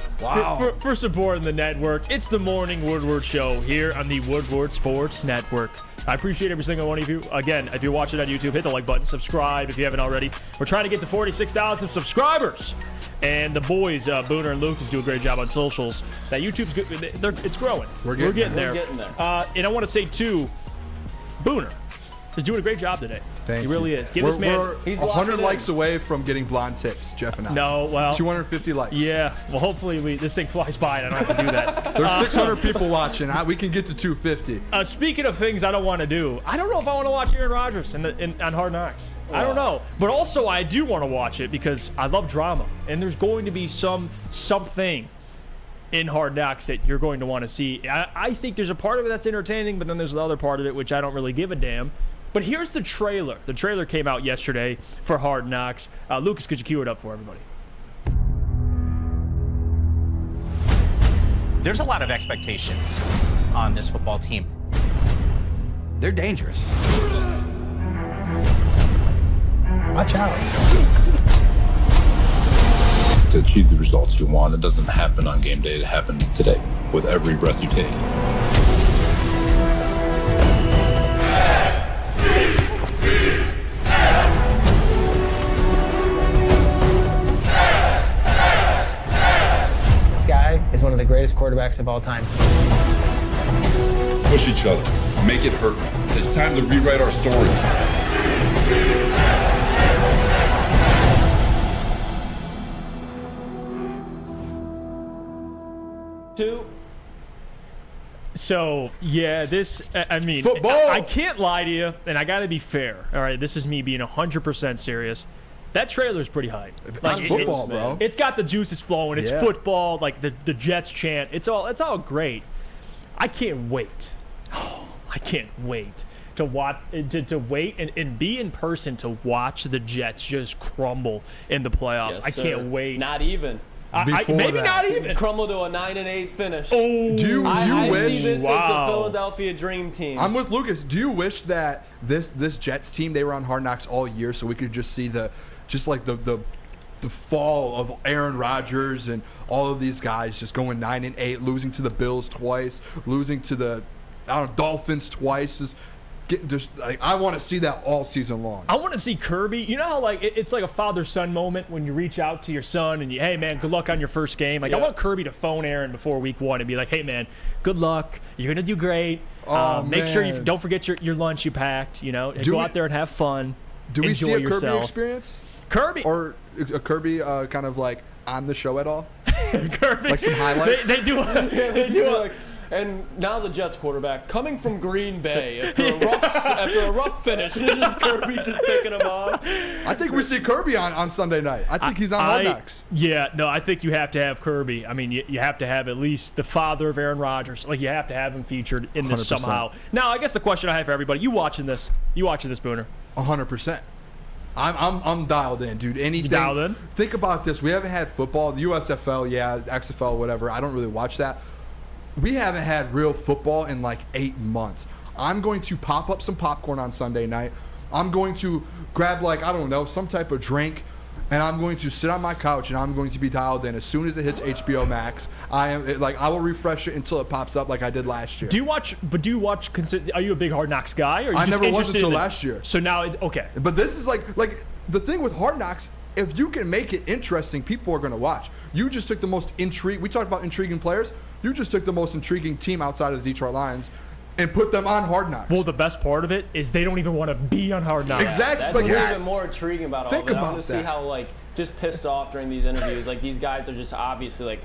for supporting the network. It's the Morning Woodward Show here on the Woodward Sports Network. I appreciate every single one of you. Again, if you're watching on YouTube, hit the like button, subscribe if you haven't already. We're trying to get to 46,000 subscribers. And the boys, Booner and Lucas, do a great job on socials. That YouTube's good. It's growing. We're getting there. And I want to say, too, Booner is doing a great job today. Thank you. He really is. Give we're, this man. We're 100 likes away from getting blonde tips, Jeff and I. No, well. 250 likes. Yeah. Well, hopefully this thing flies by and I don't have to do that. There's 600 people watching. We can get to 250. Speaking of things I don't want to do, I don't know if I want to watch Aaron Rodgers on Hard Knocks. I don't know. But also I do want to watch it because I love drama. And there's going to be something in Hard Knocks that you're going to want to see. I think there's a part of it that's entertaining, but then there's the other part of it which I don't really give a damn. But here's the trailer. The trailer came out yesterday for Hard Knocks. Lucas, could you cue it up for everybody? There's a lot of expectations on this football team. They're dangerous. Watch out. To achieve the results you want, it doesn't happen on game day. It happens today with every breath you take. This guy is one of the greatest quarterbacks of all time. Push each other. Make it hurt. It's time to rewrite our story. So, yeah, I mean, football. I can't lie to you, and I got to be fair. All right, this is me being 100% serious. That trailer's pretty hype. Like, it's football, bro. It's got the juices flowing. It's football, like the Jets chant. It's all great. I can't wait. I can't wait to watch, to wait and be in person to watch the Jets just crumble in the playoffs. Yes, I can't wait. Not even. Maybe not even. Crumble to a 9-8 finish. Do you I wish? see this as the Philadelphia Dream Team. I'm with Lucas. Do you wish that this Jets team, they were on Hard Knocks all year, so we could just see the fall of Aaron Rodgers and all of these guys just going 9-8, losing to the Bills twice, losing to the Dolphins twice, I want to see that all season long. I want to see Kirby. You know how it's like a father-son moment when you reach out to your son and hey man, good luck on your first game. I want Kirby to phone Aaron before week 1 and be like, hey man, good luck. You're gonna do great. Make sure you don't forget your lunch you packed. Go out there and have fun. Do we enjoy see a yourself. Kirby experience? Kirby or a Kirby kind of like on the show at all? Kirby, like some highlights. They do. And now the Jets quarterback coming from Green Bay after a rough finish. This is Kirby just picking him off. I think we see Kirby on Sunday night. I think he's on Hard Knocks. Yeah, no, I think you have to have Kirby. I mean, you have to have at least the father of Aaron Rodgers. Like, you have to have him featured in this 100%. somehow. Now, I guess the question I have for everybody: You watching this, Booner? 100%. I'm dialed in, dude. Anything. You dialed in? Think about this. We haven't had football, the USFL, XFL, whatever. I don't really watch that. We haven't had real football in like 8 months. I'm going to pop up some popcorn on Sunday night. I'm going to grab some type of drink, and I'm going to sit on my couch and I'm going to be dialed in as soon as it hits HBO Max. I will refresh it until it pops up like I did last year. Do you watch? Are you a big Hard Knocks guy? Or are you I just never was interested until in last year. So now, okay. But this is like the thing with Hard Knocks. If you can make it interesting, people are going to watch. You just took the most intrigue. We talked about intriguing players. You just took the most intriguing team outside of the Detroit Lions and put them on Hard Knocks. Well, the best part of it is they don't even want to be on Hard Knocks. Exactly. That's what's even more intriguing about all of it. I want to see that. how just pissed off during these interviews. These guys are just obviously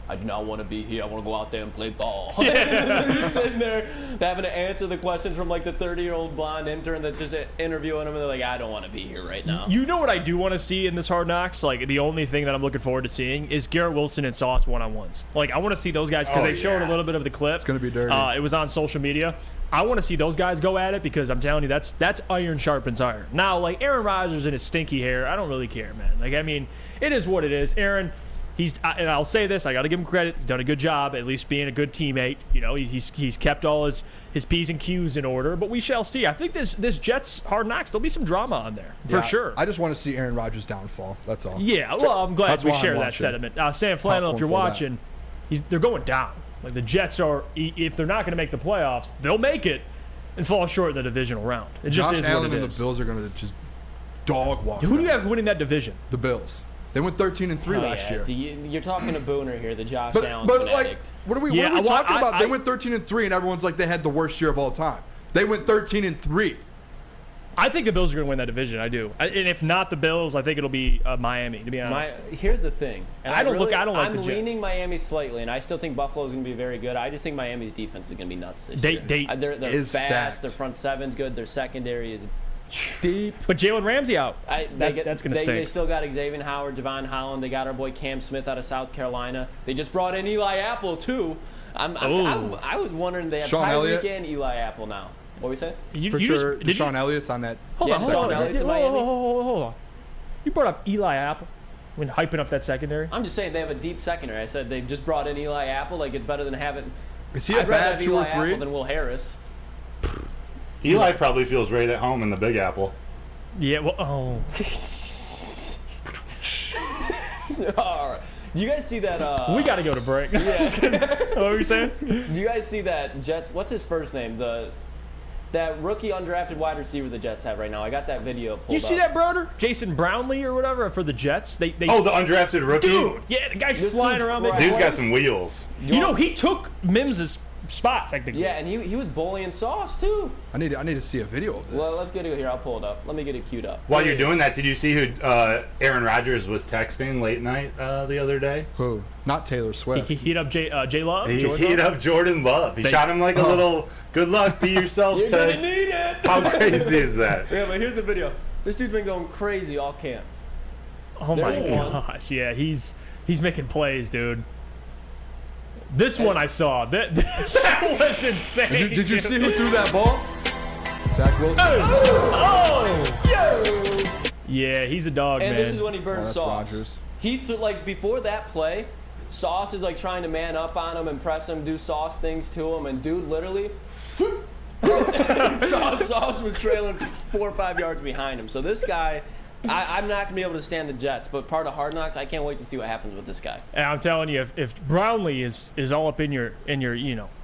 I do not want to be here. I want to go out there and play ball. They're sitting there having to answer the questions from the 30-year-old blonde intern that's just interviewing them, and they're like, I don't want to be here right now. You know what I do want to see in this Hard Knocks? The only thing that I'm looking forward to seeing is Garrett Wilson and Sauce one-on-ones. I want to see those guys because they showed a little bit of the clip. It's going to be dirty. It was on social media. I want to see those guys go at it because I'm telling you, that's iron sharpens iron. Now, Aaron Rodgers and his stinky hair, I don't really care, man. It is what it is. Aaron, and I'll say this, I got to give him credit. He's done a good job, at least being a good teammate. You know, he's kept all his P's and Q's in order, but we shall see. I think this Jets Hard Knocks, there'll be some drama on there, for sure. I just want to see Aaron Rodgers' downfall. That's all. Yeah, well, I'm glad we share that sentiment. Sam Flannel, if you're watching, they're going down. Like the Jets are, if they're not going to make the playoffs, they'll make it and fall short in the divisional round. It just is Allen what it and is. the Bills are going to just dog walk. Who do you have winning that division? The Bills. They went 13-3 last year. You're talking to Booner here, the Josh Allen but fanatic. like, what are we talking about? They went 13-3, and everyone's like they had the worst year of all time. They went 13-3. I think the Bills are going to win that division. I do. And if not the Bills, I think it'll be Miami. To be honest, here's the thing. And I don't like the Jets. I'm leaning Miami slightly, and I still think Buffalo's going to be very good. I just think Miami's defense is going to be nuts this year. They're fast. Stacked. Their front seven's good. Their secondary is deep. But Jalen Ramsey out. That's going to stay. They still got Xavier Howard, Devon Holland. They got our boy Cam Smith out of South Carolina. They just brought in Eli Apple too. I was wondering they have Tyreek and Eli Apple now. What we say? For sure, Deshaun Elliott's on that. Hold on. Elliott's in Miami. Hold on. You brought up Eli Apple when hyping up that secondary. I'm just saying they have a deep secondary. I said they just brought in Eli Apple. Like it's better than having. Is he a bad 2 or 3? Apple than Will Harris. Eli probably feels right at home in the Big Apple. Yeah. Well. Oh. All right. Do you guys see that? We got to go to break. Yeah. What were you saying? Do you guys see that Jets? What's his first name? That rookie undrafted wide receiver the Jets have right now. I got that video pulled up. You see that, brother? Jason Brownlee or whatever for the Jets. They the undrafted rookie? Dude, yeah, the guy's flying around. Dude's got some wheels. You know, he took Mims's spot, technically. Yeah, and he was bullying Sauce, too. I need to see a video of this. Well, let's get it here. I'll pull it up. Let me get it queued up. While you're doing that, did you see who Aaron Rodgers was texting late night the other day? Who? Not Taylor Swift. He hit up J Love? He hit up Jordan Love. He shot him like a little, good luck, be yourself You're text. gonna need it. How crazy is that? Yeah, but here's the video. This dude's been going crazy all camp. Oh my gosh, yeah, he's making plays, dude. This one I saw. That was insane. Did you see who threw that ball? Zach Wilson. Oh! Yeah, he's a dog, and man. This is when he burned Sauce. Rodgers. He like before that play, Sauce is like trying to man up on him and press him, do Sauce things to him, and dude literally. Sauce was trailing 4 or 5 yards behind him. So this guy, I'm not gonna be able to stand the Jets, but part of Hard Knocks, I can't wait to see what happens with this guy. And I'm telling you, if Brownlee is all up in your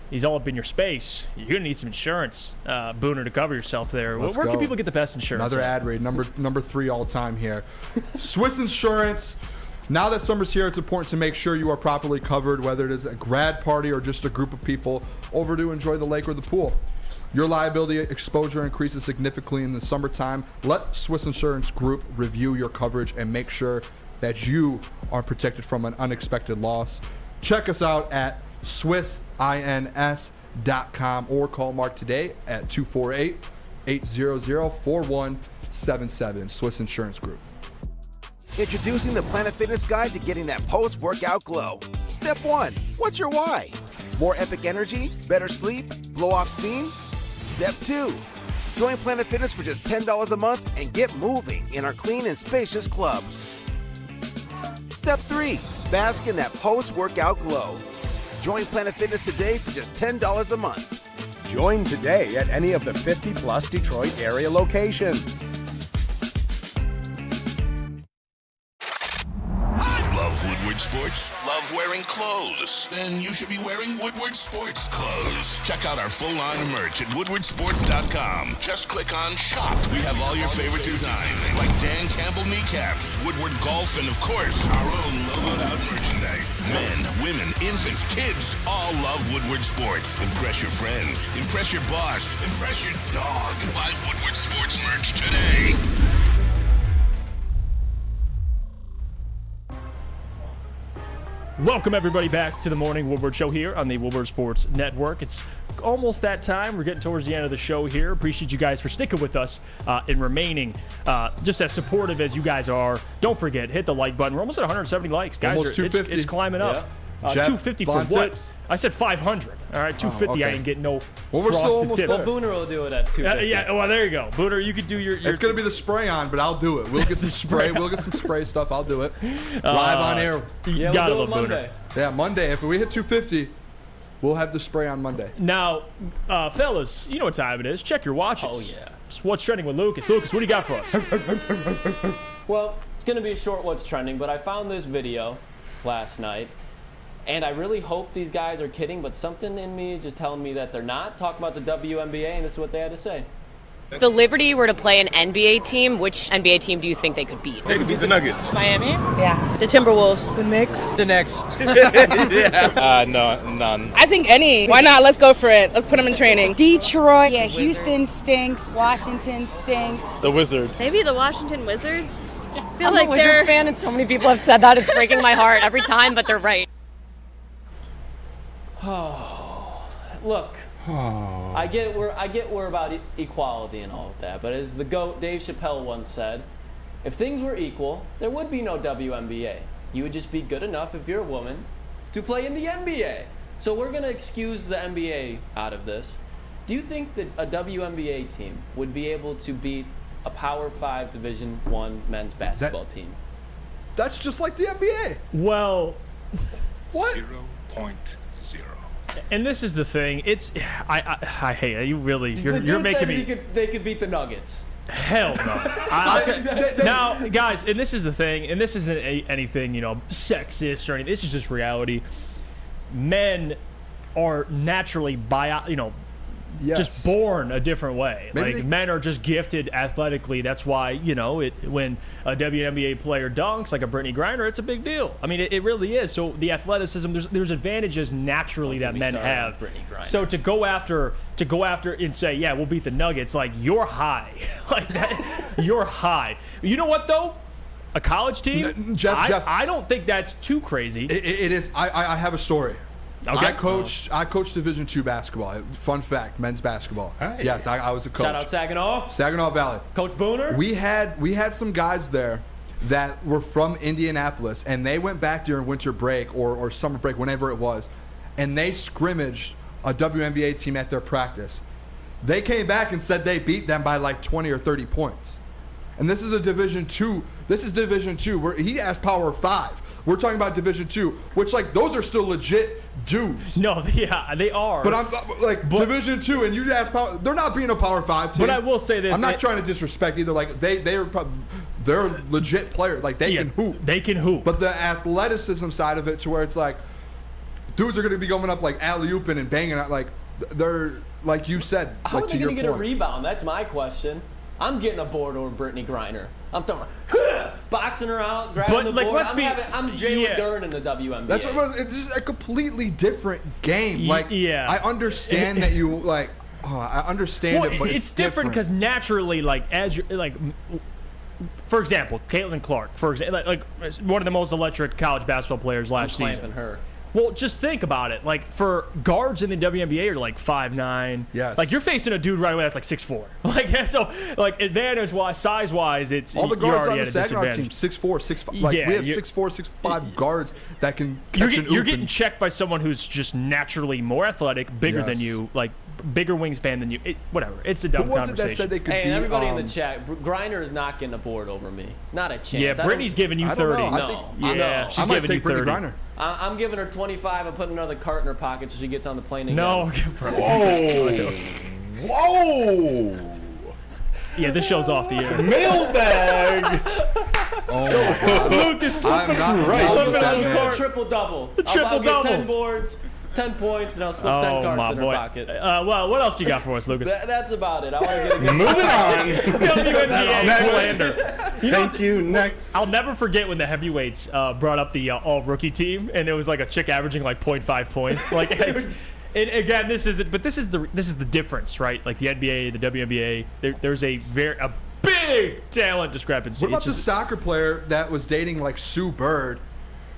he's all up in your space, you're gonna need some insurance, Booner, to cover yourself there. Where can people get the best insurance? Another ad read, number 3 all time here. Swiss Insurance. Now that summer's here, it's important to make sure you are properly covered, whether it is a grad party or just a group of people over to enjoy the lake or the pool. Your liability exposure increases significantly in the summertime. Let Swiss Insurance Group review your coverage and make sure that you are protected from an unexpected loss. Check us out at SwissINS.com or call Mark today at 248-800-4177. Swiss Insurance Group. Introducing the Planet Fitness Guide to getting that post-workout glow. Step 1. What's your why? More epic energy? Better sleep? Blow off steam? Step 2. Join Planet Fitness for just $10 a month and get moving in our clean and spacious clubs. Step 3. Bask in that post-workout glow. Join Planet Fitness today for just $10 a month. Join today at any of the 50-plus Detroit area locations. Love Woodward Sports? Love wearing clothes? Then you should be wearing Woodward Sports clothes. Check out our full line of merch at woodwardsports.com. Just click on shop. We have all your favorite designs, like Dan Campbell kneecaps, Woodward golf, and of course, our own logoed out merchandise. Men, women, infants, kids all love Woodward Sports. Impress your friends. Impress your boss. Impress your dog. Buy Woodward Sports merch today. Welcome, everybody, back to the Morning Woodward Show here on the Woodward Sports Network. It's almost that time. We're getting towards the end of the show here. Appreciate you guys for sticking with us and remaining just as supportive as you guys are. Don't forget, hit the like button. We're almost at 170 likes, guys. Almost 250. It's climbing up. Yeah. 250 for what? tips. I said 500. All right, 250. okay. I ain't getting no Well, we're still frosted almost tip. there. Well, Booner will do it at 250. Yeah, well, there you go. Booner, you could do your It's going to be the spray on, but I'll do it. We'll get some spray. We'll get some spray stuff. I'll do it. Live on air. You gotta love Booner. Yeah, Monday. If we hit 250, we'll have the spray on Monday. Now, fellas, you know what time it is. Check your watches. Oh, yeah. What's trending with Lucas? Lucas, what do you got for us? Well, it's going to be a short what's trending, but I found this video last night, and I really hope these guys are kidding, but something in me is just telling me that they're not. Talking about the WNBA, and this is what they had to say. If the Liberty were to play an NBA team, which NBA team do you think they could beat? They could beat the Nuggets. Miami? Yeah. The Timberwolves? The Knicks? The Knicks. No, none. I think any. Why not? Let's go for it. Let's put them in training. Detroit. Yeah, Houston stinks. Washington stinks. The Wizards. Maybe the Washington Wizards? I feel I'm like a Wizards fan, and so many people have said that. It's breaking my heart every time, but they're right. Oh, look. I get we're about equality and all of that, but as the GOAT Dave Chappelle once said, if things were equal, there would be no WNBA. You would just be good enough if you're a woman to play in the NBA. So we're gonna excuse the NBA out of this. Do you think that a WNBA team would be able to beat a Power 5 Division I men's basketball team? That's just like the NBA. Well, what? 0.0. And this is the thing. It's I hate it. You're making me. They could beat the Nuggets. Hell no. Now, guys, and this is the thing, and this isn't anything sexist or anything. This is just reality. Men are naturally just born a different way. Men are just gifted athletically. That's why when a WNBA player dunks like a Brittany Griner, it's a big deal. I mean, it really is. So the athleticism, there's advantages naturally that men have. So to go after and say, yeah, we'll beat the Nuggets, like you're high, like that, you're high. You know what though? A college team, Jeff, I don't think that's too crazy. It is. I have a story. Okay. I coached Division II basketball. Fun fact, men's basketball. Hey. Yes, I was a coach. Shout out Saginaw. Saginaw Valley. Coach Booner. We had some guys there that were from Indianapolis, and they went back during winter break or summer break, whenever it was, and they scrimmaged a WNBA team at their practice. They came back and said they beat them by like 20 or 30 points. And this is a Division II. This is Division II. Where he has Power 5. We're talking about Division II, which those are still legit dudes. No, yeah, they are. But I'm Division II, and you ask Power. They're not being a Power 5 team. But I will say this. I'm not trying to disrespect either. They're legit players. They can hoop. They can hoop. But the athleticism side of it, to where it's dudes are going to be going up alley-ooping and banging out they're like you said. How are they going to get a rebound? That's my question. I'm getting a board over Brittany Griner. I'm throwing, boxing her out, grabbing the board. I'm Jalen Duren in the WNBA. That's what it's just a completely different game. Yeah. I understand that you I understand it, but it's different because naturally, as you're for example, Caitlin Clark, one of the most electric college basketball players last season. Her. Well, just think about it. For guards in the WNBA are 5'9". Yes. You're facing a dude right away that's 6'4". Advantage-wise, size-wise, it's all the guards on the Saginaw team 6'4", 6'5". We have 6'4", 6'5" guards that can catch an oop. You're getting checked by someone who's just naturally more athletic, bigger than you, bigger wingspan than you. Whatever. It's a dumb conversation. Who was it that said they could beat? And everybody in the chat, Griner is not getting a board over me. Not a chance. Yeah, Brittany's giving you 30. She's giving you 30. Griner. I'm giving her 25 and putting another cart in her pocket so she gets on the plane again. No. Whoa. Yeah, this show's off the air. Mailbag. Oh my God. Lucas, I'm not right. Triple-double. I'll get 10 boards, 10 points, and I'll slip 10 cards in her pocket. Well, what else you got for us, Lucas? That's about it. I want to get a good moving on. WNBA slander. Thank you. Next. I'll never forget when the heavyweights brought up the all-rookie team, and it was a chick averaging 0.5 points. And again, this is the difference, right? The NBA, the WNBA, there's a big talent discrepancy. What about the soccer player that was dating Sue Bird?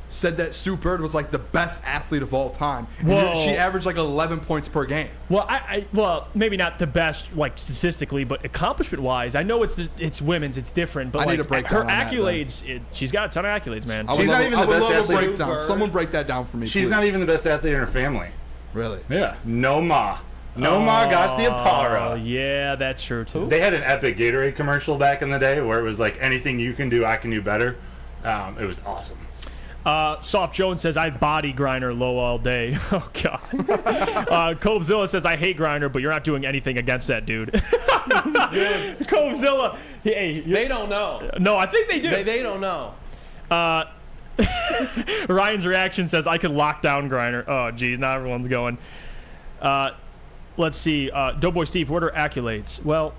said that Sue Bird was like the best athlete of all time. Whoa. She averaged like 11 points per game. Well, well, maybe not the best, like statistically, but accomplishment-wise, I know it's women's, it's different. But I need like, a breakdown her on that, accolades, she's got a ton of accolades, man. She's not even the best athlete. Breakdown. Someone break that down for me. She's please. not even the best athlete in her family. Really? Yeah. No ma Garcia Parra. Yeah, that's true too. They had an epic Gatorade commercial back in the day where it was like, anything you can do, I can do better. It was awesome. Soft Jones says, I body Griner low all day. Oh, God. Cobezilla says, I hate Griner, but you're not doing anything against that dude. Cobezilla. Hey, they don't know. No, I think they do. They don't know. Ryan's reaction says, I could lock down Griner. Oh, geez, now everyone's going. Let's see. Doughboy Steve, what are accolades? Well,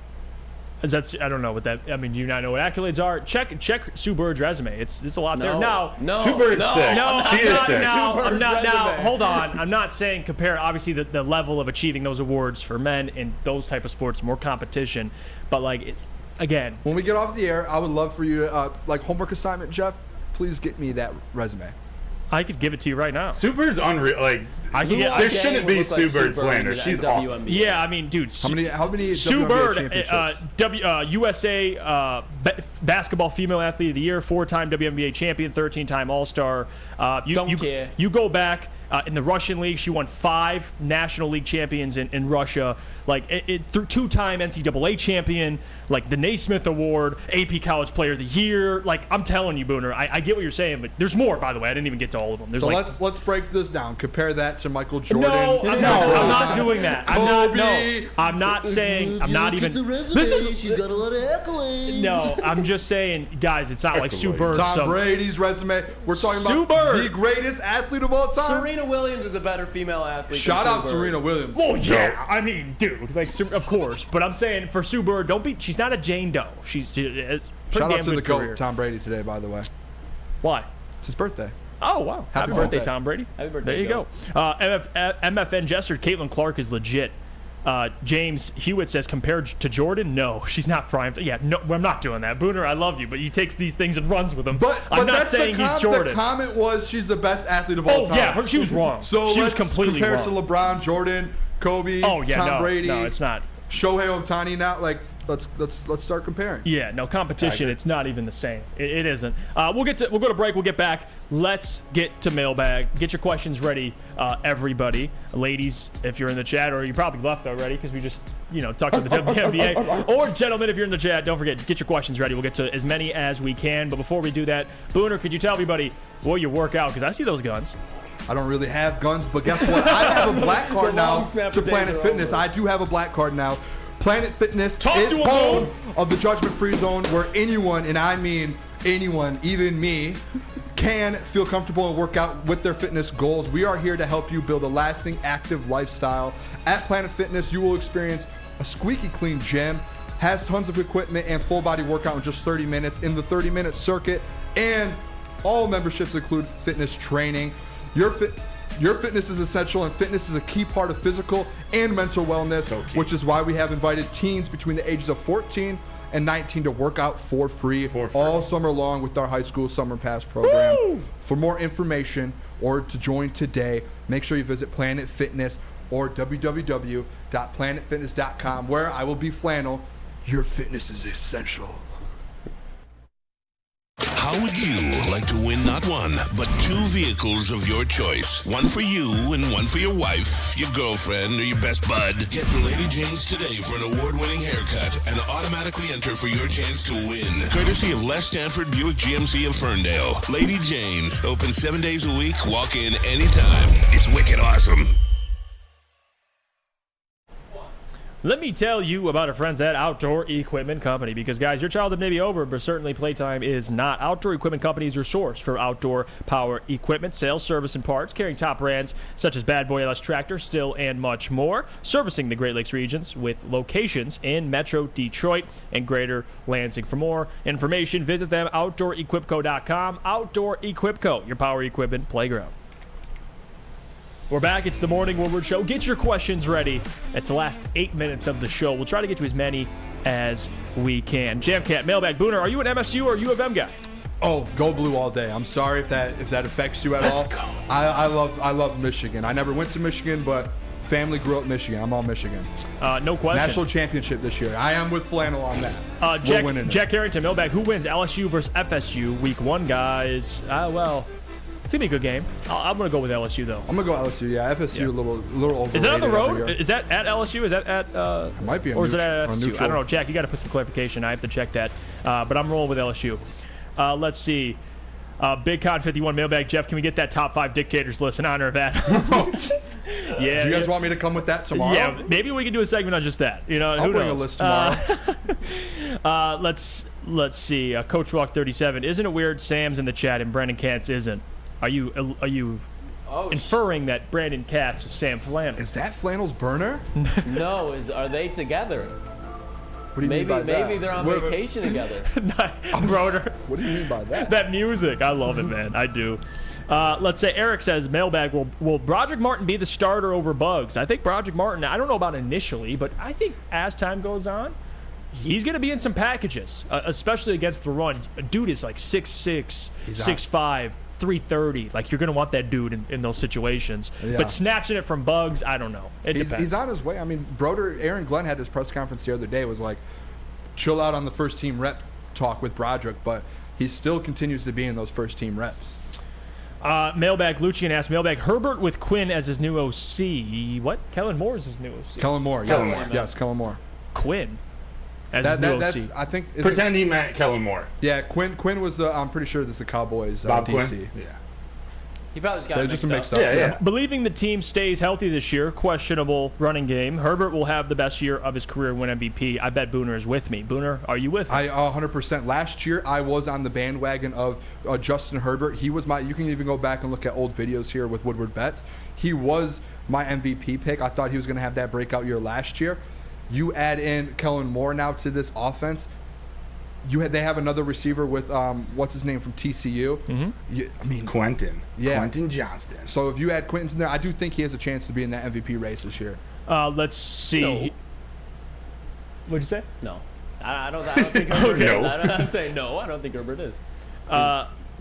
I don't know what that. I mean, do you not know what accolades are? Check Sue Bird's resume. It's a lot there. Now, Sue Bird's sick. No, She is sick. I'm not now. Hold on. I'm not saying compare. Obviously, the level of achieving those awards for men in those type of sports, more competition. But like, again, when we get off the air, I would love for you to like homework assignment, Jeff. Please get me that resume. I could give it to you right now. Sue Bird's unreal. Like, there shouldn't be Sue Bird slander. She's awesome. Yeah, I mean, dude. How many Sue WNBA Bird, championships? USA basketball female athlete of the year, 4-time WNBA champion, 13-time All-Star. Don't care. You go back in the Russian league, she won 5 National League champions in Russia. Like 2-time NCAA champion, like the Naismith Award, AP College Player of the Year. Like, I'm telling you, Booner, I get what you're saying, but there's more. By the way, I didn't even get to all of them. There's So like, let's break this down. Compare that to Michael Jordan. No, I'm not doing that. Kobe. I'm not saying. I'm not even. She's got a lot of accolades. No, I'm just saying, guys. It's not like Sue Bird. Tom Brady's resume. We're talking Sue about Bird. the greatest athlete of all time. Serena Williams is a better female athlete. Shout than out Sue Bird. Serena Williams. Well, yeah. I mean, dude, like, of course. But I'm saying for Sue Bird, don't be. She's not a Jane Doe. She's Shout out to the GOAT, Tom Brady, today, by the way. Why? It's his birthday. Oh, wow. Happy birthday, Tom Brady. Happy birthday. There you go. MFN Jester, Caitlin Clark is legit. James Hewitt says, compared to Jordan, no, she's not prime. Yeah, no, I'm not doing that. Booner, I love you, but he takes these things and runs with them. But I'm not that's saying he's Jordan. The comment was she's the best athlete of all time. Yeah, she was wrong. So she was let's completely compare wrong. to LeBron, Jordan, Kobe, Tom Brady. No, it's not. Shohei Ohtani now. Like, let's start comparing. Yeah, no competition. It's not even the same. It isn't. We'll go to break. We'll get back. Let's get to mailbag. Get your questions ready, everybody. Ladies, if you're in the chat, or you probably left already because we just talked to the WNBA. Or gentlemen, if you're in the chat, don't forget, get your questions ready. We'll get to as many as we can. But before we do that, Booner, could you tell everybody what you work out? Because I see those guns. I don't really have guns, but guess what? I have a black card now to Planet Fitness. I do have a black card now. Planet Fitness is home of the judgment-free zone, where anyone, and I mean anyone, even me, can feel comfortable and work out with their fitness goals. We are here to help you build a lasting, active lifestyle. At Planet Fitness, you will experience a squeaky clean gym, has tons of equipment and full body workout in just 30 minutes in the 30-minute circuit, and all memberships include fitness training. Your fitness is essential, and fitness is a key part of physical and mental wellness, which is why we have invited teens between the ages of 14 and 19 to work out for free all summer long with our high school summer pass program. Woo! For more information or to join today, make sure you visit Planet Fitness or www.planetfitness.com, where I will be flannel. Your fitness is essential. How would you like to win not one, but 2 vehicles of your choice? One for you and one for your wife, your girlfriend, or your best bud. Get to Lady Jane's today for an award-winning haircut and automatically enter for your chance to win. Courtesy of Les Stanford Buick GMC of Ferndale. Lady Jane's, open 7 days a week, walk in anytime. It's wicked awesome. Let me tell you about our friends at Outdoor Equipment Company, because, guys, your childhood may be over, but certainly playtime is not. Outdoor Equipment Company is your source for outdoor power equipment, sales, service, and parts, carrying top brands such as Bad Boy LS Tractor, Stihl, and much more, servicing the Great Lakes regions with locations in Metro Detroit and Greater Lansing. For more information, visit them, OutdoorEquipco.com. Outdoor Equipco, your power equipment playground. We're back. It's the Morning Woodward Show. Get your questions ready. It's the last 8 minutes of the show. We'll try to get to as many as we can. Jamcat, mailbag, Booner, are you an MSU or U of M guy? Oh, go blue all day. I'm sorry if that affects you at all. I love Michigan. I never went to Michigan, but family grew up Michigan. I'm all Michigan. No question. National championship this year. I am with Flannel on that. Jack, We're winning it. Jack Harrington, mailbag. Who wins LSU versus FSU week 1, guys? Well, it's going to be a good game. I'm going to go with LSU, though. I'm going to go LSU, yeah. FSU a little overrated. Is that on the road? Is that at LSU? Is that at it might be or is it at FSU? neutral. I don't know. Jack, you got to put some clarification. I have to check that. But I'm rolling with LSU. Let's see. Big Con 51 mailbag. Jeff, can we get that top 5 dictators list in honor of that? Yeah. Do you guys want me to come with that tomorrow? Yeah, maybe we can do a segment on just that. I'll bring a list tomorrow. Let's see. Coach Walk 37. Isn't it weird Sam's in the chat and Brandon Katz isn't? Are you inferring that Brandon Katz is Sam Flannel? Is that Flannel's burner? No, are they together? What do you mean by that? Maybe they're on vacation together. Broder. What do you mean by that? That music. I love it, man. I do. Let's say Eric says, mailbag, will Broderick Martin be the starter over Bugs? I think Broderick Martin, I don't know about initially, but I think as time goes on, he's going to be in some packages, especially against the run. Dude is like 6'6", 6'5", 330. Like, you're going to want that dude in those situations. Yeah. But snatching it from Bugs, I don't know. It depends. He's on his way. I mean, Aaron Glenn had his press conference the other day, was like, chill out on the first team rep talk with Broderick, but he still continues to be in those first team reps. Mailbag Lucian asked, mailbag, Herbert with Quinn as his new OC. What? Kellen Moore is his new OC. Kellen Moore, yes, Kellen Moore. Quinn as his new OC. That's, I think, pretend he meant Kellen Moore. Yeah, Quinn was the, I'm pretty sure this is the Cowboys Bob DC. Quinn? Yeah. He probably just got mixed up. Yeah. Believing the team stays healthy this year, questionable running game. Herbert will have the best year of his career, win MVP. I bet Booner is with me. Booner, are you with me? 100%. Last year, I was on the bandwagon of Justin Herbert. He was you can even go back and look at old videos here with Woodward Bets. He was my MVP pick. I thought he was going to have that breakout year last year. You add in Kellen Moore now to this offense. They have another receiver with what's his name from TCU. Mm-hmm. Quentin. Yeah, Quentin Johnston. So if you add Quentin in there, I do think he has a chance to be in that MVP race this year. Let's see. No. What'd you say? No, I don't think Herbert is. I'm saying no. I don't think Herbert is.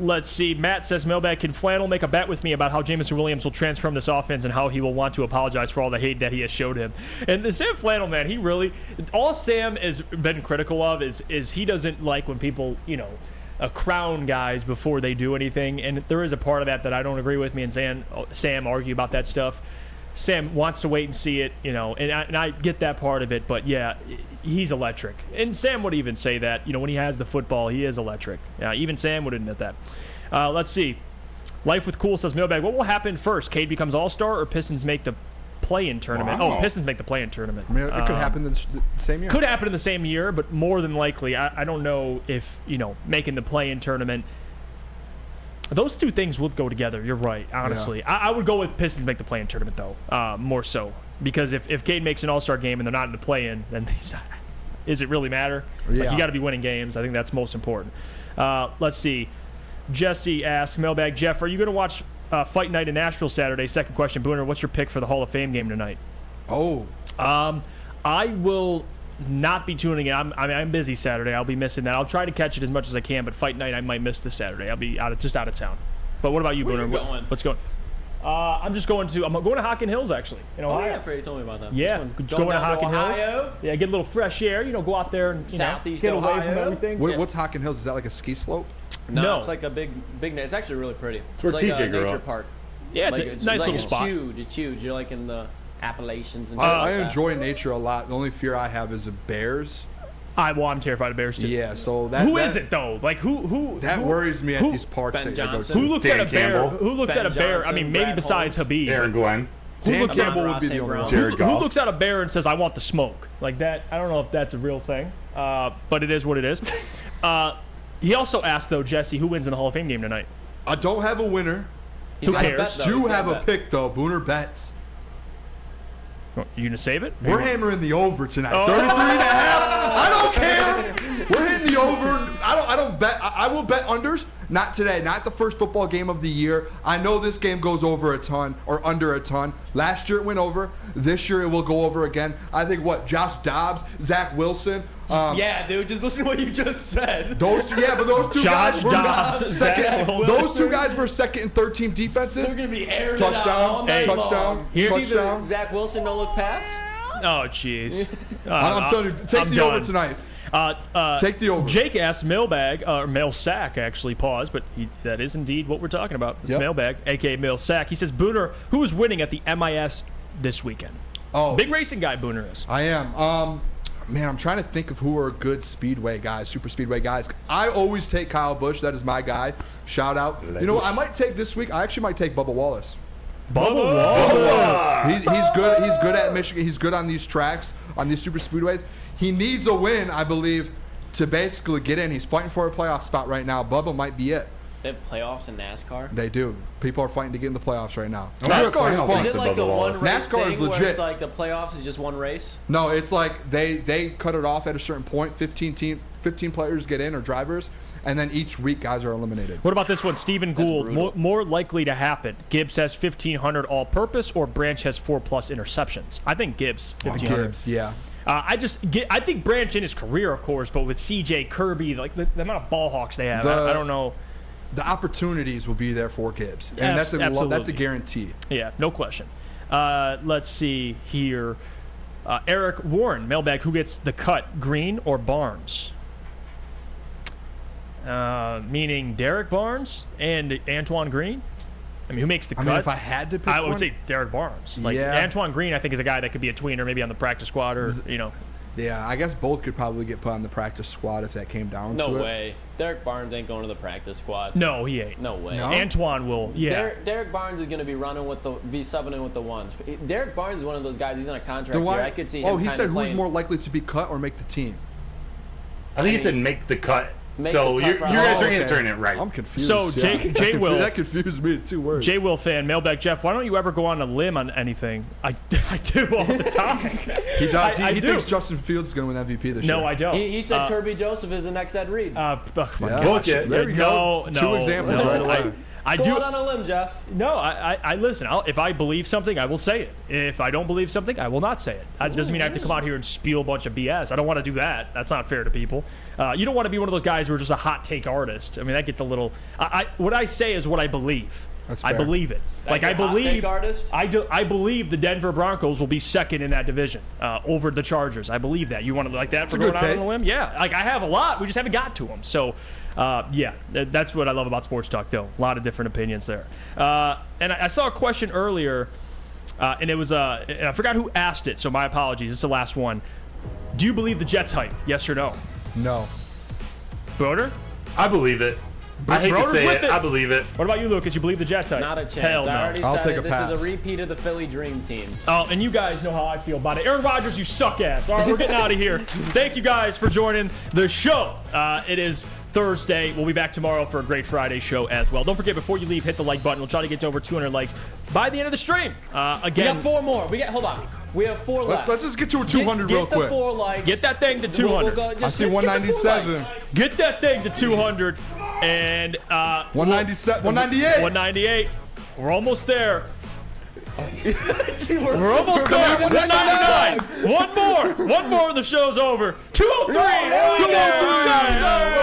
Let's see. Matt says, mailbag, can Flannel make a bet with me about how Jameson Williams will transform this offense and how he will want to apologize for all the hate that he has showed him? And the Sam Flannel, man, he really, all Sam has been critical of is he doesn't like when people, crown guys before they do anything. And there is a part of that I don't agree with. Me and Sam argue about that stuff. Sam wants to wait and see it, and I get that part of it, but yeah, he's electric. And Sam would even say that, when he has the football, he is electric. Yeah, even Sam would admit that. Let's see. Life with Cool says, mailbag, what will happen first? Cade becomes all-star or Pistons make the play-in tournament? Wow. Oh, Pistons make the play-in tournament. I mean, it could happen the same year. Could happen in the same year, but more than likely, I don't know if, making the play-in tournament. Those two things would go together. You're right, honestly. Yeah. I would go with Pistons make the play-in tournament, though, more so. Because if Cade makes an all-star game and they're not in the play-in, then does it really matter? Yeah. Like, you got to be winning games. I think that's most important. Let's see. Jesse asks, mailbag, Jeff, are you going to watch Fight Night in Nashville Saturday? Second question, Booner, what's your pick for the Hall of Fame game tonight? Oh. I will not be tuning in. I'm busy Saturday. I'll be missing that. I'll try to catch it as much as I can, but Fight Night I might miss this Saturday. I'll be out of town. But what about you, Booner? Where are you going? What's going? I'm going to Hockin Hills, actually, in Ohio. Oh, yeah, Freddie told me about that. Yeah, going to Hockin Hills. Yeah, get a little fresh air. Go out there and Southeast get away Ohio. from everything. What's Hockin Hills? Is that like a ski slope? No, it's like a big. It's actually really pretty. It's where like TJ a grew nature up. park. Yeah, it's a nice little spot. It's huge. You're like in the Appalachians and I enjoy nature a lot. The only fear I have is of bears. I'm terrified of bears too. Yeah, so who is it though? Like who worries me at these parks Ben that I go to. Johnson? Who looks Dan at a bear? Campbell. Who looks Ben at a bear? Johnson, I mean, maybe Brad besides Holmes. Habib. Aaron Glenn. Dan looks Campbell at would be the Ross only Brown? one. Jared Who Goff. looks at a bear and says, "I want the smoke"? Like that. I don't know if that's a real thing, but it is what it is. He also asked though, Jesse, who wins in the Hall of Fame game tonight? I don't have a winner. Who got a cares? bet, though. Do He's got have a a bet. pick though. Booner bets. You gonna save it? We're hammering the over tonight. 33 and a half. I don't care. We're hitting the over. I don't bet. I will bet unders. Not today. Not the first football game of the year. I know this game goes over a ton or under a ton. Last year it went over. This year it will go over again. I think Josh Dobbs, Zach Wilson. Yeah, dude. Just listen to what you just said. Those two guys were second. Those two guys were second and third team defenses. They're gonna be airing it out all night long. You see the Zach Wilson no look pass? Oh, jeez. I'm telling you, take the over tonight. Take the over. Jake asked mailbag, or mail sack, actually, pause, but that is indeed what we're talking about. It's mailbag, a.k.a. mail sack. He says, Booner, who is winning at the MIS this weekend? Oh. Big racing guy Booner is. I am. Man, I'm trying to think of who are good speedway guys, super speedway guys. I always take Kyle Busch. That is my guy. Shout out. You know what? I might take this week. I actually might take Bubba Wallace. Bubba Wallace. He's good. He's good at Michigan. He's good on these tracks, on these super speedways. He needs a win, I believe, to basically get in. He's fighting for a playoff spot right now. Bubba might be it. They have playoffs in NASCAR? They do. People are fighting to get in the playoffs right now. NASCAR is fun. Is it like a one race NASCAR thing is legit. where it's like the playoffs is just one race? No, it's like they cut it off at a certain point. 15 players get in, or drivers, and then each week guys are eliminated. What about this one? Stephen Gould, more likely to happen. Gibbs has 1,500 all-purpose, or Branch has 4+ interceptions. I think Gibbs, 1,500. Gibbs, yeah. I think Branch in his career, of course, but with CJ Kirby, like the amount of ball hawks they have, I don't know. The opportunities will be there for Gibbs, and that's a guarantee. Yeah, no question. Let's see here. Eric Warren, mailbag, who gets the cut, Green or Barnes? Meaning Derek Barnes and Antoine Green? I mean, who makes the cut? I mean, if I had to pick I would say Derek Barnes. Like, Antoine Green, I think, is a guy that could be a tweener, maybe on the practice squad, or, Yeah, I guess both could probably get put on the practice squad if that came down to it. No way. Derek Barnes ain't going to the practice squad. No, he ain't. No way. No? Antoine will, yeah. Derek Barnes is going to be subbing in with the ones. Derek Barnes is one of those guys. He's on a contract here. I could see him he said playing. Who's more likely to be cut or make the team? I think he said make the cut. So you guys are answering it right. I'm confused. So Jay Will. That confused me in 2 words. Jay Will fan, mailbag Jeff, why don't you ever go on a limb on anything? I do all the time. He does. He thinks Justin Fields is going to win MVP this year. No, I don't. He said Kirby Joseph is the next Ed Reed. There you go. No, 2 examples right away. Go out on a limb, Jeff. No, I listen. If I believe something, I will say it. If I don't believe something, I will not say it. That doesn't mean I have to come out here and spew a bunch of BS. I don't want to do that. That's not fair to people. You don't want to be one of those guys who are just a hot take artist. I mean, that gets a little. What I say is what I believe. That's fair. I believe it. Like I believe. I believe the Denver Broncos will be second in that division over the Chargers. I believe that. You want to like that for going out on a limb? Yeah. Like I have a lot. We just haven't got to them. So. Yeah, that's what I love about Sports Talk, though. A lot of different opinions there. And I saw a question earlier, and it was and I forgot who asked it, so my apologies. It's the last one. Do you believe the Jets hype? Yes or no? No. Broder? I believe it. I hate to say it. I believe it. What about you, Lucas? You believe the Jets hype? Not a chance. Hell no. I already said this is a repeat of the Philly Dream Team. Oh, and you guys know how I feel about it. Aaron Rodgers, you suck ass. All right, we're getting out of here. Thank you guys for joining the show. It is Thursday. We'll be back tomorrow for a great Friday show as well. Don't forget, before you leave, hit the like button. We'll try to get to over 200 likes by the end of the stream. Again, we got 4 more. Hold on. We have 4 left. Let's just get to a 200 real quick. Get the 4 likes. Get that thing to 200. I see 197. Get that thing to 200. And 197, 198. 198. We're almost there. We're almost there. 199. One more. The show's over. 203. 203. Show's over.